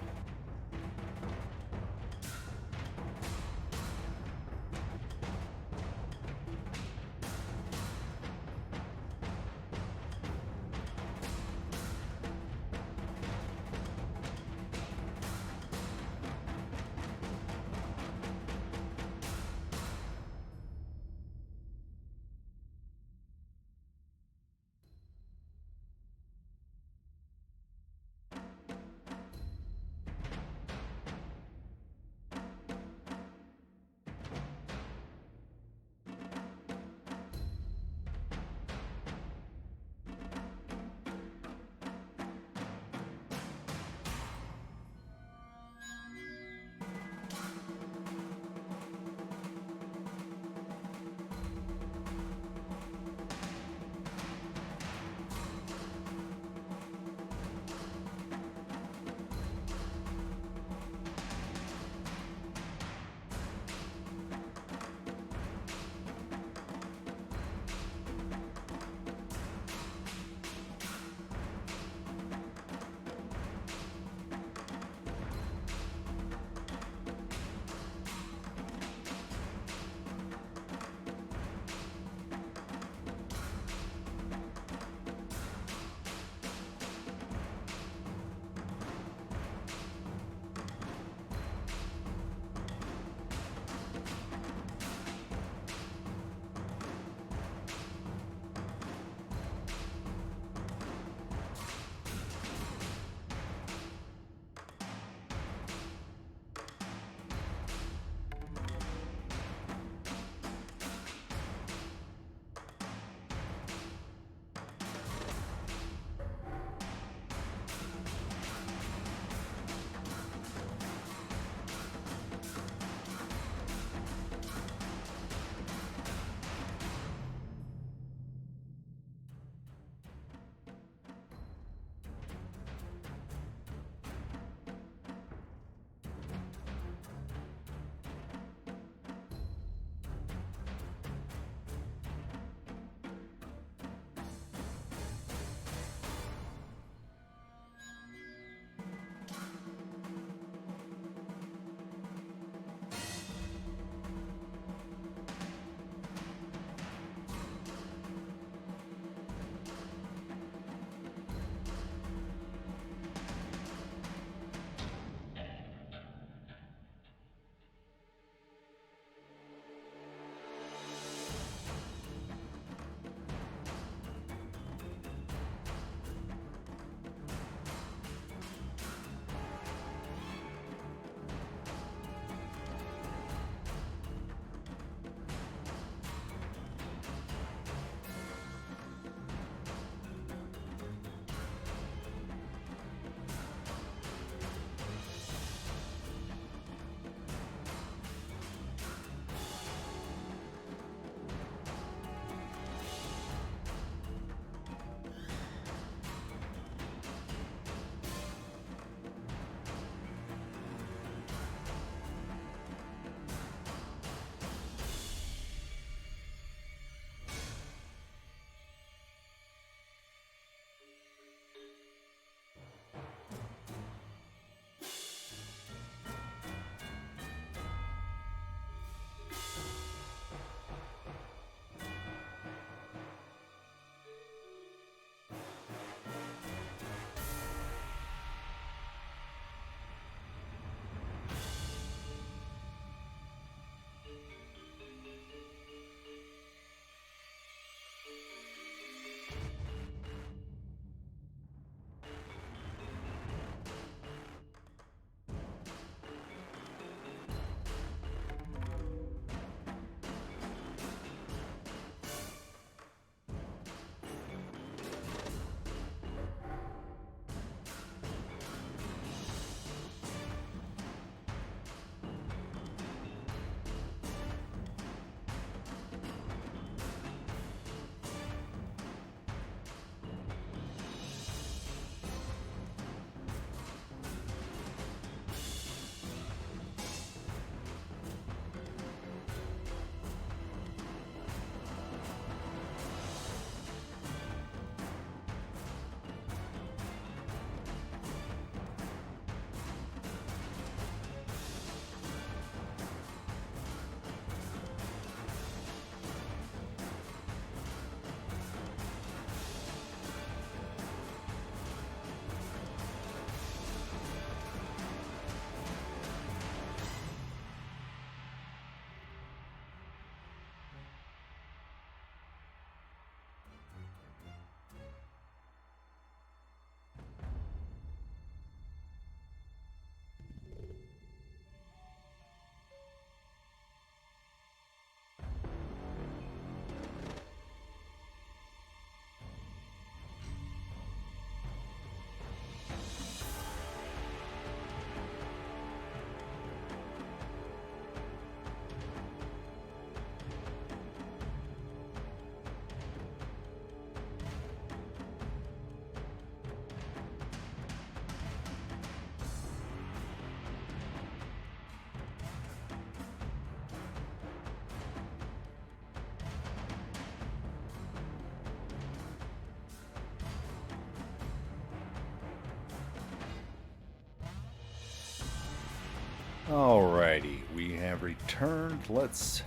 Alrighty, we have returned. Let's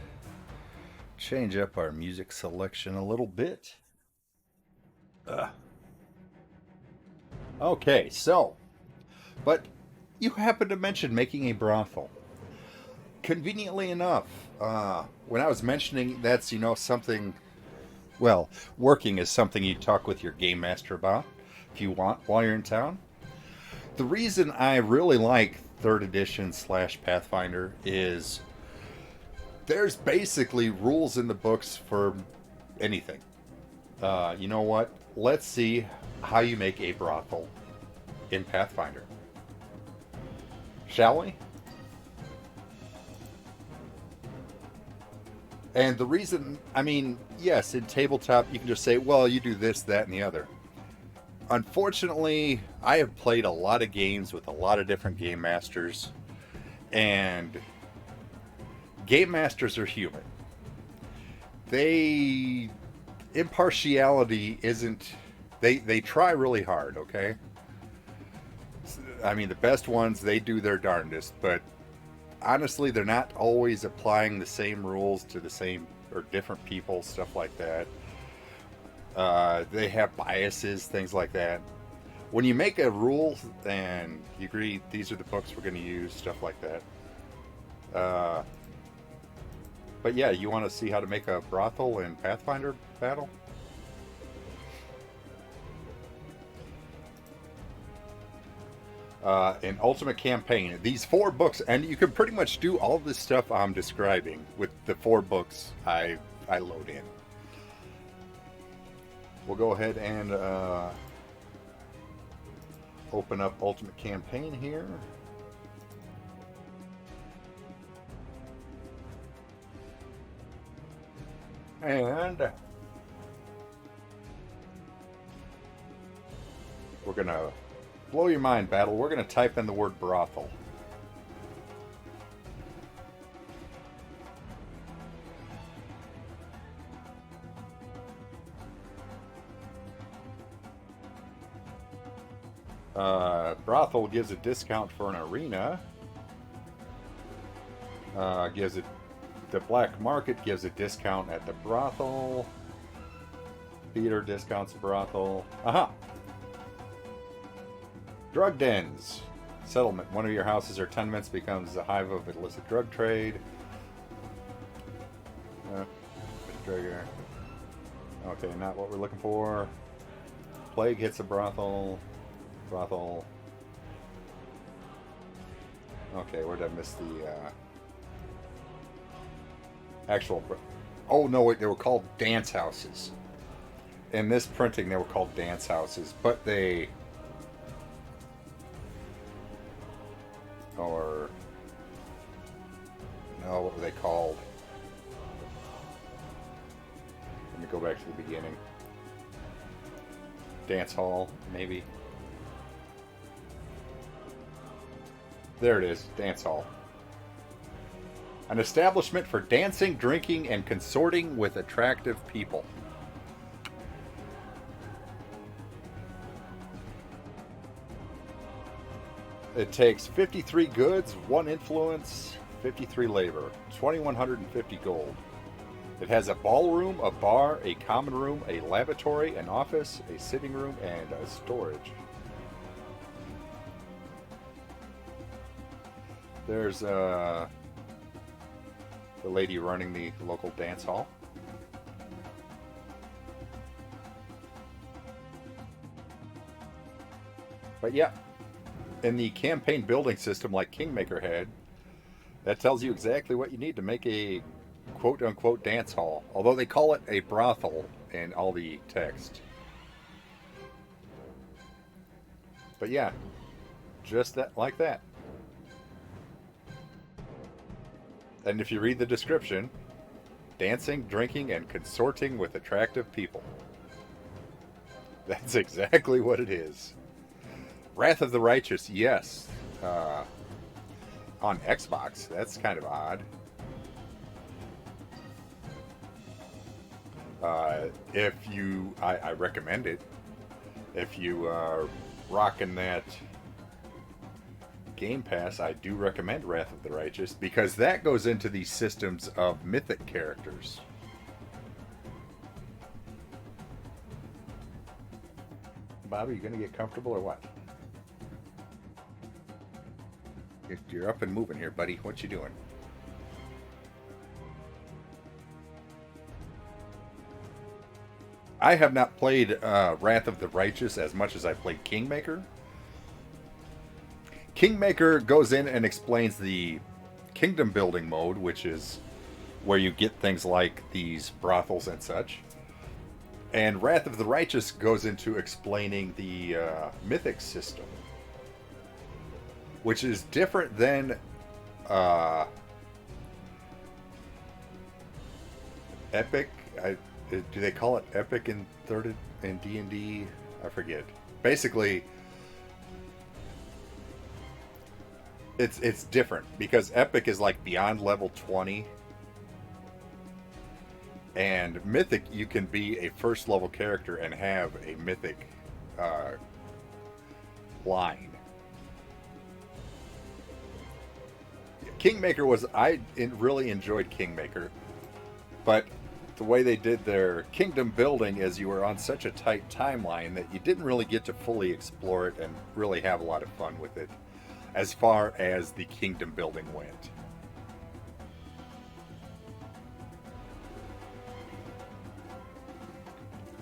change up our music selection a little bit. Uh, okay, but you happened to mention making a brothel. Conveniently enough, when I was mentioning that's, something, well, working is something you talk with your game master about if you want while you're in town. The reason I really like 3rd edition slash Pathfinder is there's basically rules in the books for anything. You know what? Let's see how you make a brothel in Pathfinder. Shall we? And the reason, yes, in tabletop you can just say, well, you do this, that, and the other. Unfortunately, I have played a lot of games with a lot of different game masters, and game masters are human. Impartiality isn't, they try really hard, okay? The best ones, they do their darndest, but honestly, they're not always applying the same rules to the same or different people, stuff like that. They have biases, things like that. When you make a rule and you agree these are the books we're going to use, stuff like that. But yeah, you want to see how to make a brothel in Pathfinder battle? In Ultimate Campaign, these 4 books, and you can pretty much do all this stuff I'm describing with the 4 books I load in. We'll go ahead and open up Ultimate Campaign here. And we're going to blow your mind, battle. We're going to type in the word brothel. Brothel gives a discount for an arena. The black market gives a discount at the brothel. Theater discounts brothel. Aha! Drug dens. Settlement. One of your houses or tenements becomes a hive of illicit drug trade. Trigger. Okay, not what we're looking for. Plague hits a brothel. Brothel. Okay, where did I miss the actual... Oh, no, wait, they were called dance houses. In this printing, they were called dance houses, but they... Or... No, what were they called? Let me go back to the beginning. Dance hall, maybe. There it is, dance hall. An establishment for dancing, drinking, and consorting with attractive people. It takes 53 goods, 1 influence, 53 labor, 2,150 gold. It has a ballroom, a bar, a common room, a lavatory, an office, a sitting room, and a storage. There's the lady running the local dance hall. But yeah, in the campaign building system like Kingmaker had, that tells you exactly what you need to make a quote-unquote dance hall. Although they call it a brothel in all the text. But yeah, just that, like that. And if you read the description, dancing, drinking, and consorting with attractive people. That's exactly what it is. Wrath of the Righteous, yes. On Xbox, that's kind of odd. If you, I recommend it. If you are rocking that Game Pass, I do recommend Wrath of the Righteous because that goes into these systems of mythic characters. Bobby, you gonna get comfortable or what? You're up and moving here, buddy. What you doing? I have not played Wrath of the Righteous as much as I played Kingmaker. Kingmaker goes in and explains the kingdom building mode, which is where you get things like these brothels and such. And Wrath of the Righteous goes into explaining the mythic system, which is different than Epic. Do they call it Epic in D&D? I forget. Basically, it's different because Epic is like beyond level 20, and Mythic you can be a first level character and have a Mythic line. Kingmaker was really enjoyed Kingmaker, but the way they did their kingdom building is you were on such a tight timeline that you didn't really get to fully explore it and really have a lot of fun with it as far as the kingdom building went.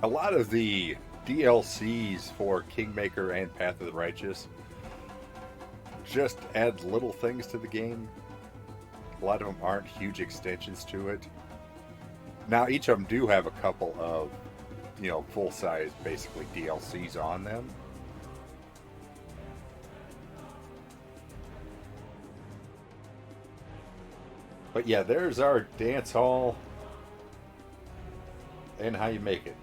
A lot of the DLCs for Kingmaker and Path of the Righteous just add little things to the game. A lot of them aren't huge extensions to it. Now, each of them do have a couple of, full-size, basically, DLCs on them. But yeah, there's our dance hall and how you make it.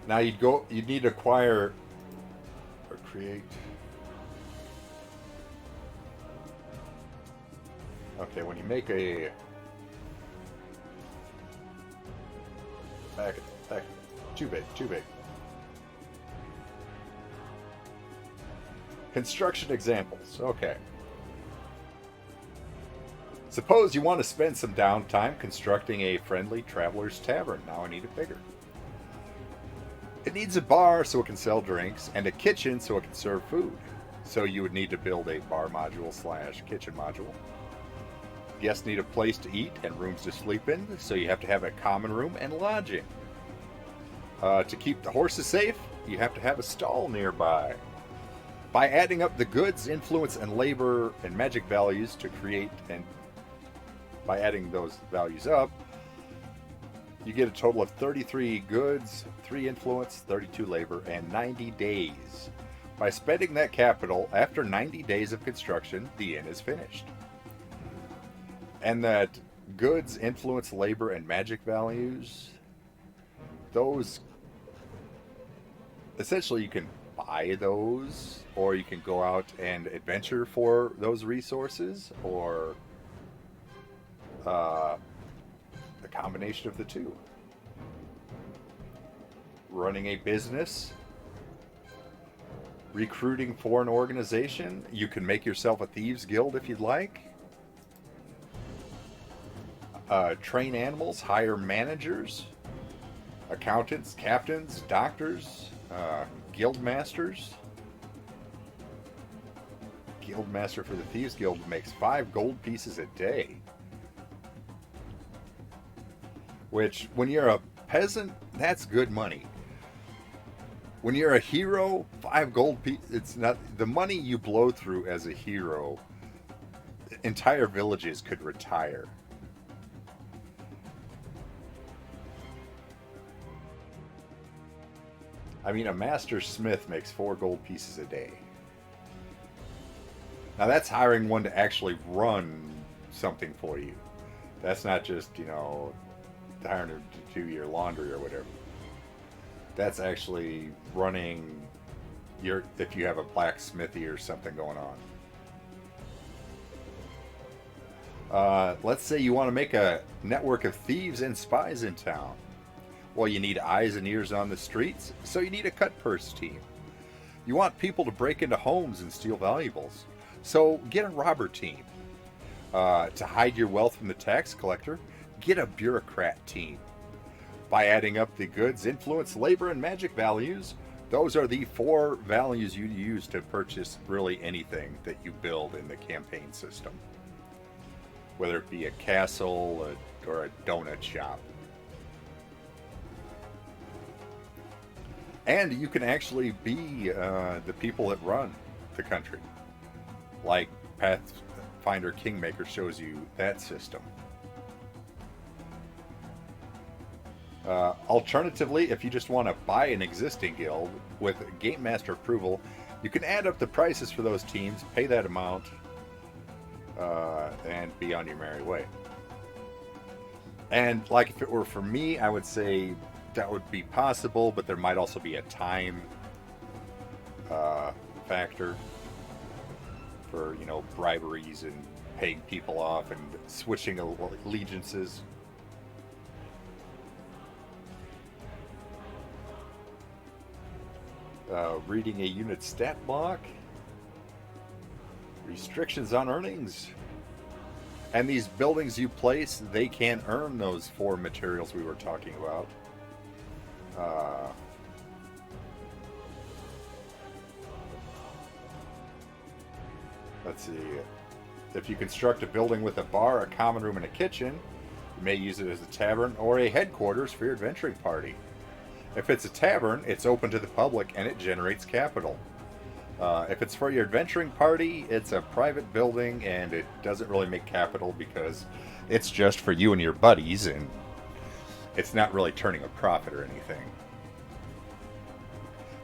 Now you'd need to acquire or create. Okay, when you make a back, too big. Construction examples. Okay. Suppose you want to spend some downtime constructing a friendly traveler's tavern. Now I need it bigger. It needs a bar so it can sell drinks and a kitchen so it can serve food. So you would need to build a bar module / kitchen module. Guests need a place to eat and rooms to sleep in, so you have to have a common room and lodging. To keep the horses safe, you have to have a stall nearby. By adding up the goods, influence, and labor and magic values to create, and by adding those values up, you get a total of 33 goods, 3 influence, 32 labor, and 90 days. By spending that capital, after 90 days of construction, the inn is finished. And that goods, influence, labor, and magic values, those, essentially you can buy those, or you can go out and adventure for those resources, or a combination of the two. Running a business, recruiting for an organization, you can make yourself a thieves guild if you'd like. Train animals, hire managers, accountants, captains, doctors, guild masters. Guild master for the Thieves Guild makes 5 gold pieces a day. Which, when you're a peasant, that's good money. When you're a hero, 5 gold pieces, it's not the money you blow through as a hero. Entire villages could retire. I mean, a master smith makes 4 gold pieces a day. Now that's hiring one to actually run something for you. That's not just, hiring them to do your laundry or whatever. That's actually running if you have a blacksmithy or something going on. Let's say you want to make a network of thieves and spies in town. Well, you need eyes and ears on the streets, so you need a cut purse team. You want people to break into homes and steal valuables. So get a robber team. To hide your wealth from the tax collector, get a bureaucrat team. By adding up the goods, influence, labor, and magic values, those are the 4 values you use to purchase really anything that you build in the campaign system, whether it be a castle or a donut shop. And you can actually be the people that run the country, like Pathfinder Kingmaker shows you that system. Alternatively, if you just want to buy an existing guild with Game Master approval, you can add up the prices for those teams, pay that amount, and be on your merry way. And like if it were for me, I would say that would be possible, but there might also be a time factor for, you know, briberies and paying people off and switching allegiances. Reading a unit stat block, restrictions on earnings, and these buildings you place, they can earn those 4 materials we were talking about. Let's see. If you construct a building with a bar, a common room, and a kitchen, you may use it as a tavern or a headquarters for your adventuring party. If it's a tavern, it's open to the public and it generates capital. If it's for your adventuring party, it's a private building and it doesn't really make capital because it's just for you and your buddies and it's not really turning a profit or anything.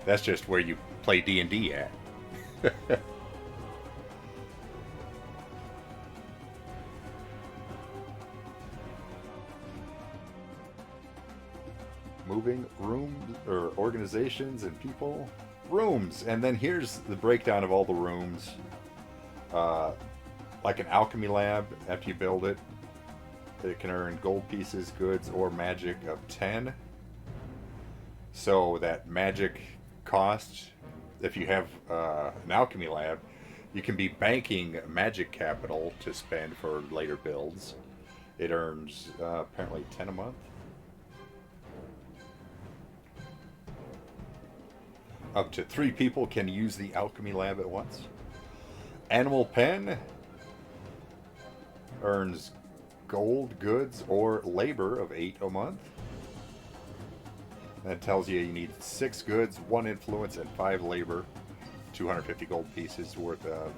That's just where you play D&D at. Moving rooms or organizations and people. Rooms, and then here's the breakdown of all the rooms. Like an alchemy lab, after you build it, it can earn gold pieces, goods, or magic of 10. So that magic cost, if you have an alchemy lab, you can be banking magic capital to spend for later builds. It earns apparently 10 a month. Up to 3 people can use the alchemy lab at once. Animal pen earns gold, goods, or labor of 8 a month. That tells you need 6 goods, 1 influence, and 5 labor. 250 gold pieces worth of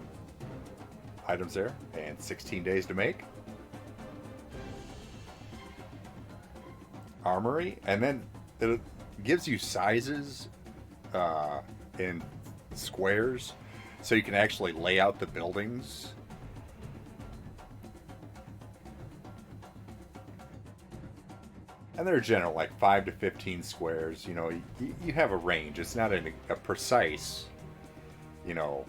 items there, and 16 days to make. Armory, and then it gives you sizes in squares, so you can actually lay out the buildings. And they're general, like 5 to 15 squares. You know, you have a range. It's not a precise, you know,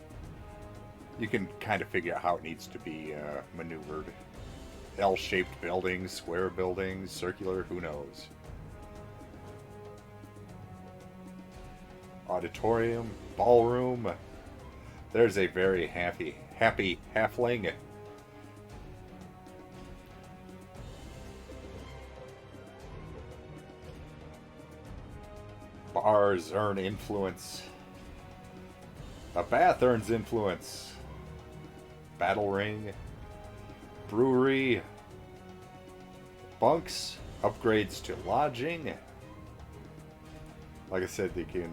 you can kind of figure out how it needs to be maneuvered. L-shaped buildings, square buildings, circular, who knows. Auditorium, ballroom. There's a very happy halfling. Bars earn influence. A bath earns influence. Battle ring. Brewery. Bunks. Upgrades to lodging. Like I said, they can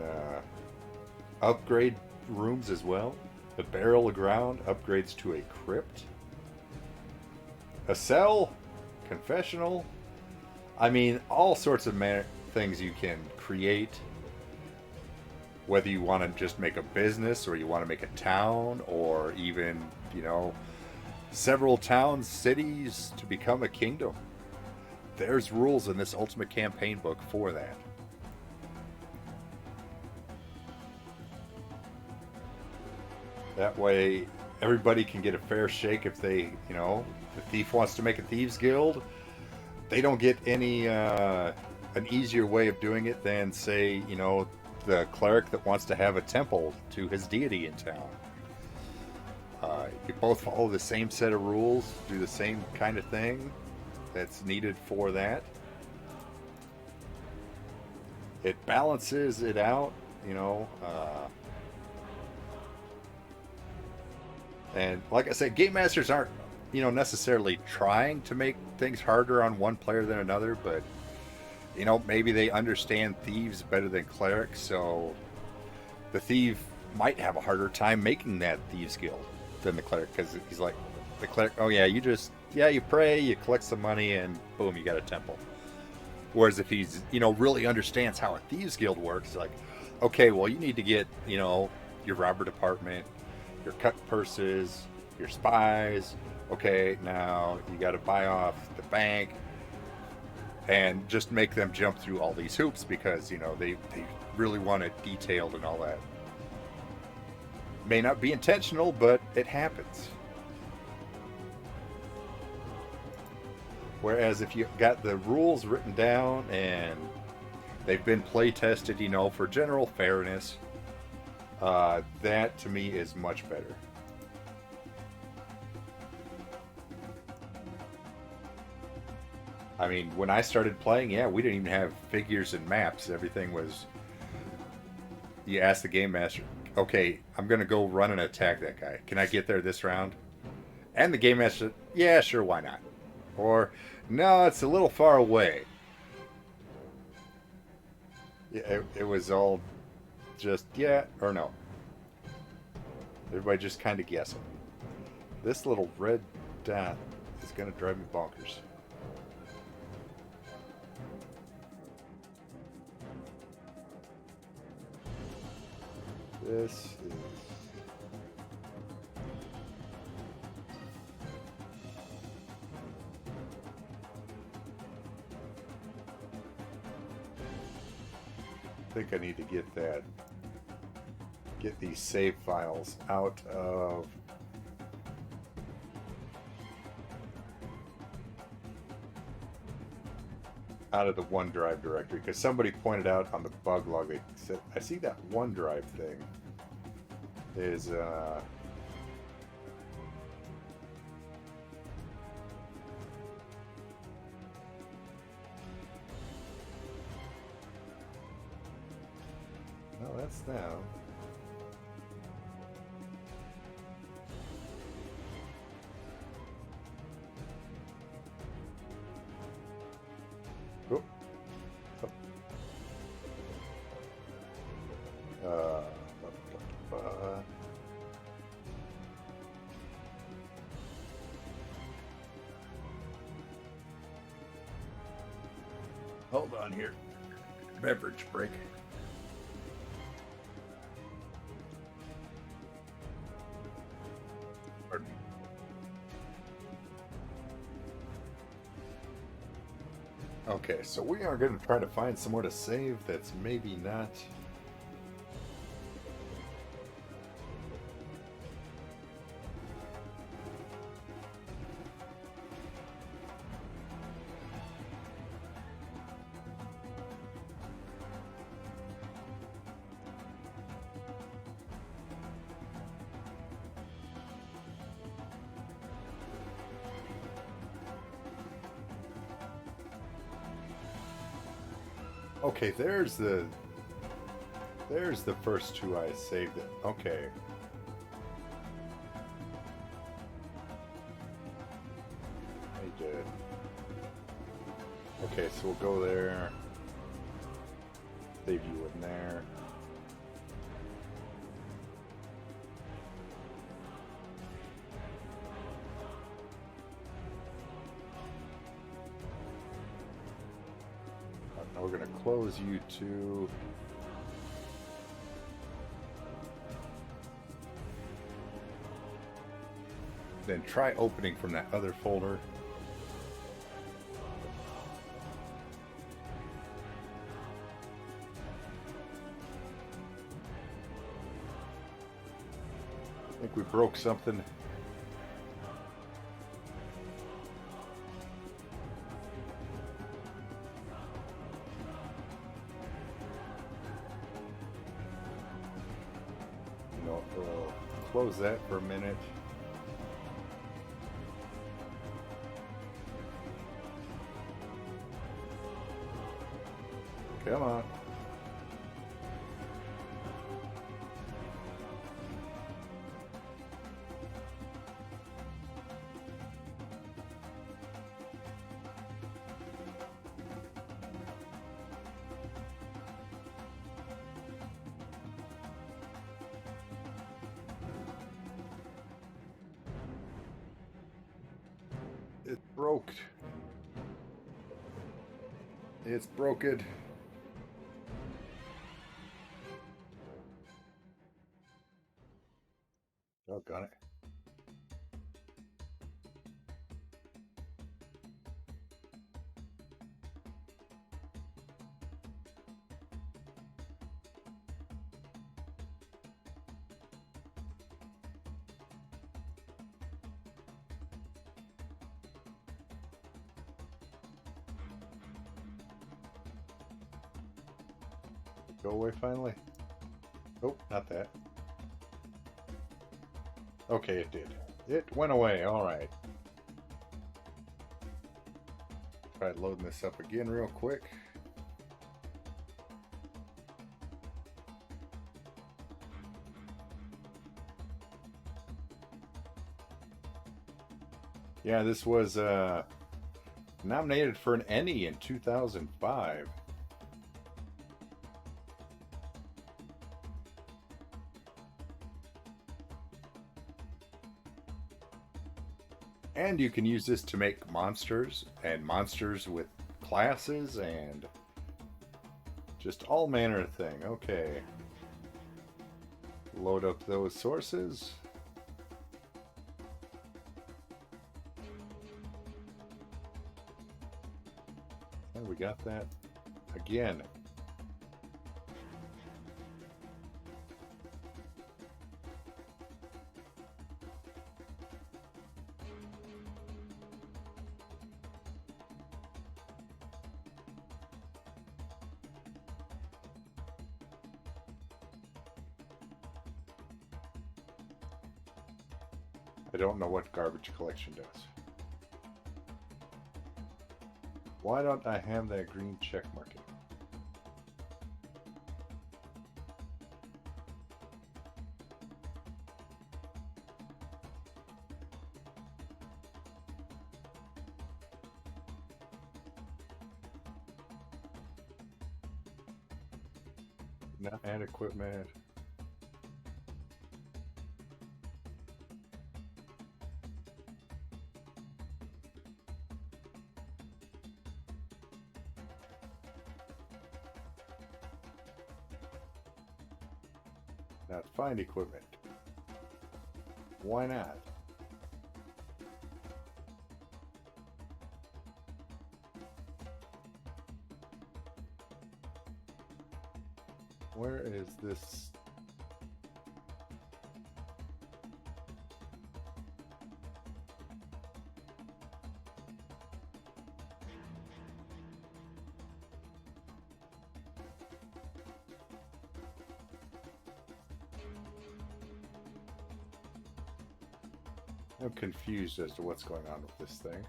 upgrade rooms as well. The barrel of ground upgrades to a crypt. A cell. Confessional. I mean, all sorts of things you can create. Whether you want to just make a business or you want to make a town or even, you know, several towns, cities to become a kingdom. There's rules in this Ultimate Campaign book for that. That way everybody can get a fair shake if they, you know, if the thief wants to make a thieves guild, they don't get any an easier way of doing it than, say, you know, the cleric that wants to have a temple to his deity in town. you both follow the same set of rules, do the same kind of thing that's needed for that. It balances it out, you know. And like I said, game masters aren't, you know, necessarily trying to make things harder on one player than another, but you know, maybe they understand thieves better than clerics, so the thief might have a harder time making that thieves guild than the cleric, because he's like, the cleric, oh yeah, you pray, you collect some money, and boom, you got a temple. Whereas if he's, you know, really understands how a thieves guild works, like, okay, well, you need to get, you know, your robber department, your cut purses, your spies. Okay, now you got to buy off the bank, and just make them jump through all these hoops because, you know, they really want it detailed and all that. May not be intentional, but it happens. Whereas if you got the rules written down and they've been play tested, you know, for general fairness, that to me is much better. I mean, when I started playing, yeah, we didn't even have figures and maps. Everything was, you ask the game master, okay, I'm going to go run and attack that guy. Can I get there this round? And the game master, yeah, sure, why not? Or, no, it's a little far away. Yeah, it was all just, yeah or no. Everybody just kind of guessing. This little red dot is going to drive me bonkers. This is... I think I need to get these save files out of the OneDrive directory, because somebody pointed out on the bug log, they said, I see that OneDrive thing is no, that's now. Oh. Oh. Hold on here. Beverage break. Pardon me. Okay, so we are going to try to find somewhere to save that's maybe not... Okay, there's the first two I saved it. Okay. I did. Okay, so we'll go there. Save you in there. Now we're going to close you two. Then try opening from that other folder. I think we broke something. You know, close that for a minute. Come on. It broke. It's broken. Oh, got it. Go away finally. Oh, not that. Okay, it did. It went away. All right. Try loading this up again real quick. Yeah, this was nominated for an Emmy in 2005. And you can use this to make monsters and monsters with classes and just all manner of thing. Okay. Load up those sources. And we got that again. I don't know what garbage collection does. Why don't I have that green check marking? Not add equipment. Not find equipment. Why not? Where is this? I'm confused as to what's going on with this thing.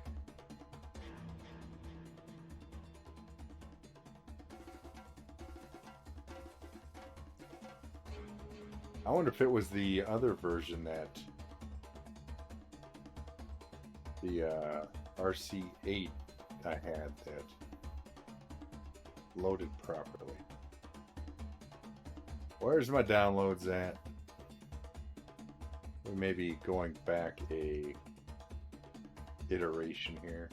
I wonder if it was the other version that the RC8 I had that loaded properly. Where's my downloads at? We may be going back a iteration here.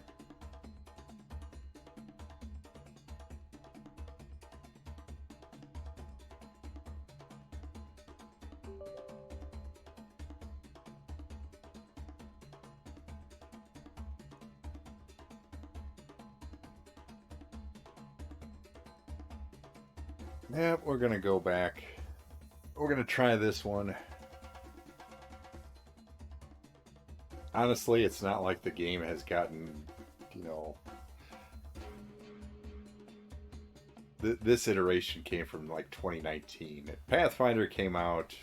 Yep, we're gonna go back. We're gonna try this one. Honestly, it's not like the game has gotten, you know, this iteration came from like 2019. Pathfinder came out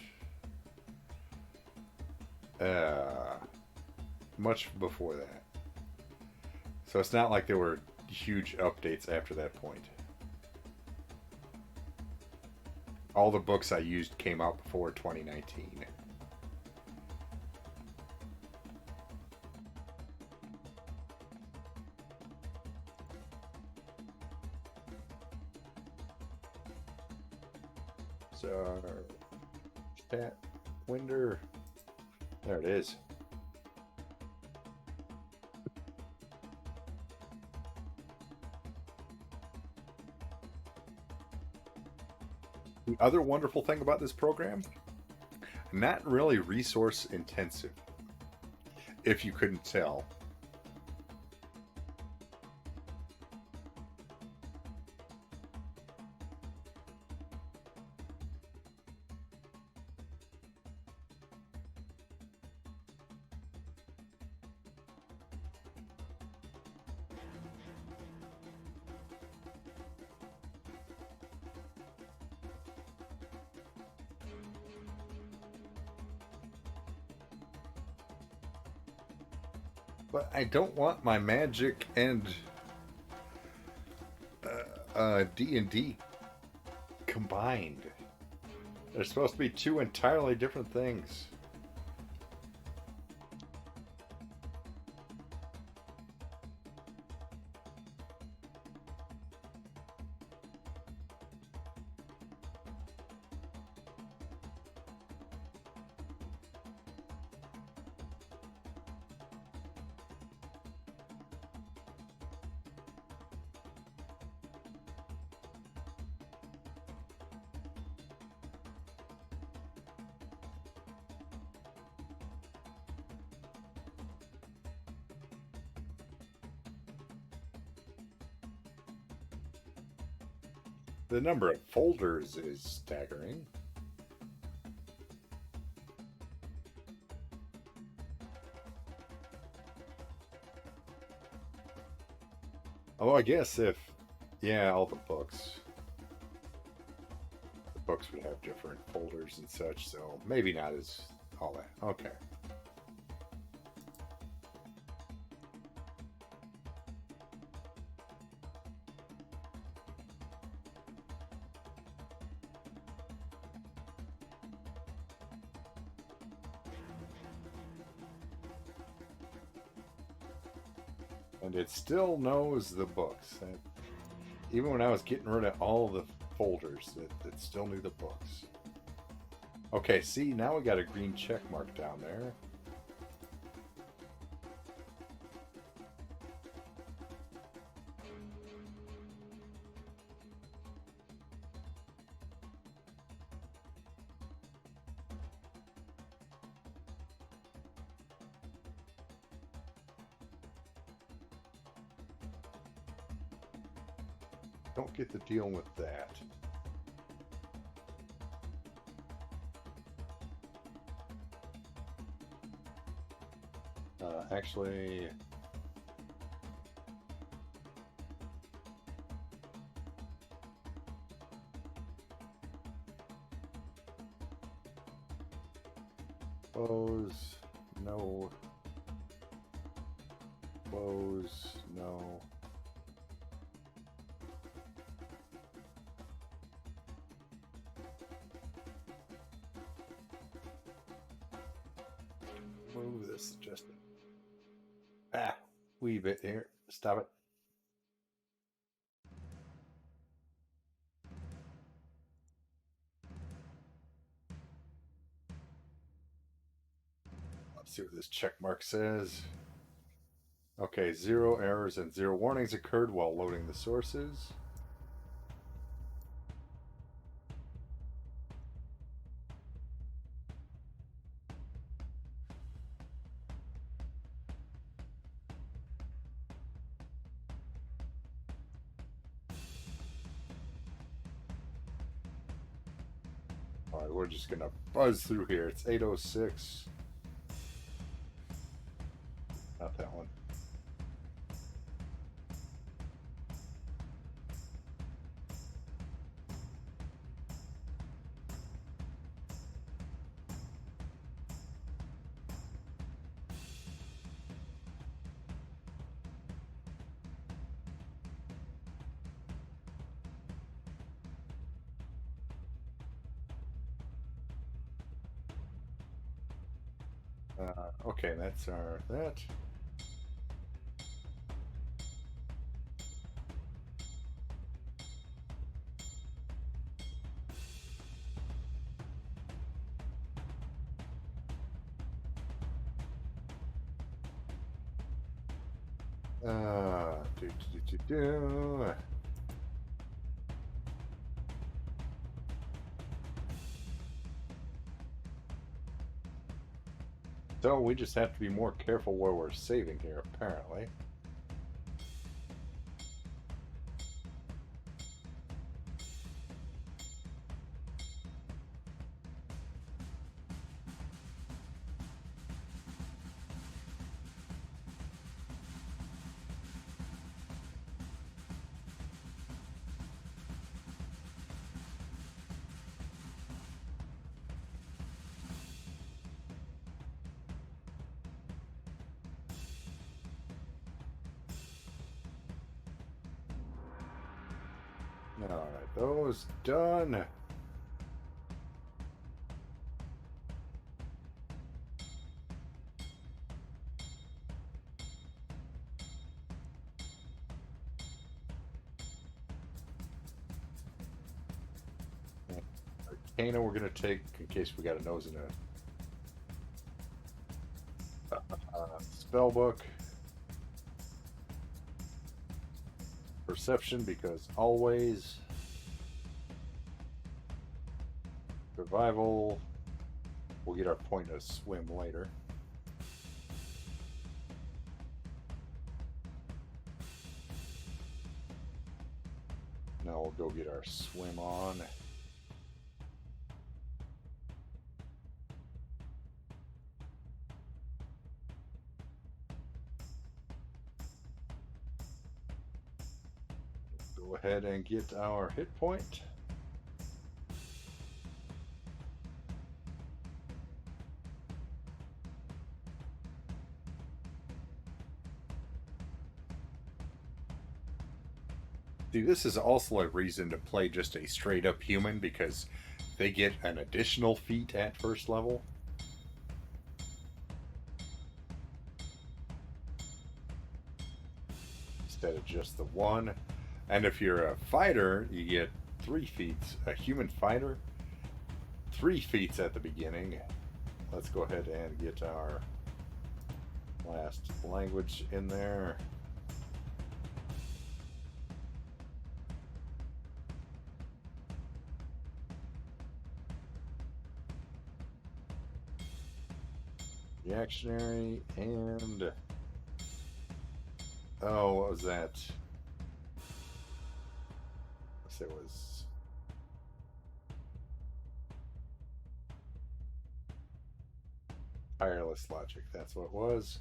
much before that. So it's not like there were huge updates after that point. All the books I used came out before 2019. So, chat Winder. There it is. The other wonderful thing about this program, not really resource intensive, if you couldn't tell. But I don't want my Magic and D&D combined. They're supposed to be two entirely different things. The number of folders is staggering. Although I guess yeah, all the books. The books would have different folders and such, so maybe not as all that. Okay. And it still knows the books. Even when I was getting rid of all the folders, it still knew the books. Okay, see, now we got a green check mark down there. Don't get to deal with that. Actually, close, no, close, no. Move this adjustment. Wee bit here. Stop it. Let's see what this check mark says. Okay, 0 errors and 0 warnings occurred while loading the sources. Alright, we're just gonna buzz through here. It's 8:06. Not that one. Okay, that's our that. Do, do, do, do. So we just have to be more careful where we're saving here, apparently. Alright, those done. Arcana we're going to take in case we got a nose in a spell book. Perception because always. Survival. We'll get our point of swim later. Now we'll go get our swim on. Go ahead and get our hit point. See, this is also a reason to play just a straight up human because they get an additional feat at first level. Instead of just the one. And if you're a fighter, you get 3 feats. A human fighter, 3 feats at the beginning. Let's go ahead and get our last language in there. Reactionary and oh, what was that? I guess it was tireless logic. That's what it was.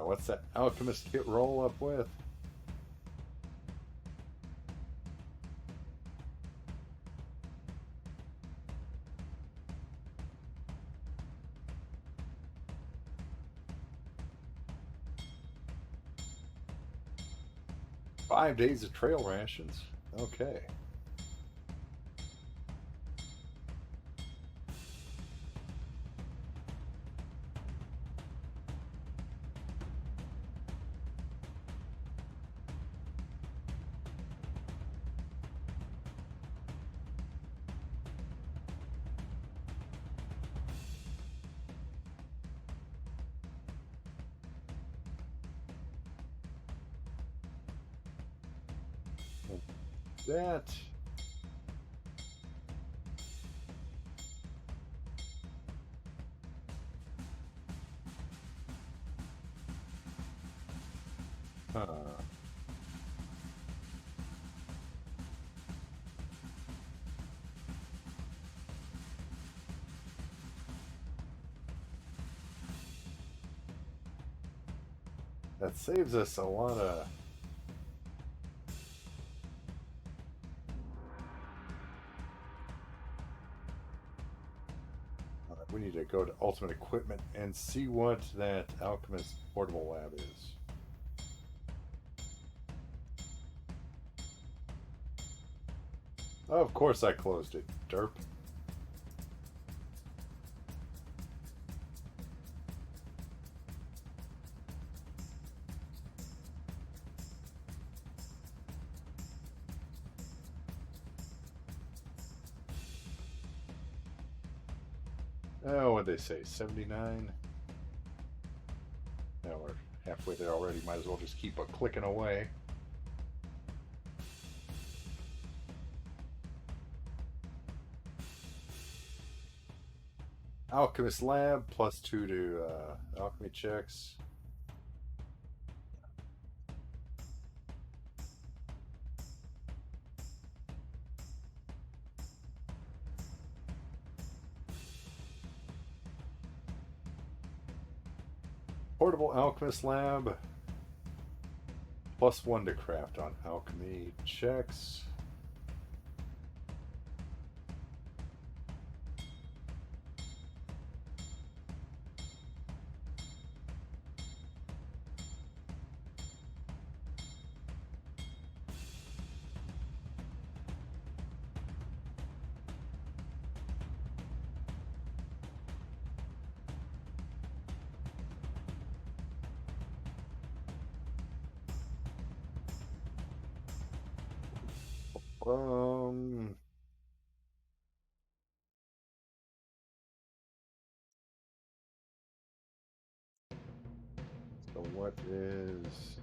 What's that alchemist hit roll up with? Five days of trail rations. Okay. That. Huh. That saves us a lot of... we need to go to Ultimate Equipment and see what that Alchemist Portable Lab is. Oh, of course I closed it, derp. Oh, what'd they say? 79? Now we're halfway there already. Might as well just keep clicking away. Alchemist Lab, +2 to alchemy checks. Portable Alchemist Lab, +1 to craft on alchemy checks. Um, so what is...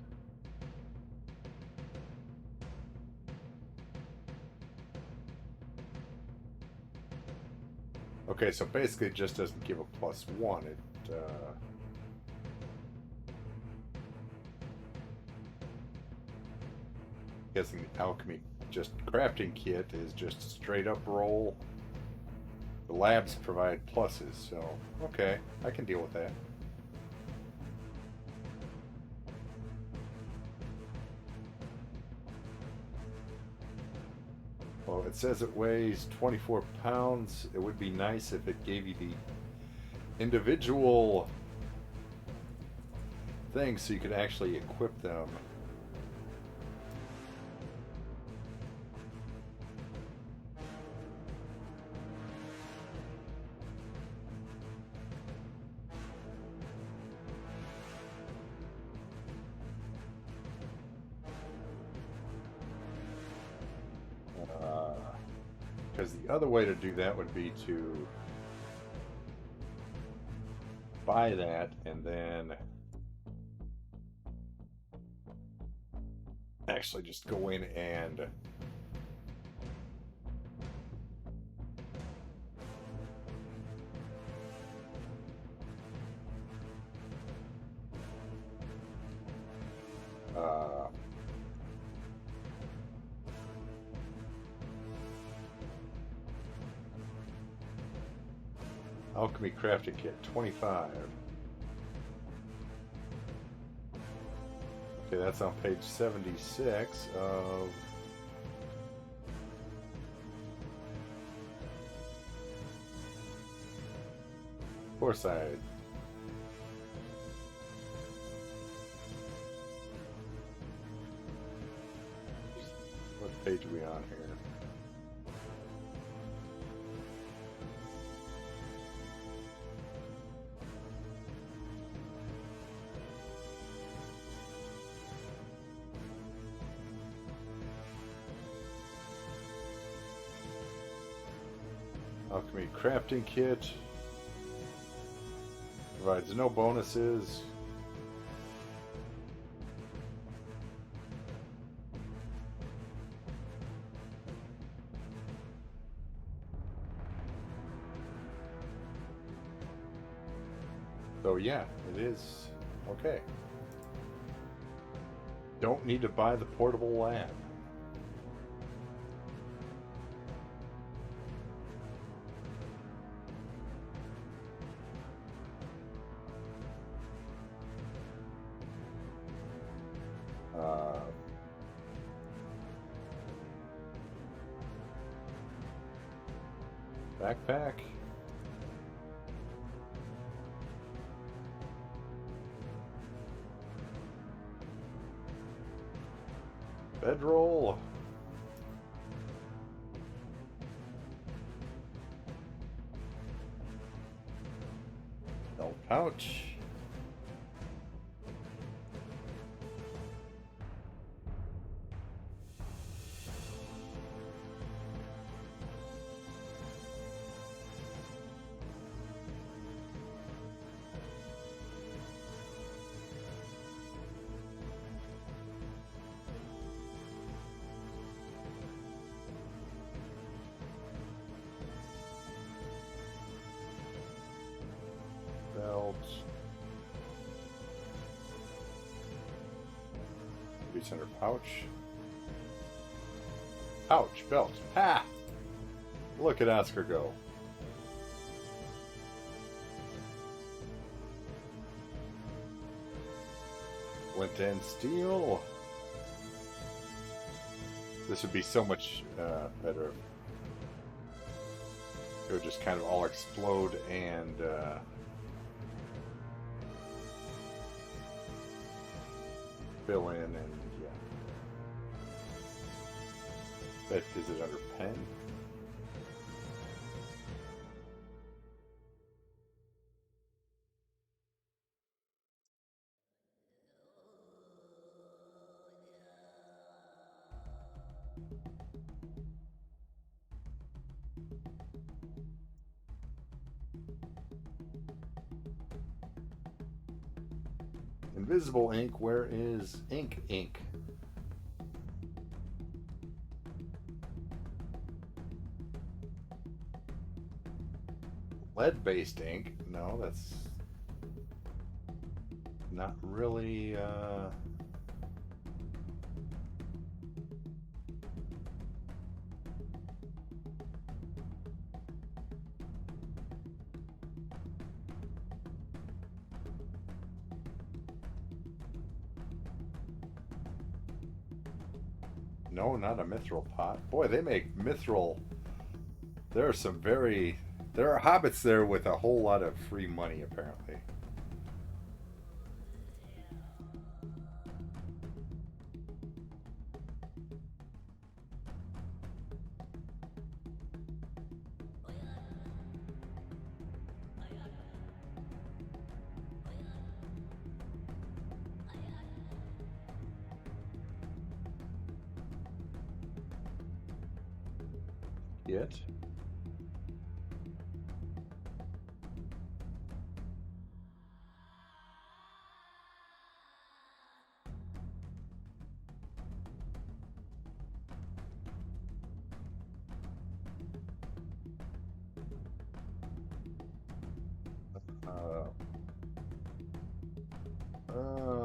Okay, so basically it just doesn't give a +1. It, guessing the alchemy just crafting kit is just straight up roll. The labs provide pluses, so okay, I can deal with that. Well, it says it weighs 24 pounds. It would be nice if it gave you the individual things so you could actually equip them. Because the other way to do that would be to buy that and then actually just go in and alchemy crafting kit 25. Okay, that's on page 76 of... Of course I... What page are we on here? Alchemy crafting kit provides no bonuses. So yeah, it is okay. Don't need to buy the portable lab. Backpack. Bedroll. Belt pouch. Belt. Center pouch. Pouch, belt. Ha! Look at Oscar go. Flint and steel. This would be so much better. It would just kind of all explode and fill in, and yeah. But is it under pen? Invisible ink, where is ink? Ink. Lead-based ink? No, that's not really, no, not a mithril pot. Boy, they make mithril. There are some very... There are hobbits there with a whole lot of free money, apparently. Yet.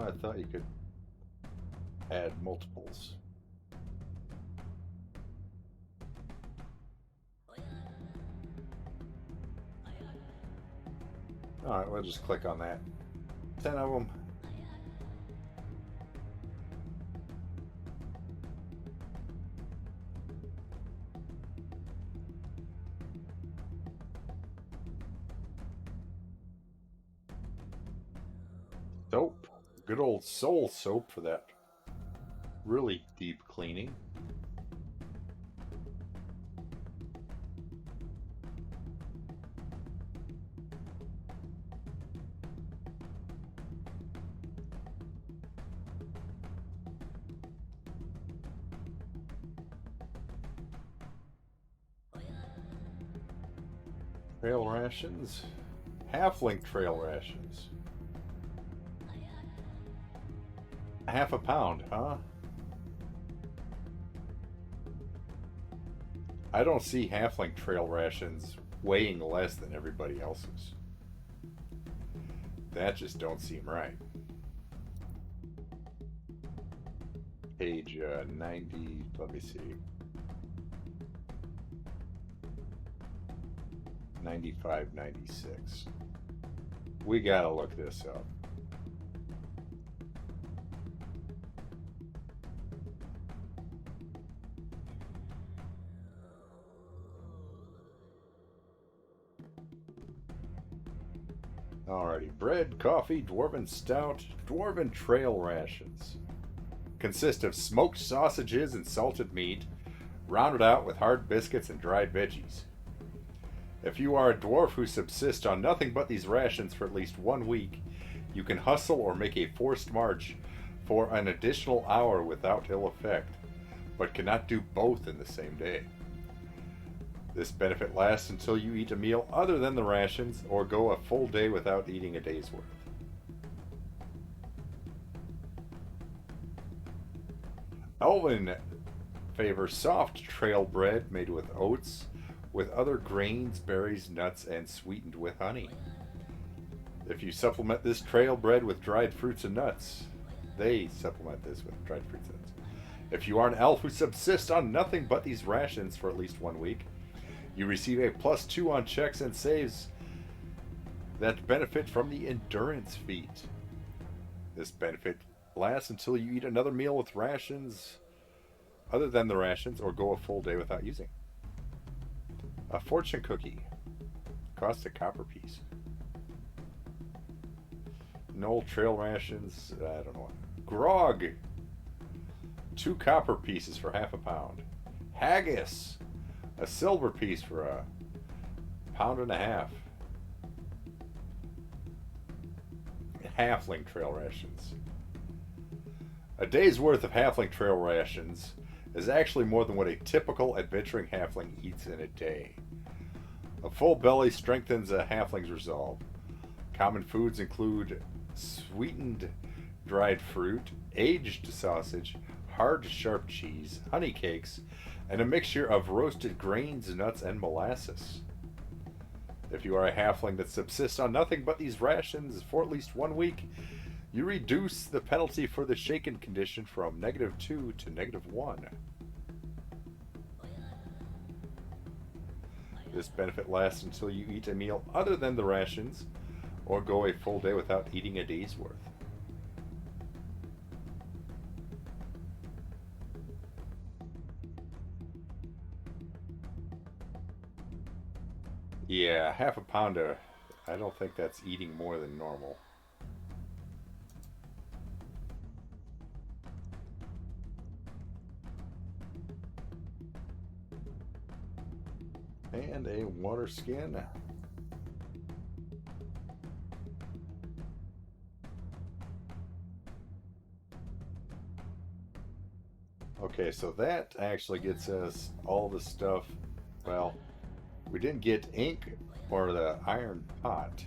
I thought you could add multiples. Alright, we'll just click on that. 10 of them. Soap. Good old soul soap for that really deep cleaning. Trail rations. Half-link trail rations. Half a pound, huh? I don't see half-link trail rations weighing less than everybody else's. That just don't seem right. Page 90, let me see. 95, 96. We gotta look this up. Alrighty, bread, coffee, dwarven stout, dwarven trail rations. Consist of smoked sausages and salted meat, rounded out with hard biscuits and dried veggies. If you are a dwarf who subsists on nothing but these rations for at least 1 week, you can hustle or make a forced march for an additional hour without ill effect, but cannot do both in the same day. This benefit lasts until you eat a meal other than the rations or go a full day without eating a day's worth. Elven favors soft trail bread made with oats, with other grains, berries, nuts, and sweetened with honey. If you supplement this trail bread with dried fruits and nuts, they supplement this with dried fruits and nuts. If you are an elf who subsists on nothing but these rations for at least 1 week, you receive a +2 on checks and saves that benefit from the endurance feat. This benefit lasts until you eat another meal with rations other than the rations or go a full day without using. A fortune cookie costs a copper piece. No trail rations, I don't know. Grog, 2 copper pieces for half a pound. Haggis, a silver piece for a pound and a half. Halfling trail rations. A day's worth of halfling trail rations is actually more than what a typical adventuring halfling eats in a day. A full belly strengthens a halfling's resolve. Common foods include sweetened dried fruit, aged sausage, hard sharp cheese, honey cakes, and a mixture of roasted grains, nuts, and molasses. If you are a halfling that subsists on nothing but these rations for at least 1 week, you reduce the penalty for the shaken condition from -2 to -1. This benefit lasts until you eat a meal other than the rations or go a full day without eating a day's worth. Yeah, half a pound of, I don't think that's eating more than normal. And a water skin. Okay, so that actually gets us all the stuff. Well, we didn't get ink or the iron pot.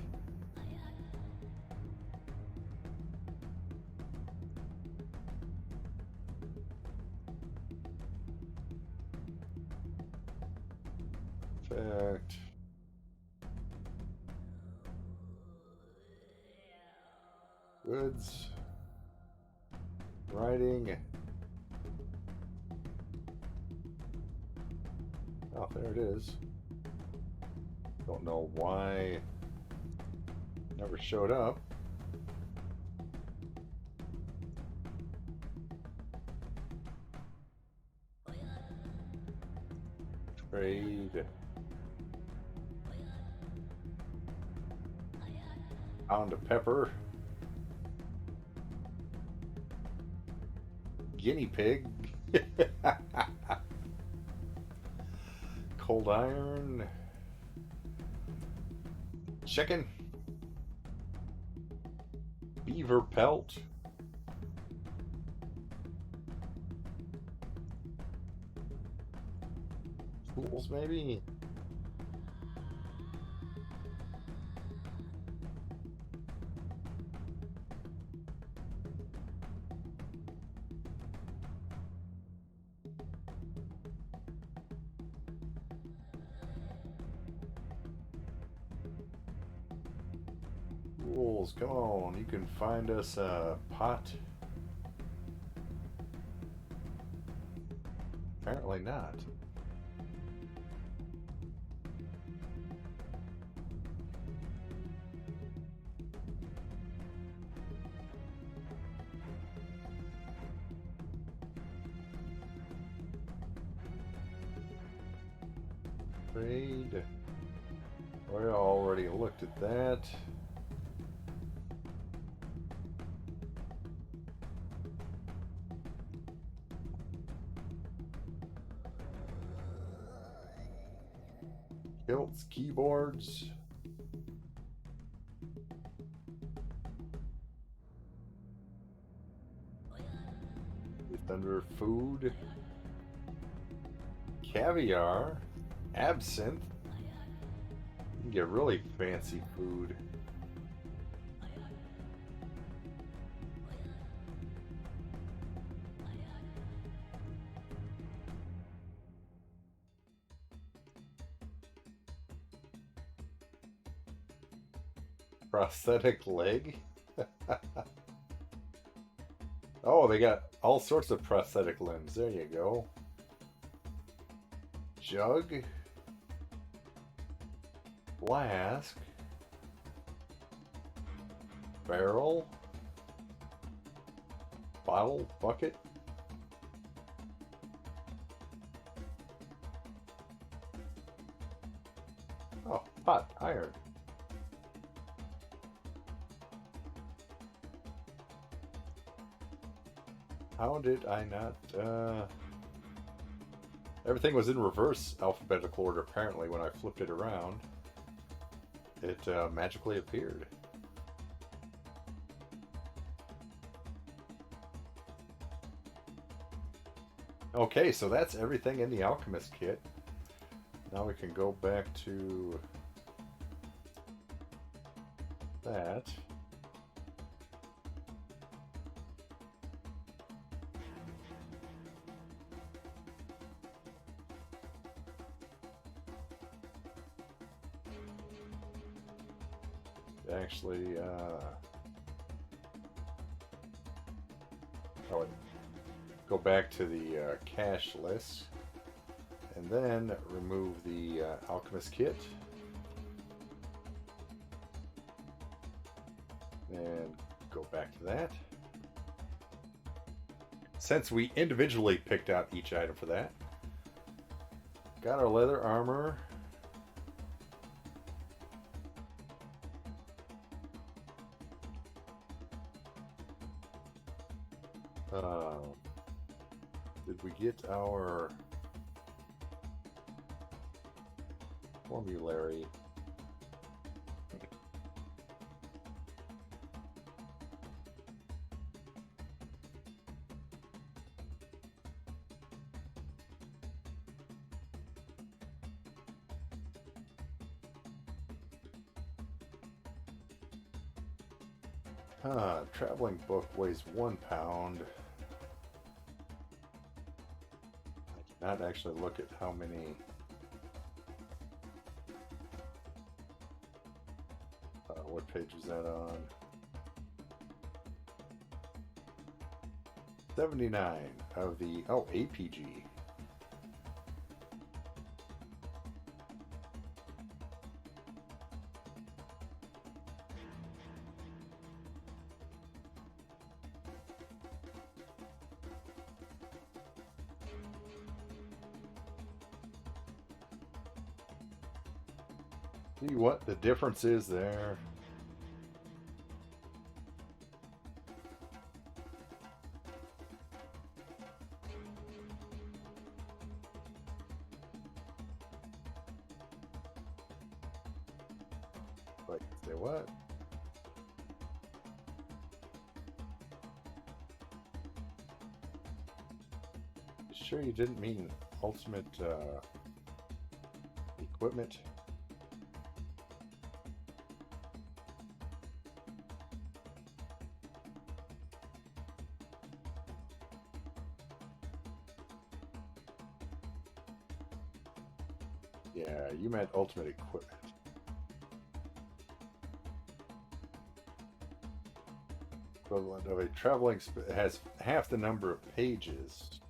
Fact. Goods. Writing. Oh, there it is. Don't know why it never showed up. Trade. Pound of pepper. Guinea pig. Cold iron. Chicken. Beaver pelt. Tools, maybe? Tools, come on, you can find us a pot. Apparently not. Trade. We already looked at that. Hilts, keyboards. Thunder food. Caviar. Absinthe. You can get really fancy food. Prosthetic leg. Oh, they got all sorts of prosthetic limbs. There you go. Jug. Flask. Barrel. Bottle. Bucket. Oh, pot. Iron. How did I not, everything was in reverse alphabetical order, apparently, when I flipped it around. It, magically appeared. Okay, so that's everything in the Alchemist kit. Now we can go back to that. Actually, I would go back to the cache list and then remove the Alchemist kit and go back to that. Since we individually picked out each item for that, got our leather armor. Did we get our formulary? Traveling book weighs 1 pound. I did not actually look at how many. What page is that on? 79 of the, oh, APG. See what the difference is there. Like, say what? You sure you didn't mean ultimate equipment? Yeah, you meant ultimate equipment. Equivalent of a traveling has half the number of pages.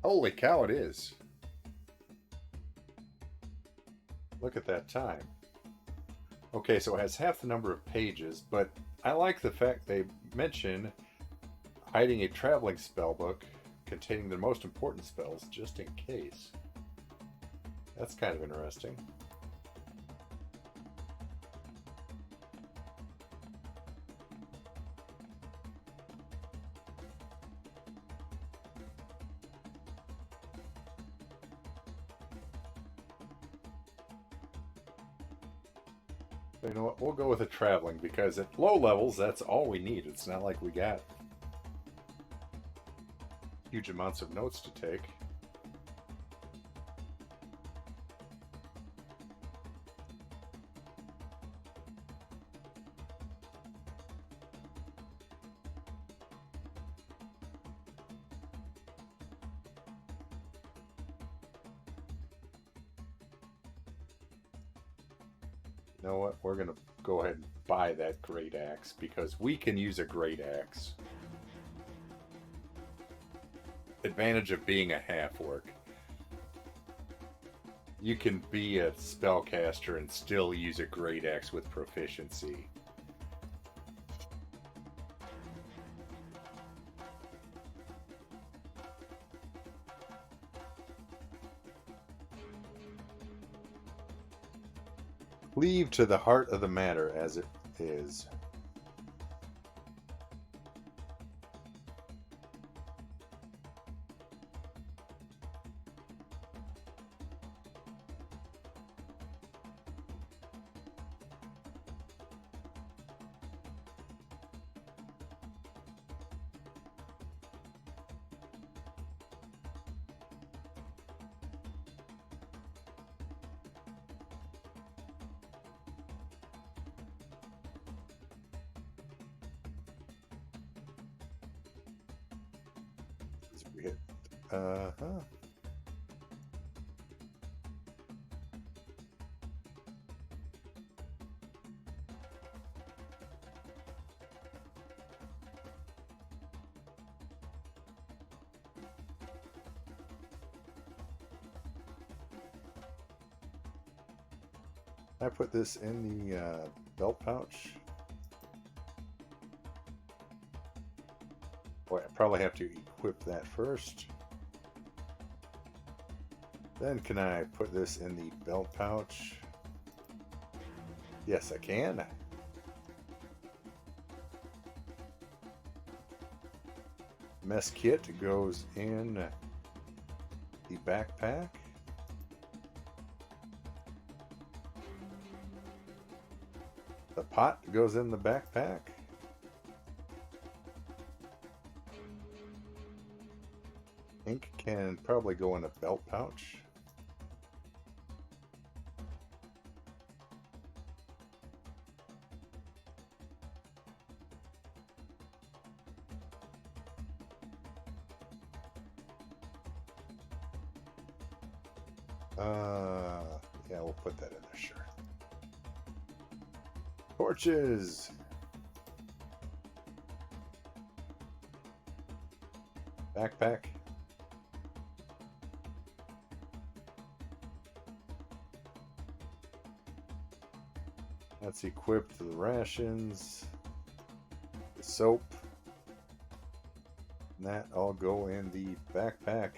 Holy cow, it is. Look at that time. Okay, so it has half the number of pages, but I like the fact they mention hiding a traveling spell book containing the most important spells just in case. That's kind of interesting. You know what? We'll go with a traveling because at low levels, that's all we need. It's not like we got huge amounts of notes to take. You know what? We're going to go ahead and buy that great axe because we can use a great axe. Advantage of being a half-orc. You can be a spellcaster and still use a great axe with proficiency. Cleave to the heart of the matter as it is. We hit. Uh-huh. I put this in the belt pouch. Boy, I probably have to equip that first. Then can I put this in the belt pouch? Yes, I can. Mess kit goes in the backpack. The pot goes in the backpack. Ink can probably go in a belt pouch. Yeah, we'll put that in there, sure. Torches! Backpack. That's equipped to the rations. The soap. And that all go in the backpack.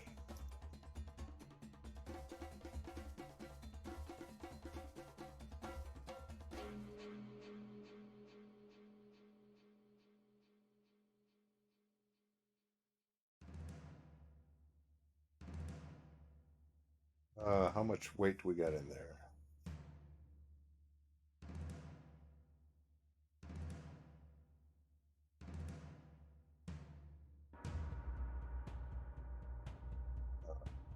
How much weight we got in there?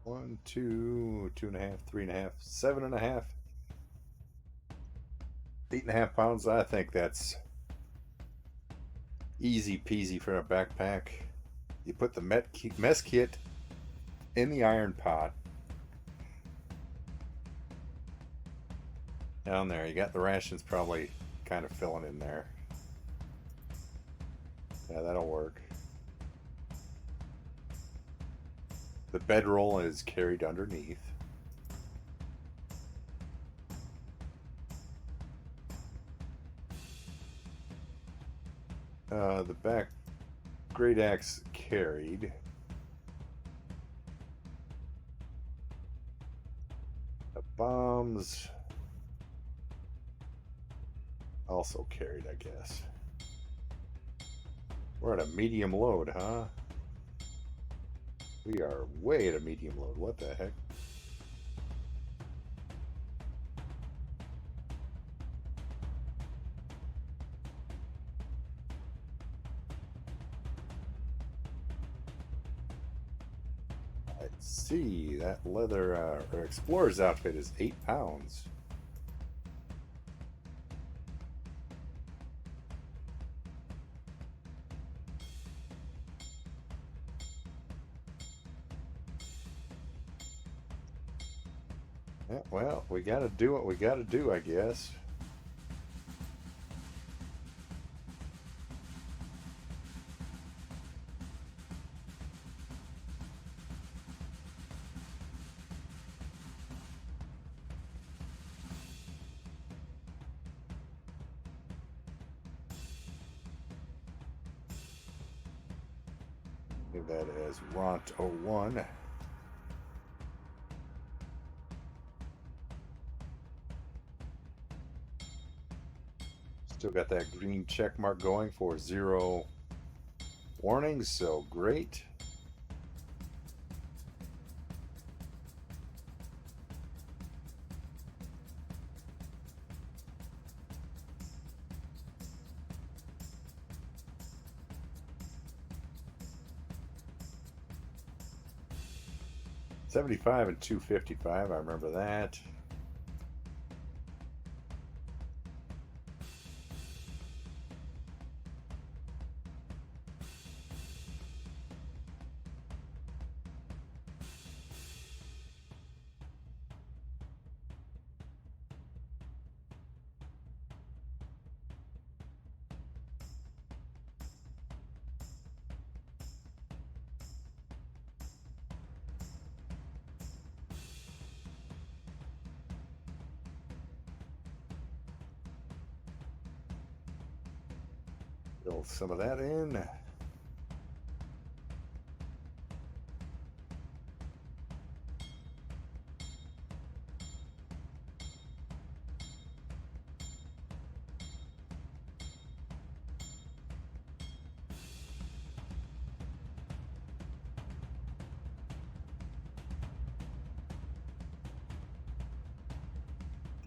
One, two, 2.5, 3.5, 7.5, 8.5 pounds. I think that's easy peasy for a backpack. You put the mess kit in the iron pot. Down there, you got the rations probably kind of filling in there. Yeah, that'll work. The bedroll is carried underneath. The back great axe carried. The bombs also carried, I guess. We're at a medium load, huh? We are way at a medium load. What the heck? Let's see. That leather or explorer's outfit is 8 pounds. Yeah, well, we got to do what we got to do, I guess. Leave that as Ront 01. Still got that green check mark going for 0 warnings, so great. $75 and $255. I remember that. Fill some of that in.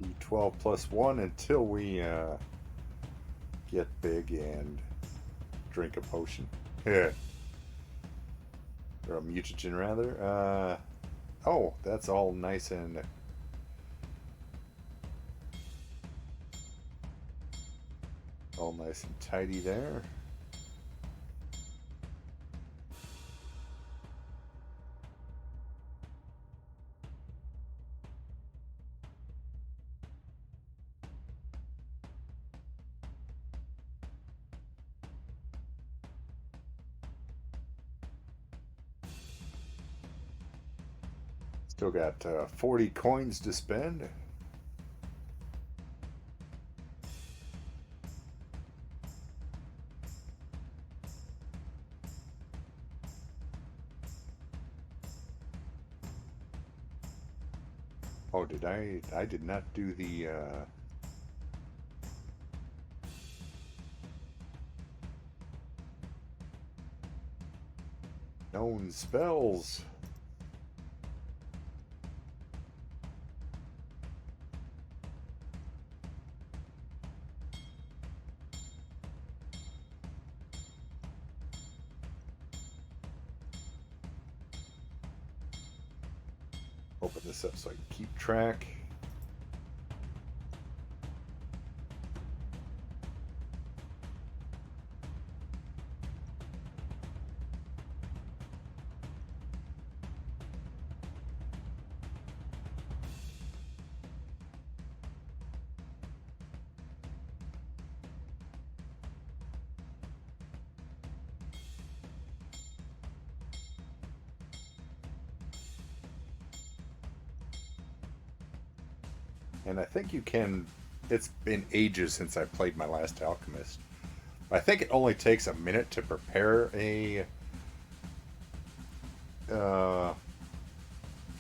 D12 plus 1 until we get big and drink a potion. Yeah. Or a mutagen, rather. Oh, that's all nice and tidy there. Still got 40 coins to spend. Oh, did I did not do the known spells. Open this up so I can keep track. And I think you can. It's been ages since I played my last Alchemist. I think it only takes a minute to prepare uh,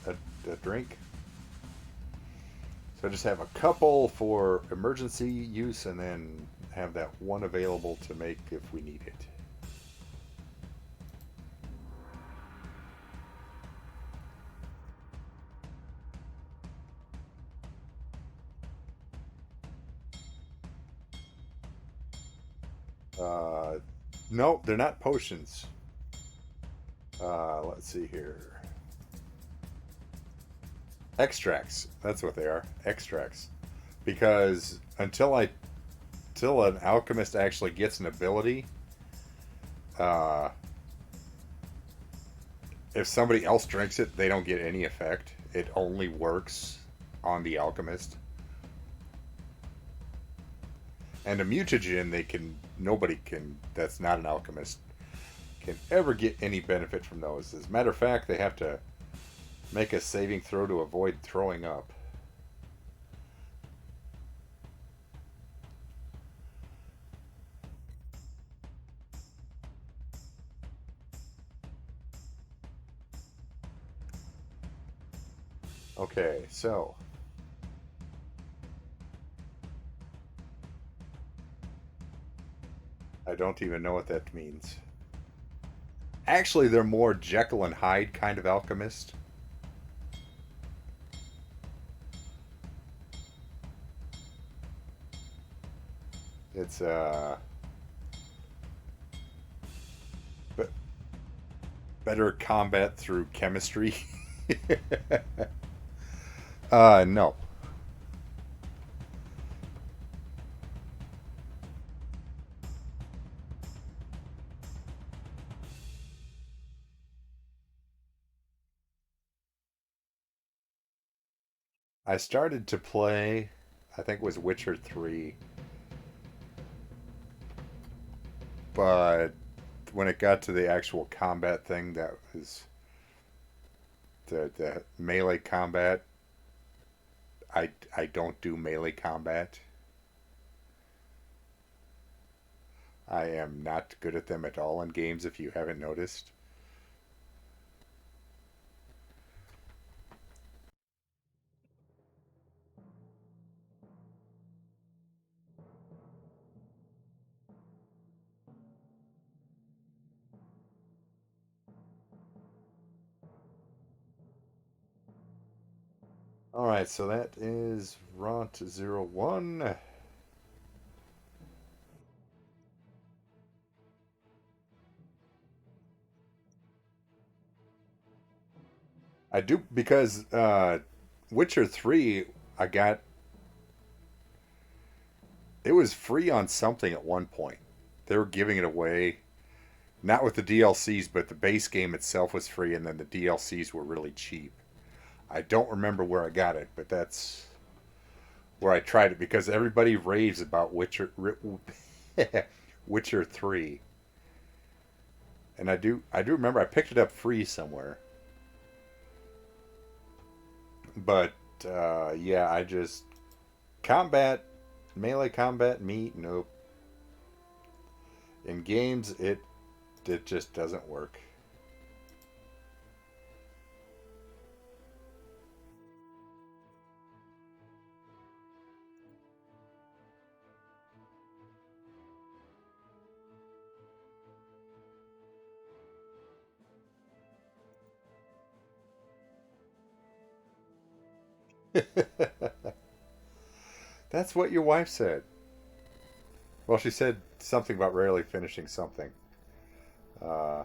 a drink. So I just have a couple for emergency use, and then have that one available to make if we need it. Uh, nope, they're not potions. Let's see here. Extracts. That's what they are. Extracts. Because until an alchemist actually gets an ability, uh, if somebody else drinks it, they don't get any effect. It only works on the alchemist. And a mutagen, they can nobody can that's not an alchemist can ever get any benefit from those. As a matter of fact, they have to make a saving throw to avoid throwing up. Okay, so I don't even know what that means. Actually, they're more Jekyll and Hyde kind of alchemist. It's be- better combat through chemistry. No. I started to play, I think it was Witcher 3, but when it got to the actual combat thing, that was the melee combat. I don't do melee combat. I am not good at them at all in games if you haven't noticed. All right, so that is Ront 01. I do because Witcher 3 I got it was free on something at one point. They were giving it away, not with the DLCs, but the base game itself was free, and then the DLCs were really cheap. I don't remember where I got it, but that's where I tried it because everybody raves about Witcher 3. And I do remember I picked it up free somewhere. But yeah, I just combat melee combat me nope. In games it just doesn't work. That's what your wife said. Well, she said something about rarely finishing something. Uh,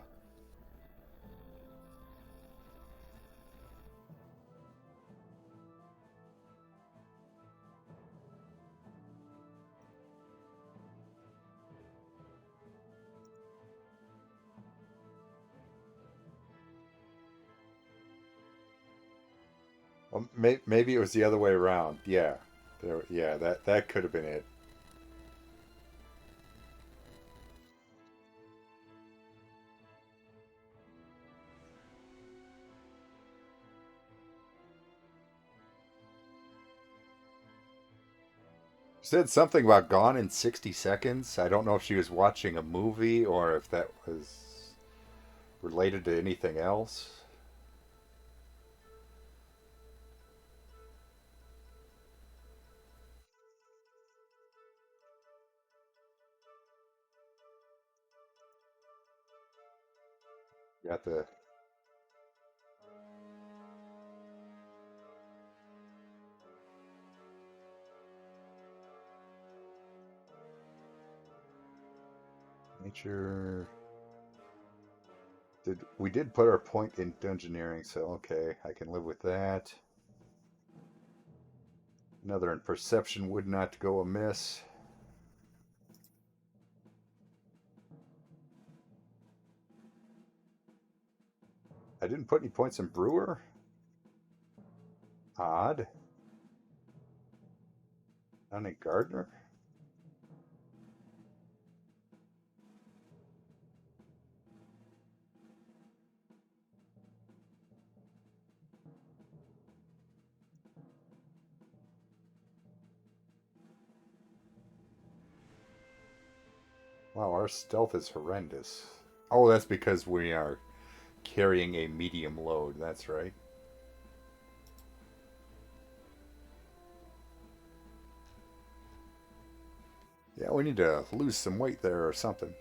well, maybe it was the other way around. Yeah, yeah, that could have been it. Said something about gone in 60 seconds. I don't know if she was watching a movie or if that was related to anything else. Got the nature. We did put our point in dungeoneering, so okay, I can live with that. Another in perception would not go amiss. I didn't put any points in Brewer. Odd. Not in Gardner. Wow, our stealth is horrendous. Oh, that's because we are carrying a medium load. That's right. Yeah, we need to lose some weight there or something.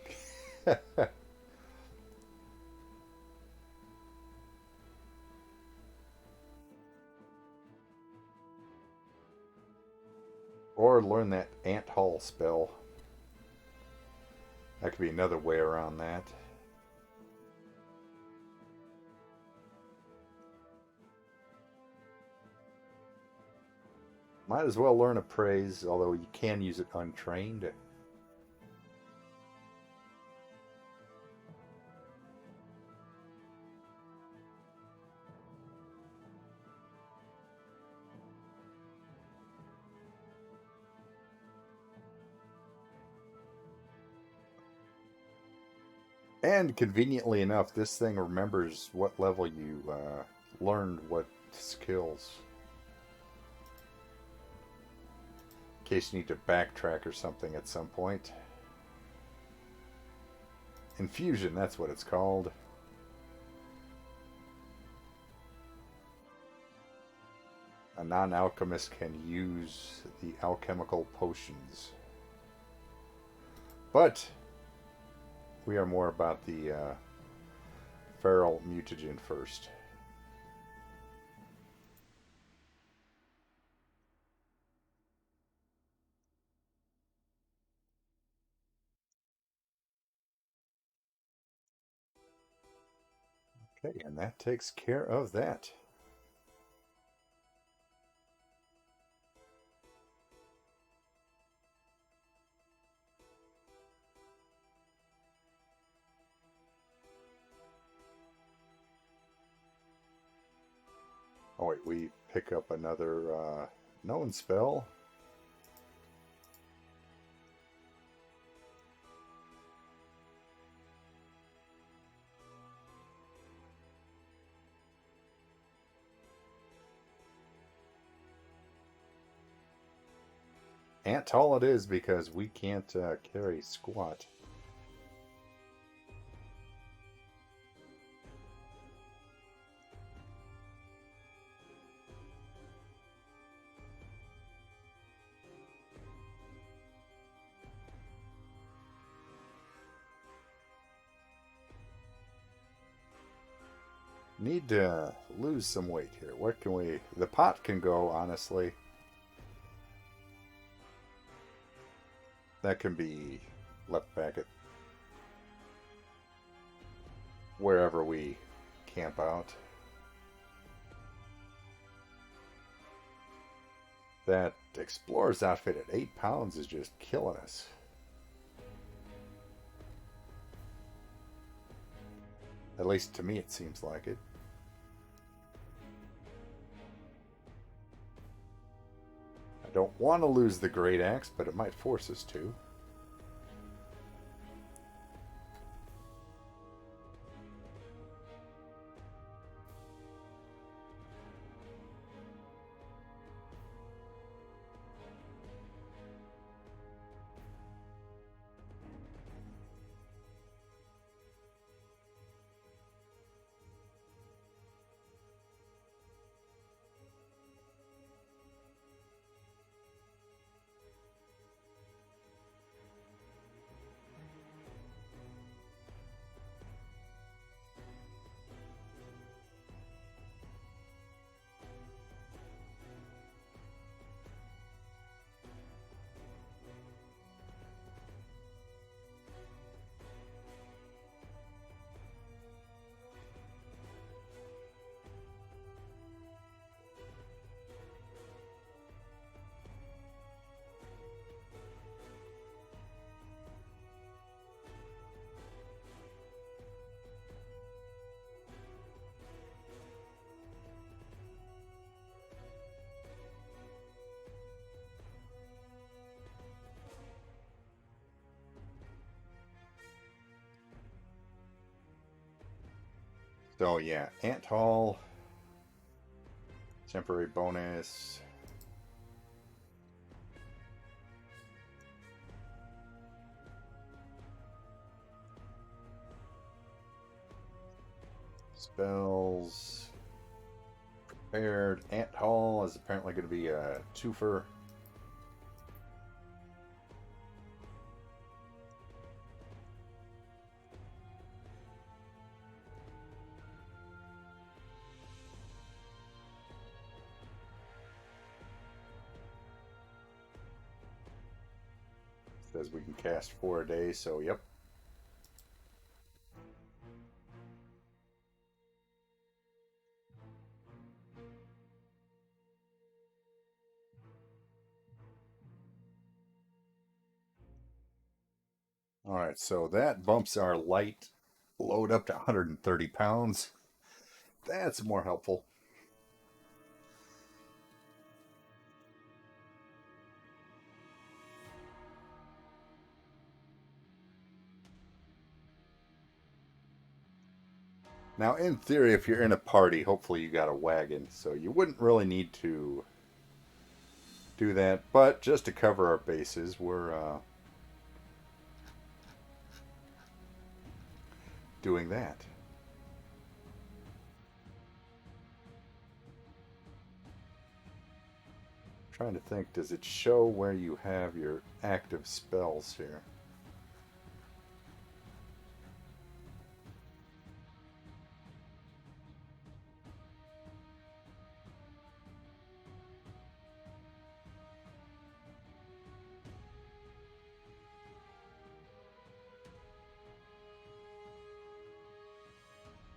Or learn that Ant Hall spell. That could be another way around that. Might as well learn Appraise, although you can use it untrained. And conveniently enough, this thing remembers what level you learned what skills. In case you need to backtrack or something at some point. Infusion, that's what it's called. A non-alchemist can use the alchemical potions. But we are more about the feral mutagen first. Okay, and that takes care of that. Oh wait, we pick up another known spell. Ant Hall it is because we can't carry squat. Need to lose some weight here. What can we... The pot can go, honestly. That can be left back at wherever we camp out. That explorer's outfit at 8 pounds is just killing us. At least to me it seems like it. I don't want to lose the great axe, but it might force us to. So yeah, Ant Hall, temporary bonus. Spells. Prepared. Ant Hall is apparently going to be a twofer. Says we can cast 4 a day, so yep. Alright, so that bumps our light load up to 130 pounds. That's more helpful. Now, in theory, if you're in a party, hopefully you got a wagon, so you wouldn't really need to do that. But just to cover our bases, we're doing that. Trying to think, does it show where you have your active spells here?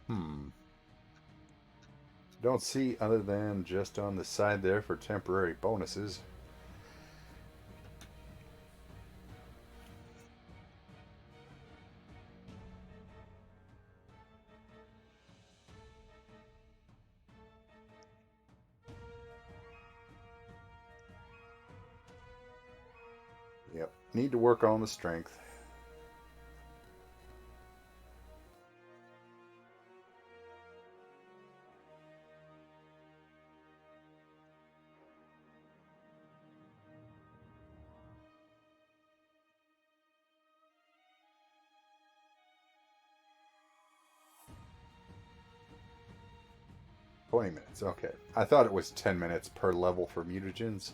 Hmm. Don't see other than just on the side there for temporary bonuses. Yep. Need to work on the strength. $20. Okay. I thought it was 10 minutes per level for mutagens.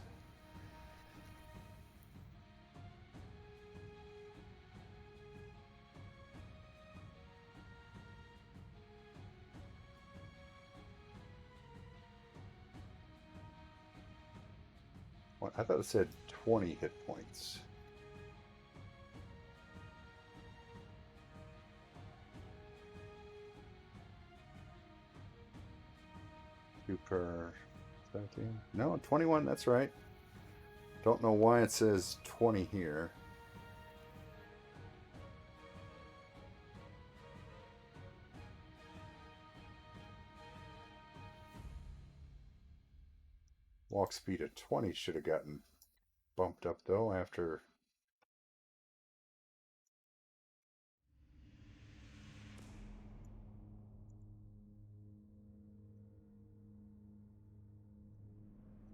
What? I thought it said 20 hit points. Two per 17. No, 21, that's right. Don't know why it says 20 here. Walk speed of 20 should have gotten bumped up though after.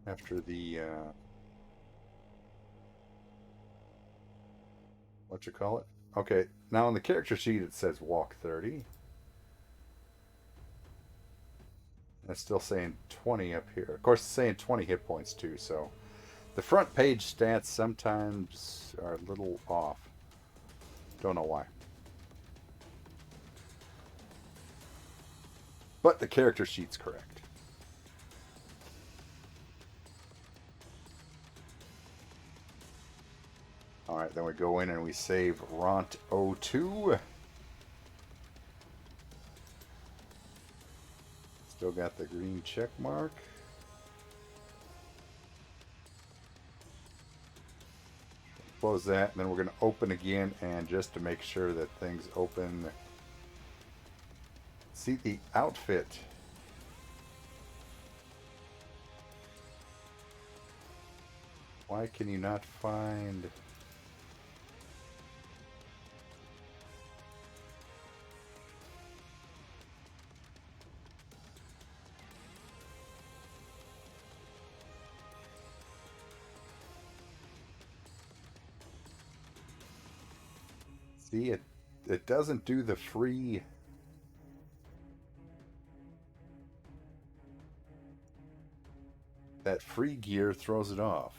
After the what you call it? Okay, now on the character sheet it says walk 30. It's still saying 20 up here. Of course, it's saying 20 hit points too, so the front page stats sometimes are a little off. Don't know why. But the character sheet's correct. Alright, then we go in and we save Ront 02. Still got the green check mark. Close that, and then we're going to open again, and just to make sure that things open. See the outfit. Why can you not find... See, it doesn't do the free. That free gear throws it off.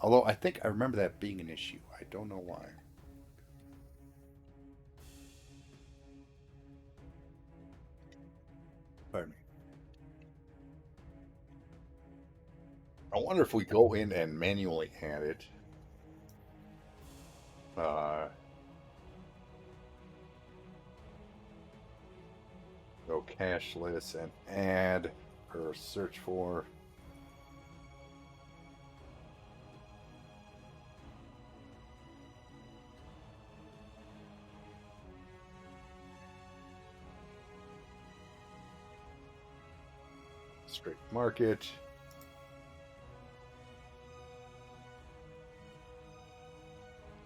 Although I think I remember that being an issue. I don't know why. Pardon me. I wonder if we go in and manually add it. Uh, Go cashless and add or search for. Straight market.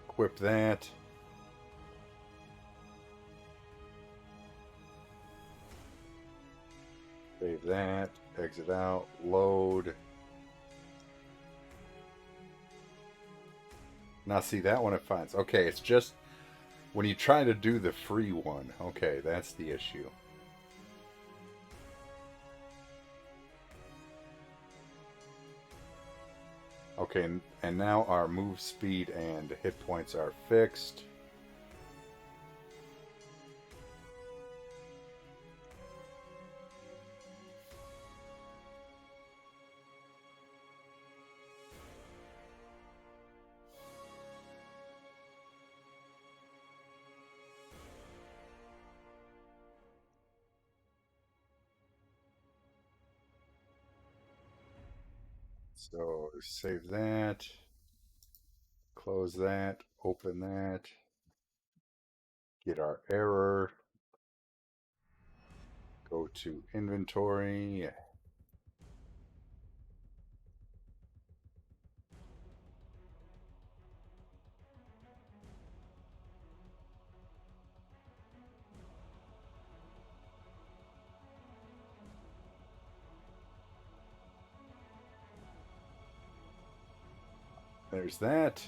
Equip that. Save that. Exit out. Load. Now see that one it finds. Okay, it's just when you try to do the free one. Okay, that's the issue. Okay, and now our move speed and hit points are fixed. So save that, close that, open that, get our error, go to inventory. There's that.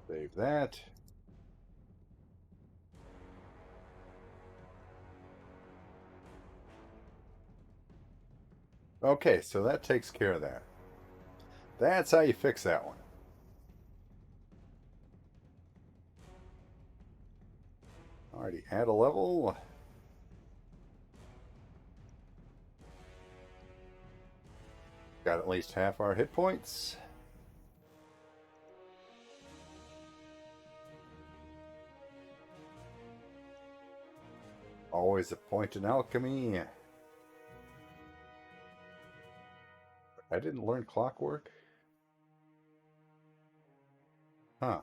Save that. Okay, so that takes care of that. That's how you fix that one. Alrighty, add a level. Got at least half our hit points. Always a point in alchemy. I didn't learn clockwork. Huh.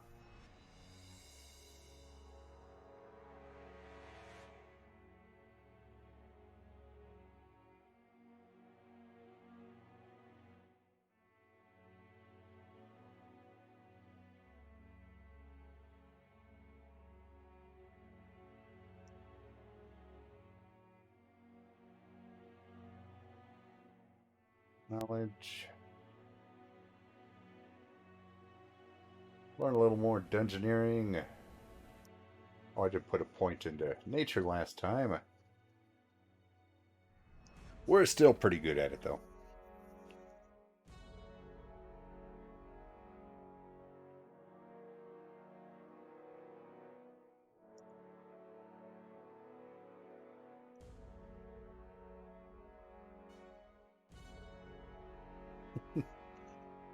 Knowledge. Learn a little more dungeoneering. Oh, I did put a point into nature last time. We're still pretty good at it, though.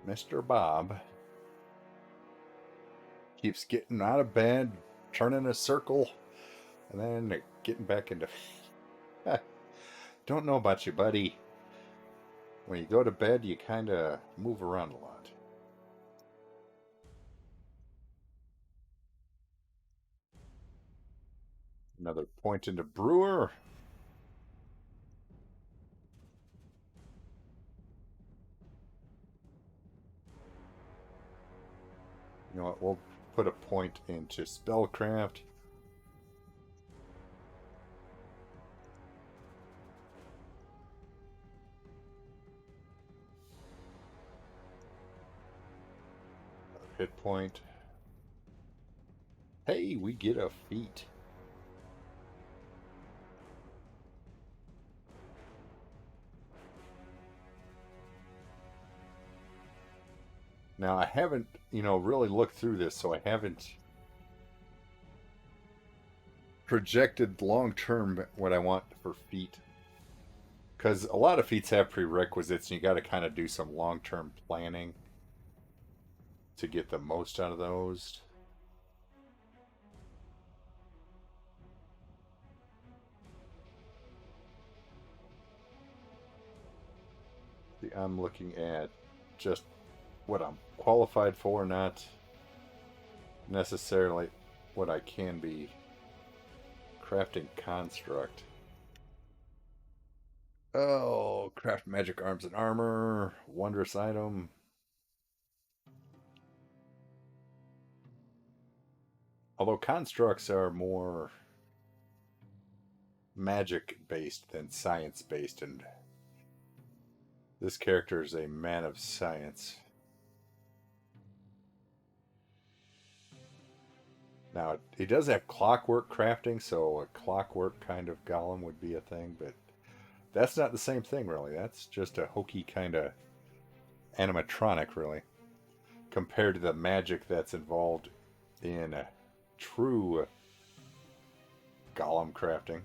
Mr. Bob keeps getting out of bed, turning a circle, and then getting back into. Don't know about you, buddy. When you go to bed, you kind of move around a lot. Another point into Brewer. You know what? We'll put a point into Spellcraft. hit point. Hey, we get a feat. Now, I haven't, really looked through this, so I haven't projected long term what I want for feat. Because a lot of feats have prerequisites, and you got to kind of do some long term planning to get the most out of those. See, I'm looking at just what I'm qualified for, not necessarily what I can be. Crafting construct. Oh, craft magic arms and armor. Wondrous item. Although constructs are more magic based than science based, and this character is a man of science. Now, he does have clockwork crafting, so a clockwork kind of golem would be a thing, but that's not the same thing, really. That's just a hokey kind of animatronic, really, compared to the magic that's involved in a true golem crafting.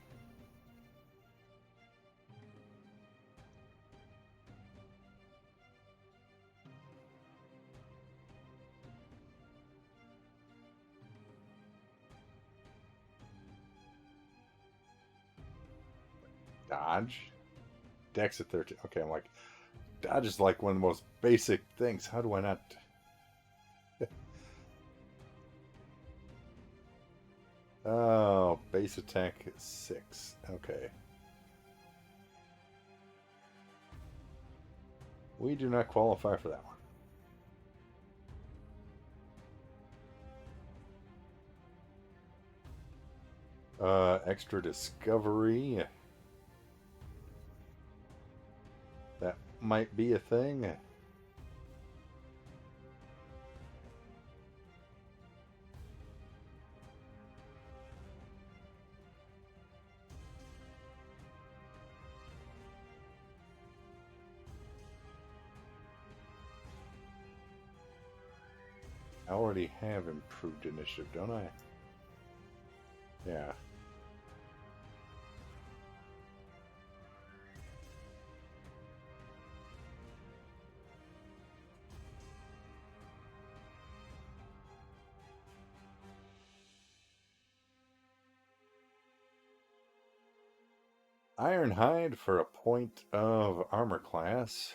Dodge? Dex at 13. Okay, I'm like, dodge is like one of the most basic things. How do I not... Oh, base attack 6. Okay. We do not qualify for that one. Extra discovery. That might be a thing. I already have improved initiative, don't I? Yeah. Ironhide for a point of armor class.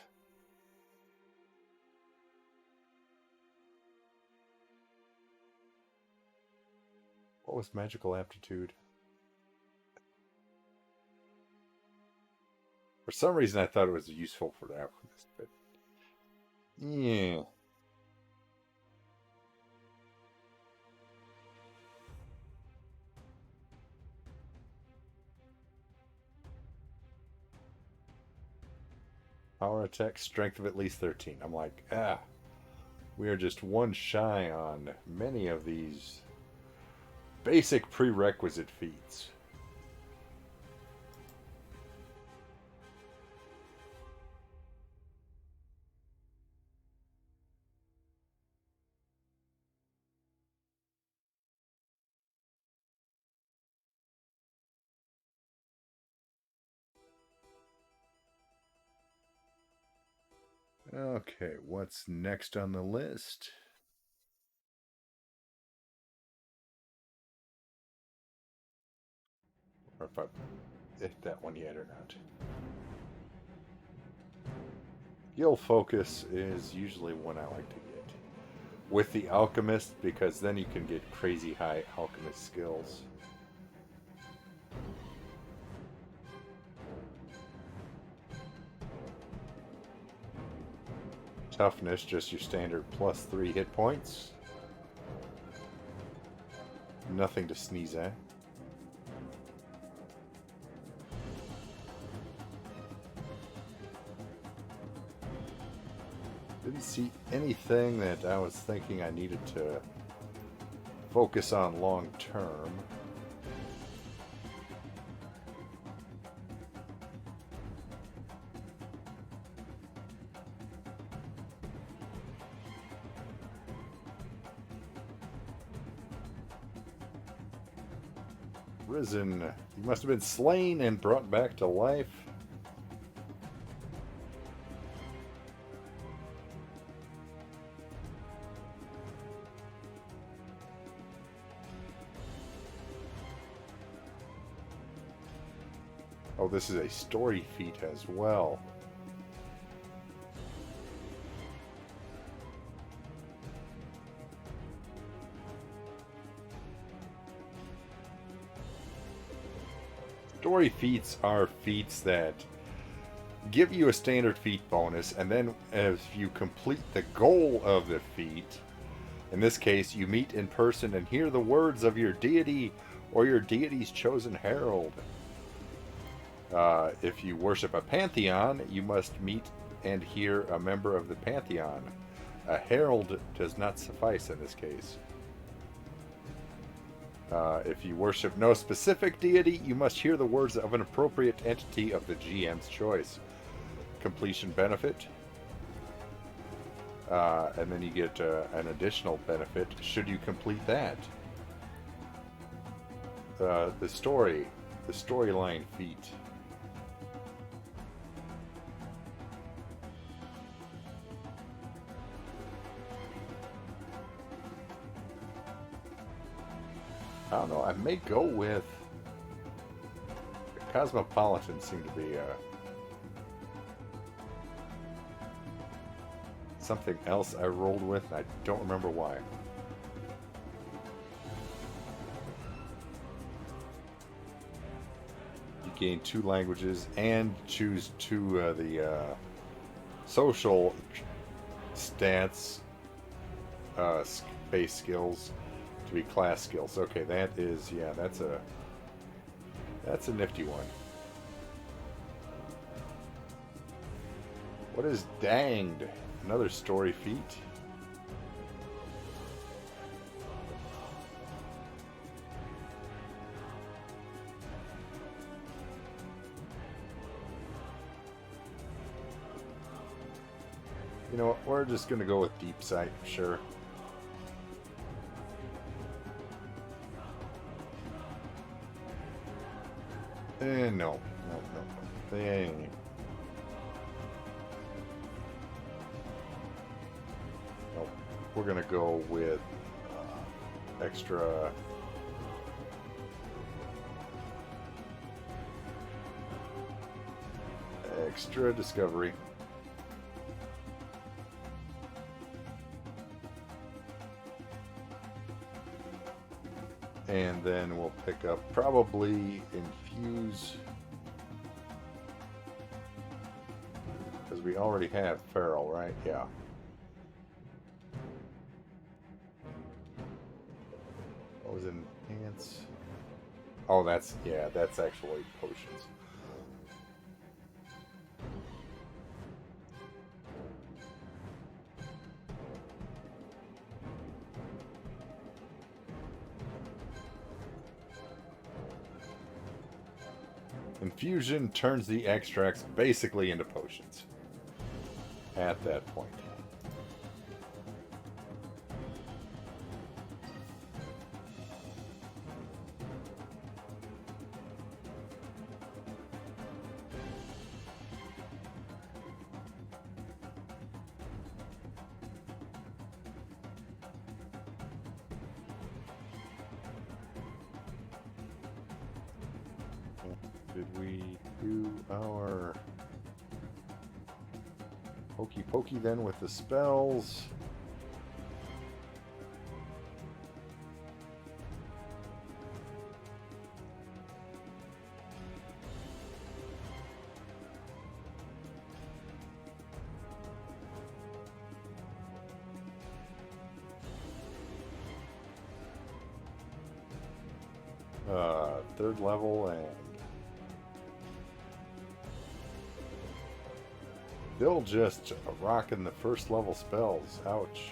What was magical aptitude? For some reason, I thought it was useful for the alchemist, but yeah. Power attack, strength of at least 13. I'm like, we are just one shy on many of these basic prerequisite feats. Okay, what's next on the list? Or if I hit that one yet or not. Skill focus is usually one I like to get. With the alchemist, because then you can get crazy high alchemist skills. Toughness, just your standard +3 hit points. Nothing to sneeze at. Didn't see anything that I was thinking I needed to focus on long term. Risen. You must have been slain and brought back to life. Oh, this is a story feat as well. Story feats are feats that give you a standard feat bonus, and then as you complete the goal of the feat, in this case, you meet in person and hear the words of your deity or your deity's chosen herald. If you worship a pantheon, you must meet and hear a member of the pantheon. A herald does not suffice in this case. If you worship no specific deity, you must hear the words of an appropriate entity of the GM's choice. Completion benefit. And then you get an additional benefit should you complete that. The storyline feat. I don't know. I may go with the Cosmopolitan. Seem to be something else I rolled with, and I don't remember why. You gain 2 languages and choose 2 of the social stats base skills to be class skills. Okay, that is, yeah, that's a nifty one. What is danged? Another story feat. You know what, we're just gonna go with deep sight, sure. No. They ain't. Nope. We're gonna go with extra discovery. And then we'll pick up probably infuse, because we already have feral, right? Yeah. What was enhance? Oh, that's, yeah, that's actually potions. Infusion turns the extracts basically into potions at that point. Did we do our hokey pokey then with the spells? Third level, and Still just rocking the first level spells. Ouch.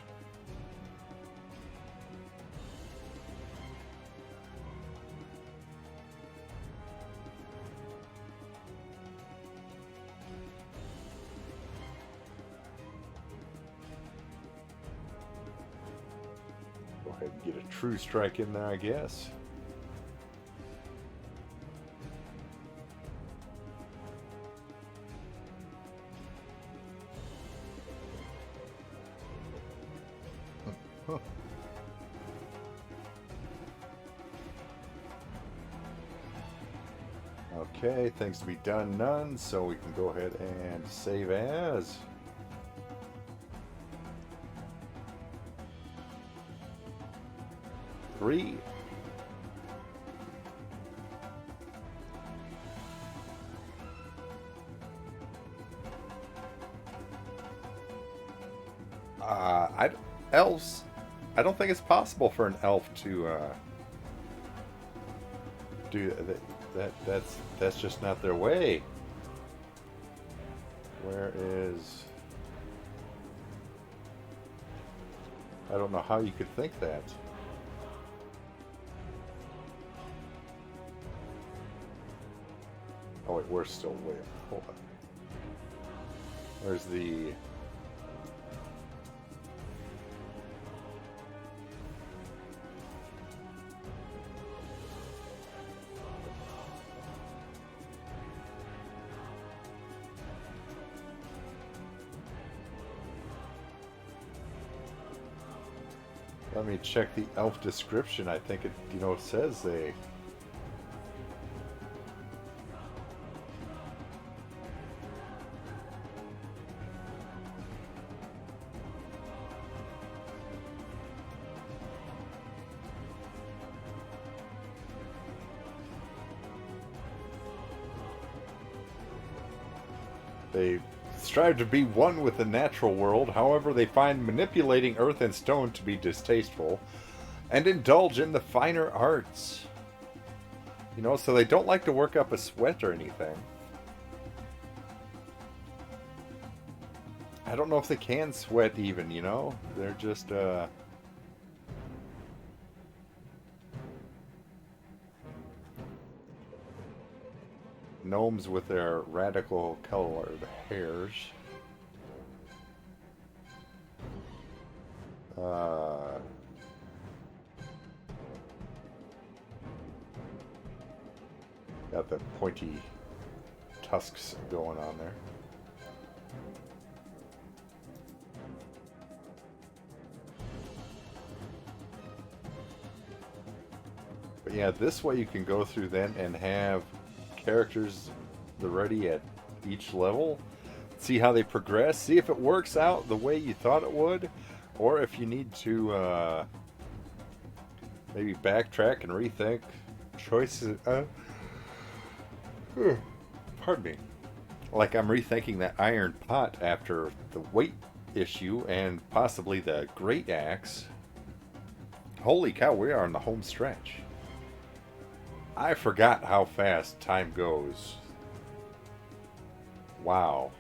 Go ahead and get a true strike in there, I guess. Okay, things to be done none, so we can go ahead and save as. Three. Elves. I don't think it's possible for an elf to do that. That's just not their way. Where is? I don't know how you could think that. Oh wait, we're still way up. Hold on. Where's the? Let me check the elf description. I think it, says they. They strive to be one with the natural world, however they find manipulating earth and stone to be distasteful, and indulge in the finer arts. So they don't like to work up a sweat or anything. I don't know if they can sweat even, They're just, gnomes with their radical colored hairs. Got the pointy tusks going on there. But yeah, this way you can go through then and have characters ready at each level, see how they progress, see if it works out the way you thought it would, or if you need to maybe backtrack and rethink choices. Pardon me. Like I'm rethinking that iron pot after the weight issue and possibly the great axe. Holy cow, we are on the home stretch. I forgot how fast time goes. Wow.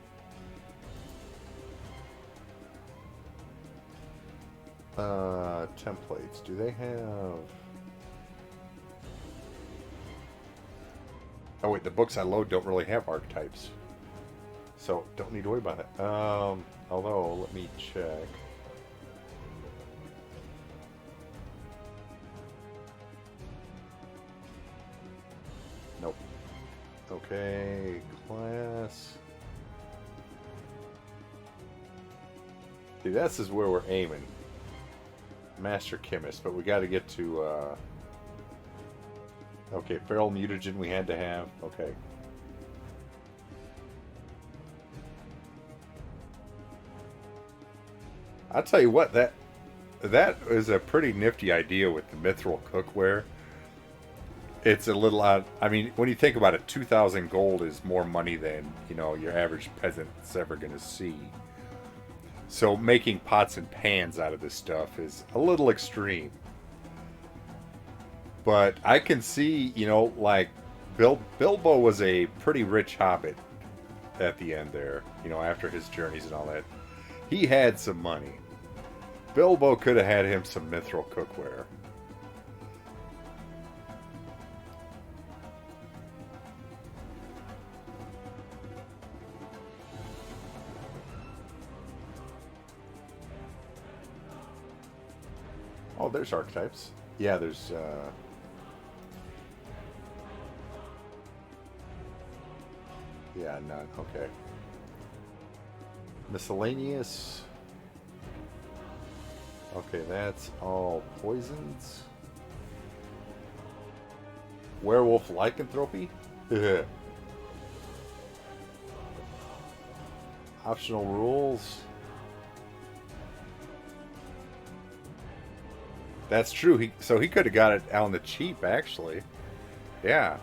Templates. Do they have... Oh wait, the books I load don't really have archetypes. So, don't need to worry about it. Although, let me check. Nope. Okay, class. See, this is where we're aiming. Master Chemist, but we got to get to, okay, Feral Mutagen we had to have. Okay. I'll tell you what, that is a pretty nifty idea with the mithril cookware. It's a little odd. I mean, when you think about it, 2,000 gold is more money than, your average peasant's ever going to see. So making pots and pans out of this stuff is a little extreme. But I can see, like, Bilbo was a pretty rich hobbit. at the end there. You know, after his journeys and all that, he had some money. Bilbo could have had him some mithril cookware. Oh, there's archetypes. Yeah, there's. Yeah, none. Okay. Miscellaneous. Okay, that's all poisons. Werewolf lycanthropy? Optional rules. That's true. So he could have got it on the cheap, actually. Yeah.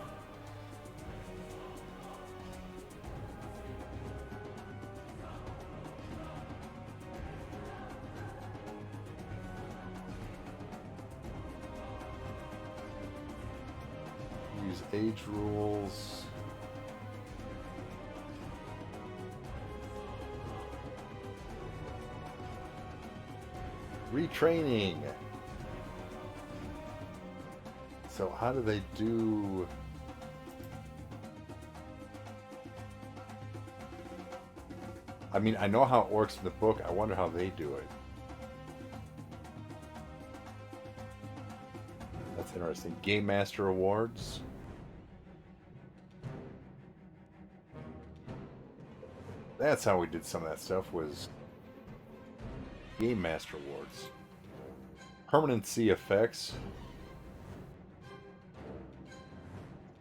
Use age rules. Retraining. So how do they do... I mean, I know how it works in the book. I wonder how they do it. That's interesting. Game Master Awards. That's how we did some of that stuff, was Game Master Awards. Permanency effects.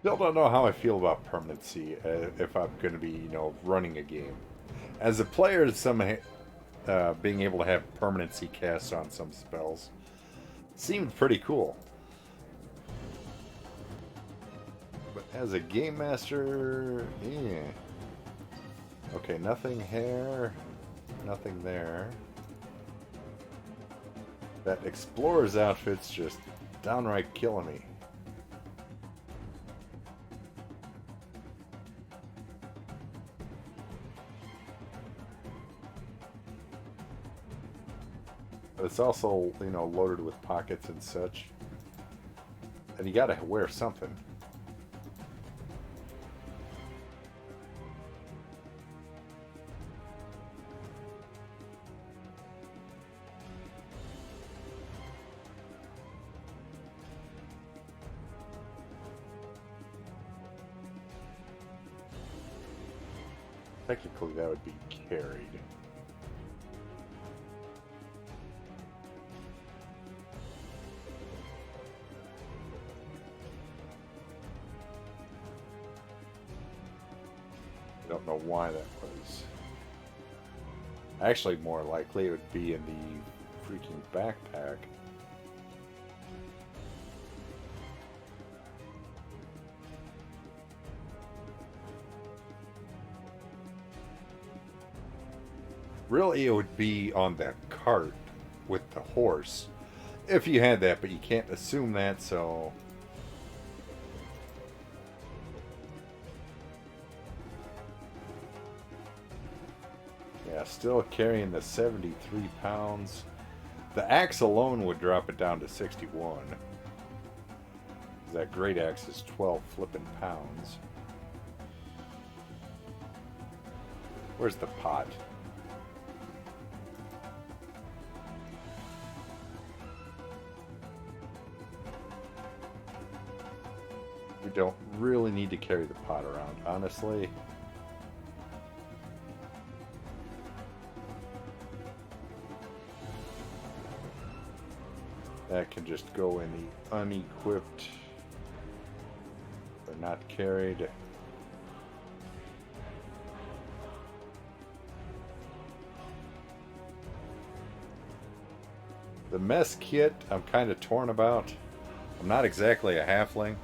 Still don't know how I feel about permanency if I'm going to be, you know, running a game. As a player, being able to have permanency cast on some spells seemed pretty cool. But as a game master, yeah. Okay, nothing here, nothing there. That explorer's outfit's just downright killing me. But it's also, you know, loaded with pockets and such. And you gotta wear something. Technically, that would be carried. I don't know why that was. Actually, more likely it would be in the freaking backpack. Really, it would be on that cart with the horse. If you had that, but you can't assume that, so... Yeah, still carrying the 73 pounds. The axe alone would drop it down to 61. That great axe is 12 flippin' pounds. Where's the pot? We don't really need to carry the pot around, honestly. That can just go in the unequipped or not carried. The mess kit, I'm kind of torn about. I'm not exactly a halfling.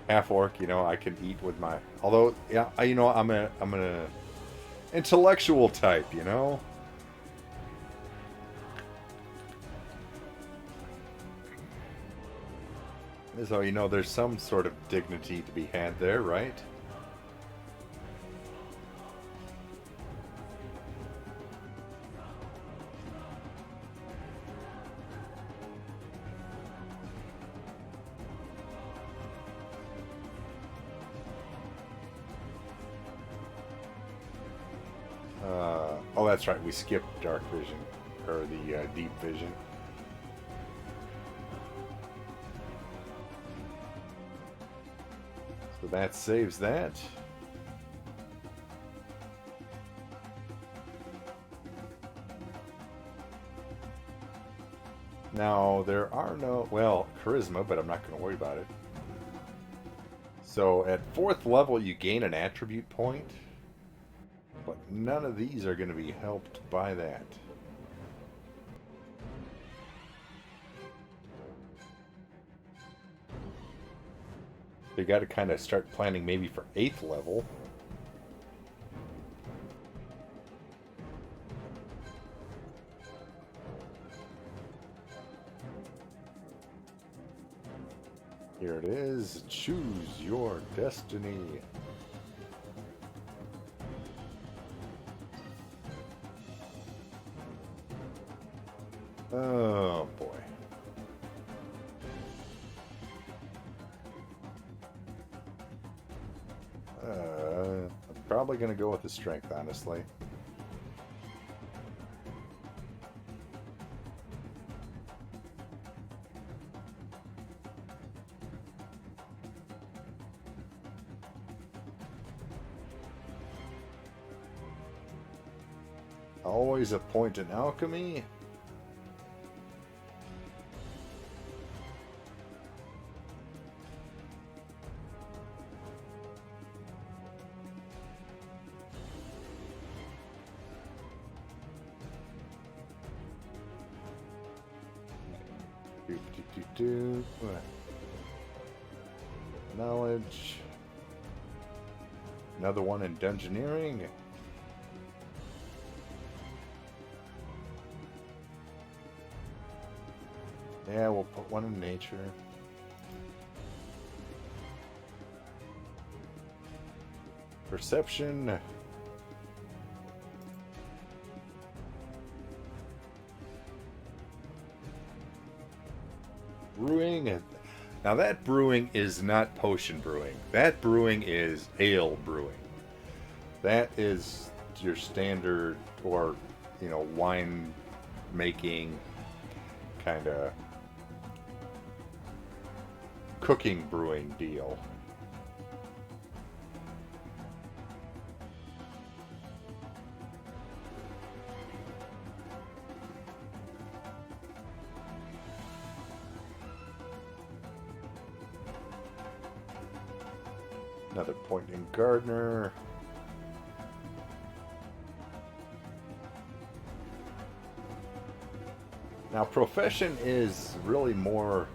Half orc, you know, I can eat with my... Although, yeah, you know, I'm a intellectual type, you know? So, you know, there's some sort of dignity to be had there, right? that's right. We skipped dark vision, or the deep vision. So that saves that. Now, there are no, well, charisma, but I'm not going to worry about it. So at 4th level, you gain an attribute point, but none of these are going to be helped by that. You got to kind of start planning maybe for 8th level. Here it is. Choose your destiny. Oh boy. I'm probably going to go with the strength, honestly. Always a point in alchemy. Knowledge. Another one in dungeoneering. Yeah, we'll put one in nature. Perception. Brewing. Now that brewing is not potion brewing. That brewing is ale brewing. That is your standard, or, you know, wine making kind of cooking brewing deal. Another point in gardener. Now, profession is really more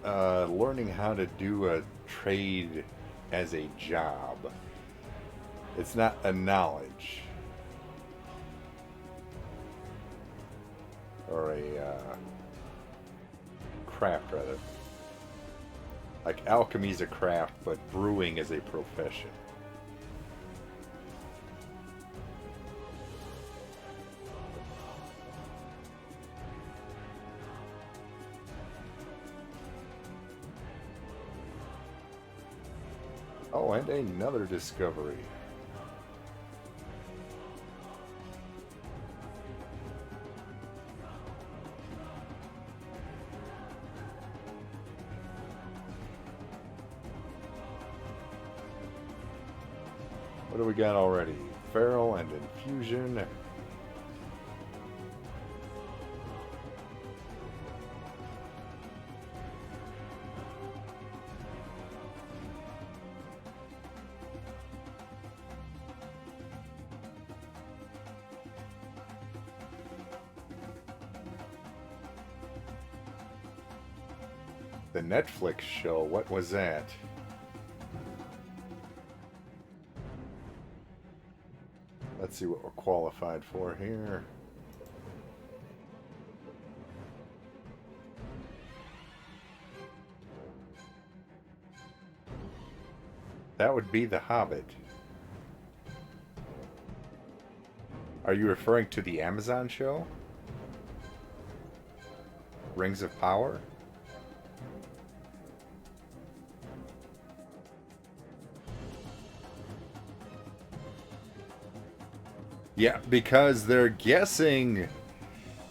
learning how to do a trade as a job. It's not a knowledge. Or a craft, rather. Like alchemy is a craft, but brewing is a profession. Oh, and another discovery. What do we got already? Feral and infusion. The Netflix show, what was that? Let's see what we're qualified for here. That would be The Hobbit. Are you referring to the Amazon show? Rings of Power? Yeah, because they're guessing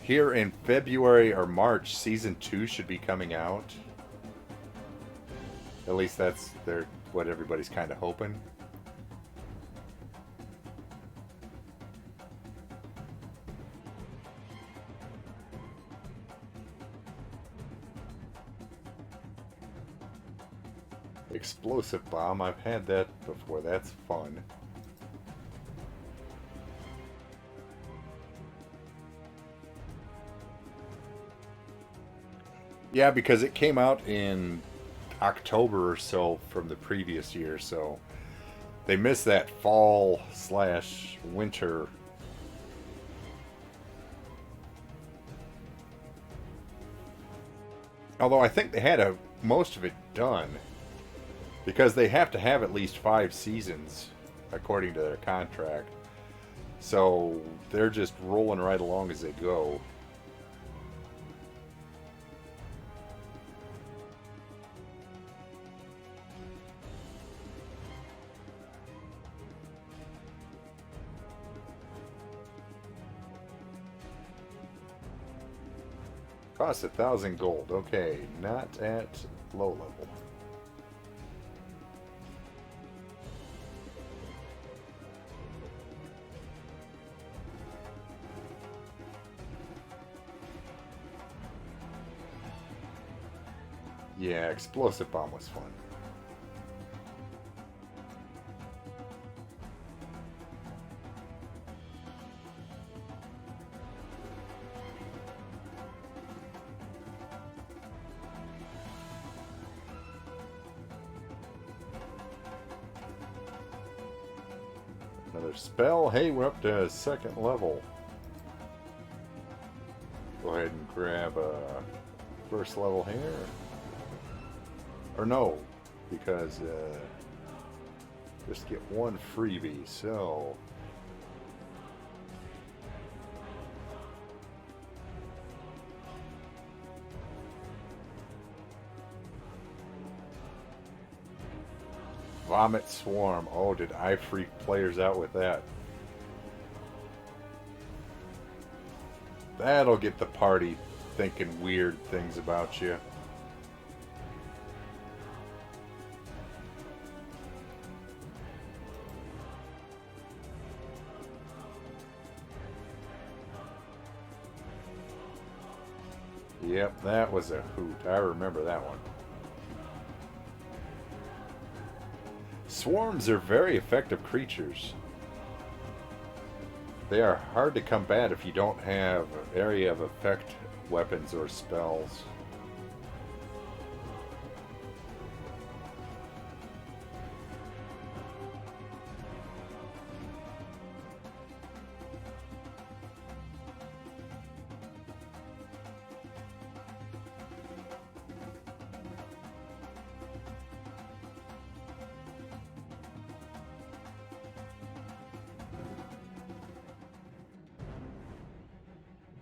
here in February or March, season 2 should be coming out. At least that's what everybody's kind of hoping. Explosive bomb, I've had that before. That's fun. Yeah, because it came out in October or so from the previous year, so they missed that fall slash winter. Although I think they had most of it done because they have to have at least 5 seasons according to their contract. So they're just rolling right along as they go. Cost 1,000 gold. Okay, not at low level. Yeah, explosive bomb was fun. Another spell. Hey, we're up to second level. Go ahead and grab a first level here. Or no, because just get one freebie. So Vomit Swarm. Oh, did I freak players out with that? That'll get the party thinking weird things about you. Yep, that was a hoot. I remember that one. Swarms are very effective creatures. They are hard to combat if you don't have area of effect weapons or spells.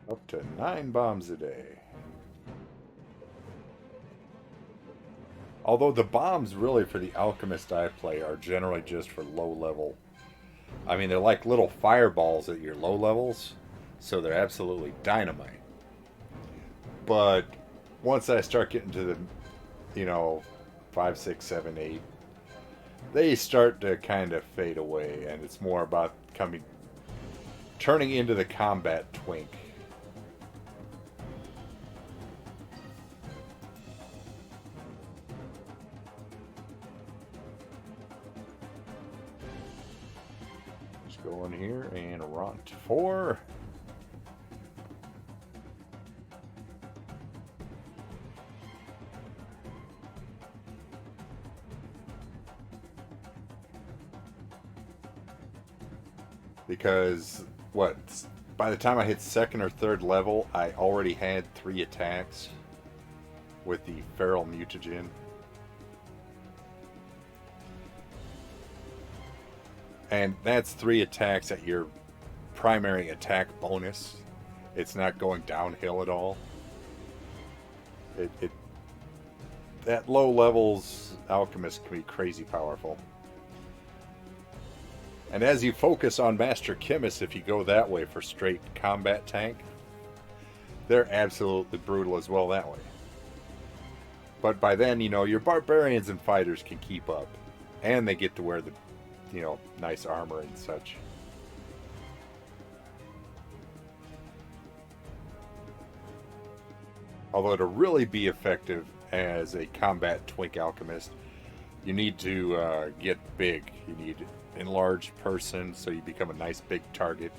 Up to 9 bombs a day. Although the bombs really for the alchemist I play are generally just for low level. I mean, they're like little fireballs at your low levels, so they're absolutely dynamite. But once I start getting to the, 5, 6, 7, 8, they start to kind of fade away, and it's more about turning into the combat twink. Go in here and rot 4. Because by the time I hit second or third level, I already had 3 attacks with the feral mutagen. And that's 3 attacks at your primary attack bonus. It's not going downhill at all. At low levels, alchemists can be crazy powerful. And as you focus on Master Chemist, if you go that way for straight combat tank, they're absolutely brutal as well that way. But by then, your barbarians and fighters can keep up. And they get to wear the, nice armor and such. Although to really be effective as a combat twink alchemist, you need to get big. You need enlarged person so you become a nice big target.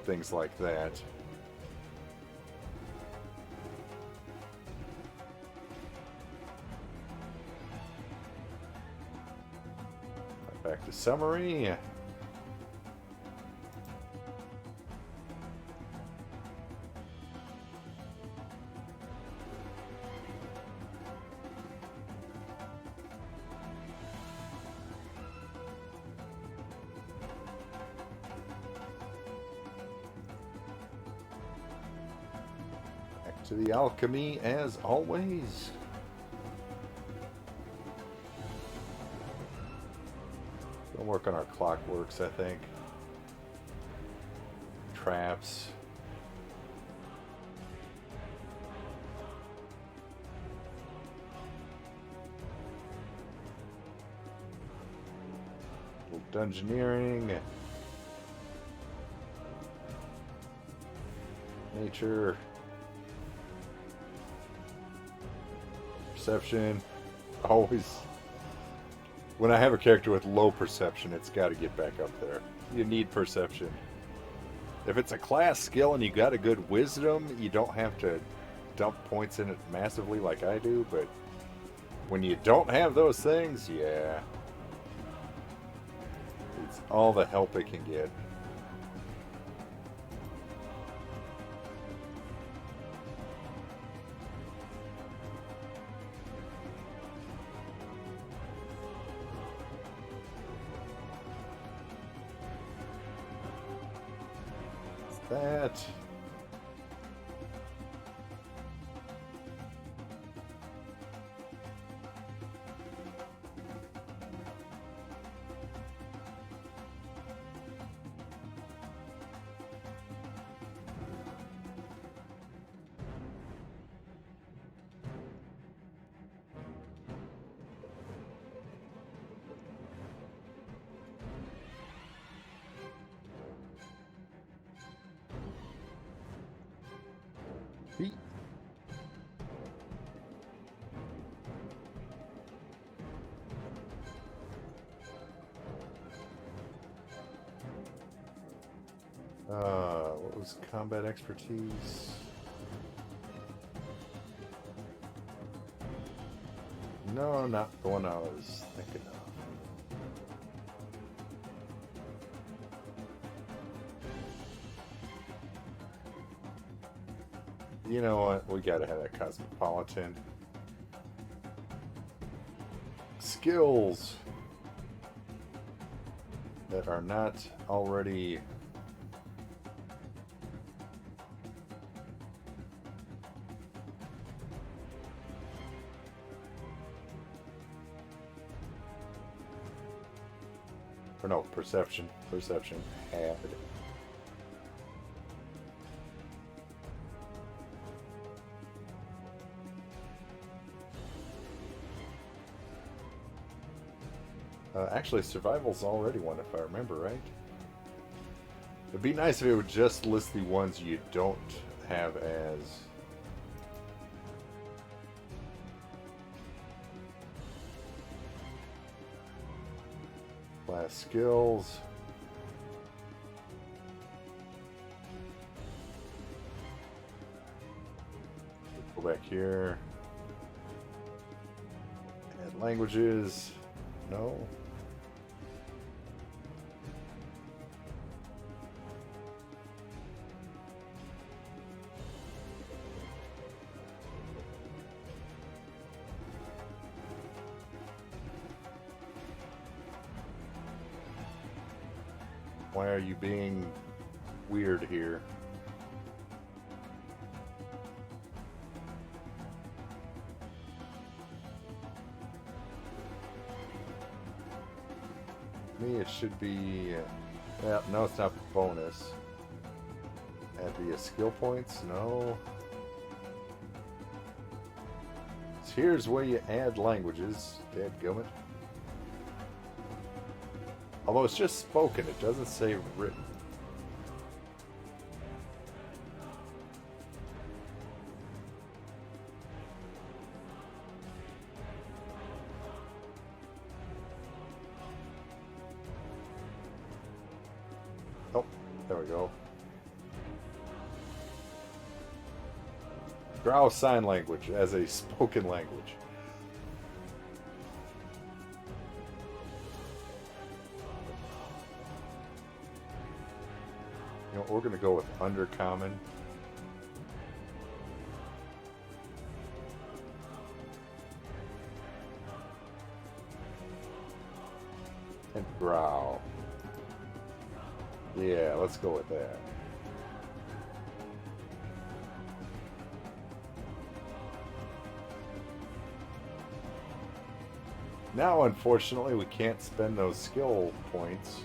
Things like that. Back to summary. Back to the alchemy as always. We'll work on our clockworks, I think. Traps. Dungeoneering. Nature. Perception. Always. When I have a character with low perception, it's got to get back up there. You need perception. If it's a class skill and you got a good wisdom, you don't have to dump points in it massively like I do, but when you don't have those things, yeah. It's all the help it can get. That. Feet. What was combat expertise? No, not the one I was thinking of. You know what? We gotta have that cosmopolitan. Skills that are not already or no, perception had. Actually, survival's already one, if I remember right. It'd be nice if it would just list the ones you don't have as class skills. Go back here. Add languages. No. Why are you being weird here? me, it should be... well, no, it's not bonus. Add the skill points? No. So here's where you add languages. Dadgummit. Although it's just spoken, it doesn't say written. Oh, there we go. Drow Sign Language as a spoken language. You know, we're going to go with Undercommon. And Drow. Yeah, let's go with that. Now, unfortunately, we can't spend those skill points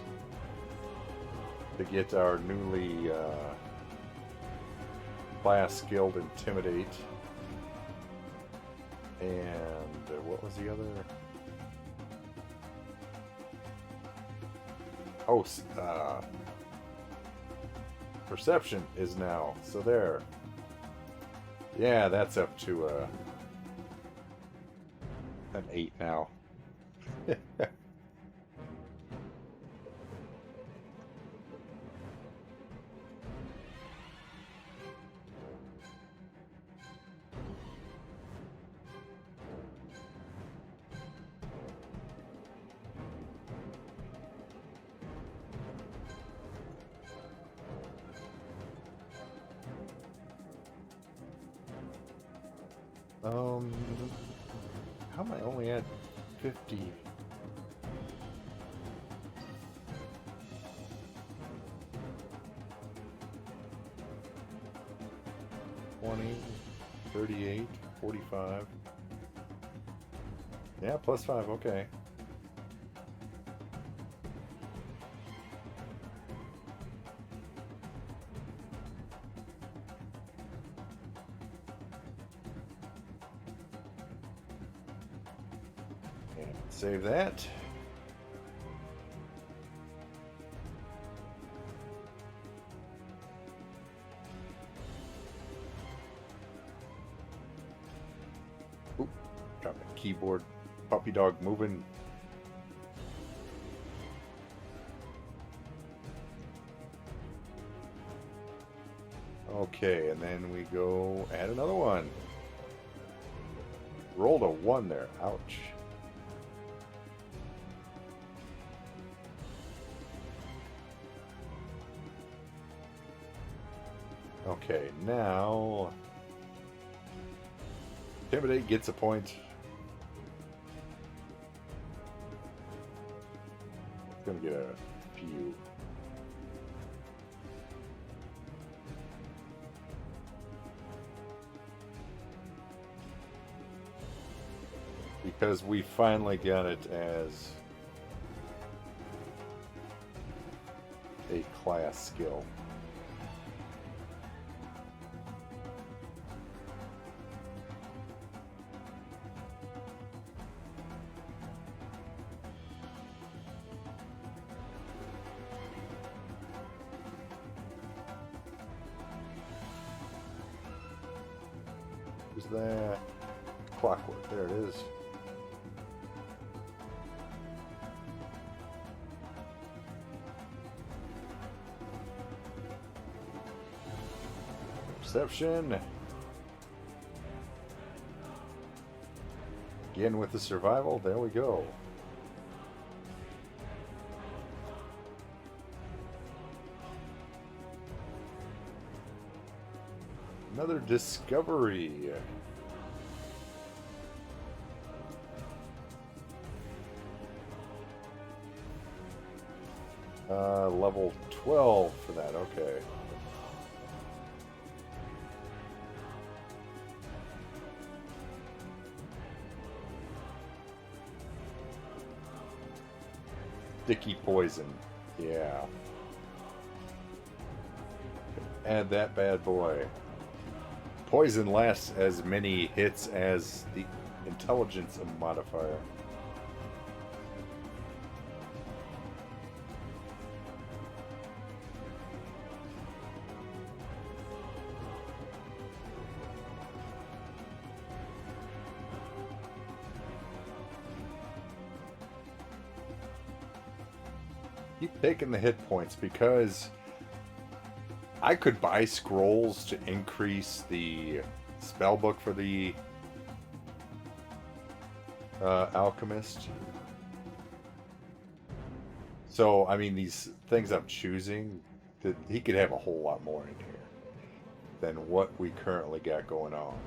to get our newly class skilled Intimidate. And what was the other? Oh, Perception is now. So there. Yeah, that's up to an 8 now. How am I only at 50? $20, $38, $45. Yeah, plus 5, okay. And save that. Oop, got my keyboard puppy dog moving. Okay, and then we go add another one. Rolled a 1 there. Ouch. Okay, now Intimidate gets a point. It's gonna get a few. Because we finally got it as a class skill. Who's that? Clockwork, there it is. Perception. Again with the survival. There we go. Another discovery. Level 12 for that. Okay. Sticky poison. Yeah. Add that bad boy. Poison lasts as many hits as the intelligence modifier. Keep taking the hit points because I could buy scrolls to increase the spell book for the alchemist. So, I mean, these things I'm choosing, that he could have a whole lot more in here than what we currently got going on.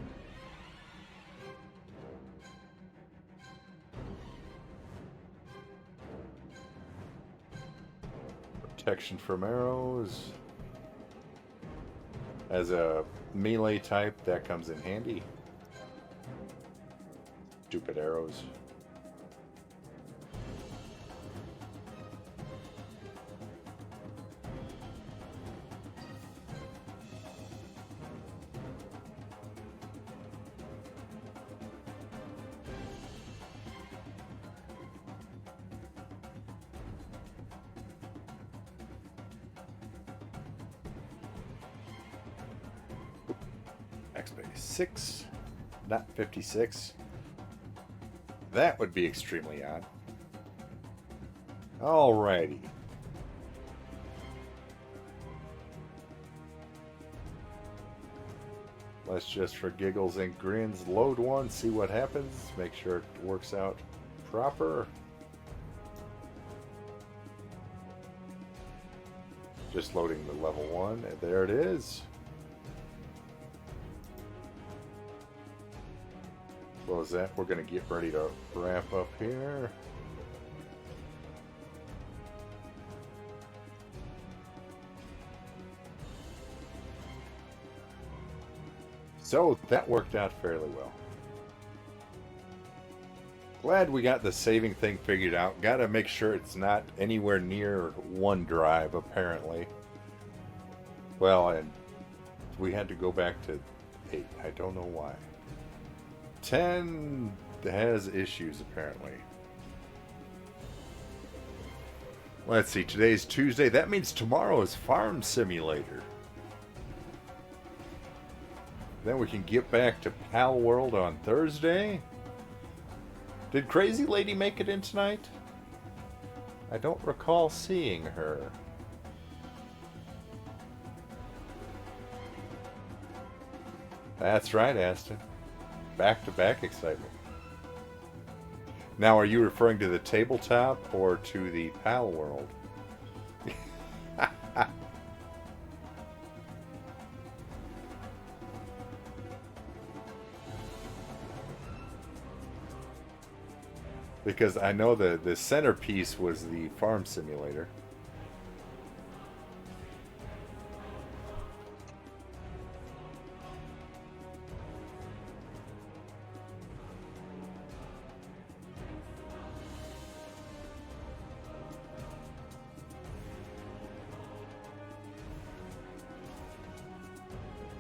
Protection from arrows. As a melee type, that comes in handy. Stupid arrows. XP 6, not 56. That would be extremely odd. Alrighty. Let's just, for giggles and grins, load one, see what happens, make sure it works out proper. Just loading the level 1, and there it is. What was that? We're going to get ready to wrap up here. So that worked out fairly well. Glad we got the saving thing figured out. Got to make sure it's not anywhere near OneDrive, apparently. Well, and we had to go back to 8. I don't know why. 10 has issues, apparently. Let's see, today's Tuesday. That means tomorrow is Farm Simulator. Then we can get back to Pal World on Thursday. Did Crazy Lady make it in tonight? I don't recall seeing her. That's right, Aston. Back-to-back excitement. Now, are you referring to the tabletop or to the Pal World? Because I know the centerpiece was the Farm Simulator.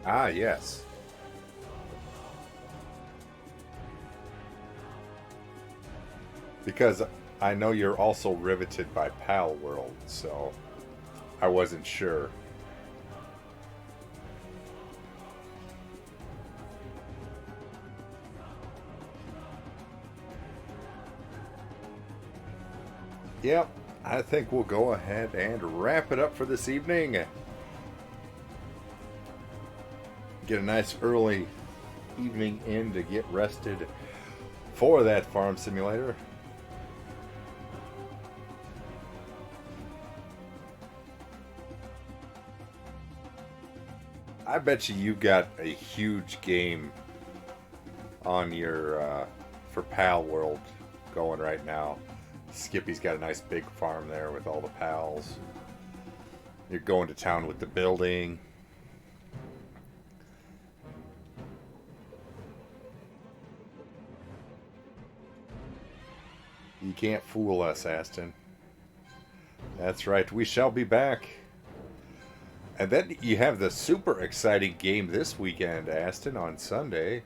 Ah, yes. Because I know you're also riveted by Pal World, so I wasn't sure. Yep, I think we'll go ahead and wrap it up for this evening. Get a nice early evening in to get rested for that Farm Simulator. I bet you got a huge game on your for Pal World going right now. Skippy's got a nice big farm there with all the pals. You're going to town with the building. You can't fool us, Aston. That's right. We shall be back. And then you have the super exciting game this weekend, Aston, on Sunday.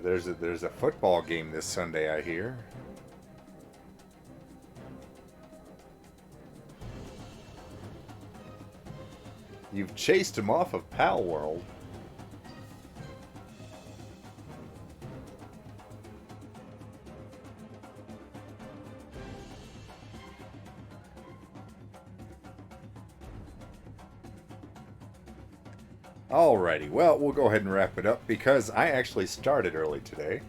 There's a football game this Sunday, I hear. You've chased him off of Pal World. Alrighty, well, we'll go ahead and wrap it up because I actually started early today.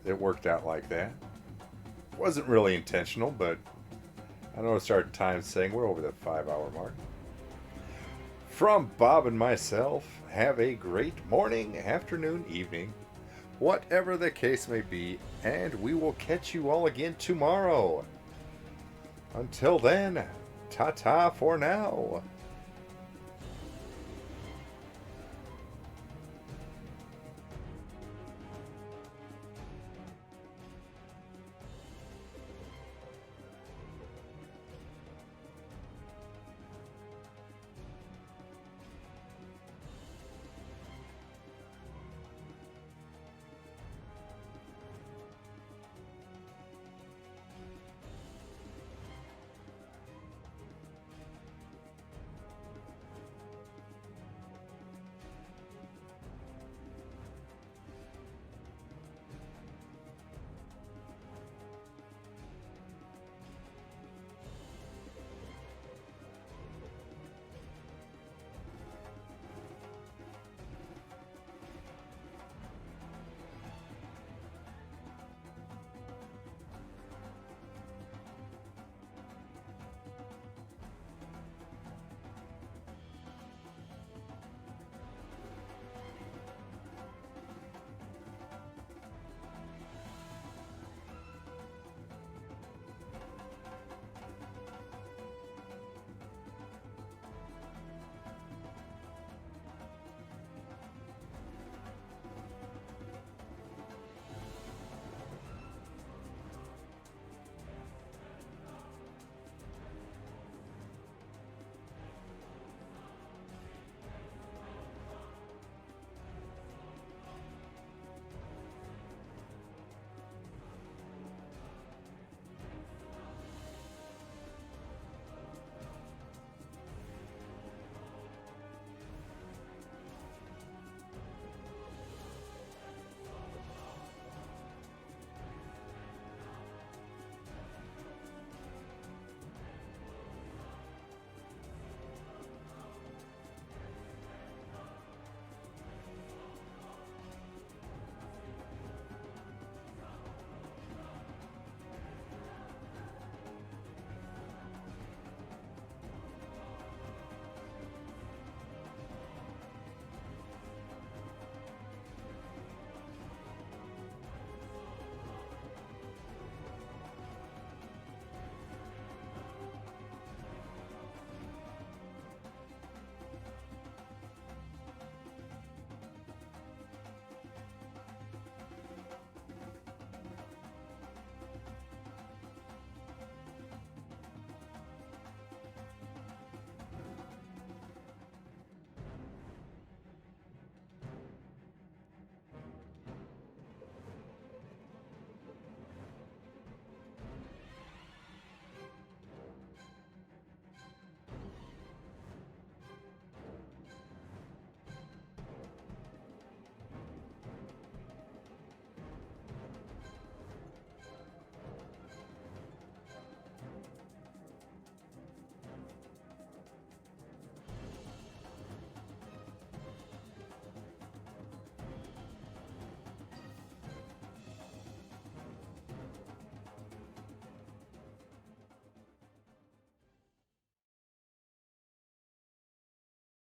It worked out like that. Wasn't really intentional, but I noticed our time saying we're over the 5-hour mark. From Bob and myself, have a great morning, afternoon, evening, whatever the case may be, and we will catch you all again tomorrow. Until then, ta-ta for now.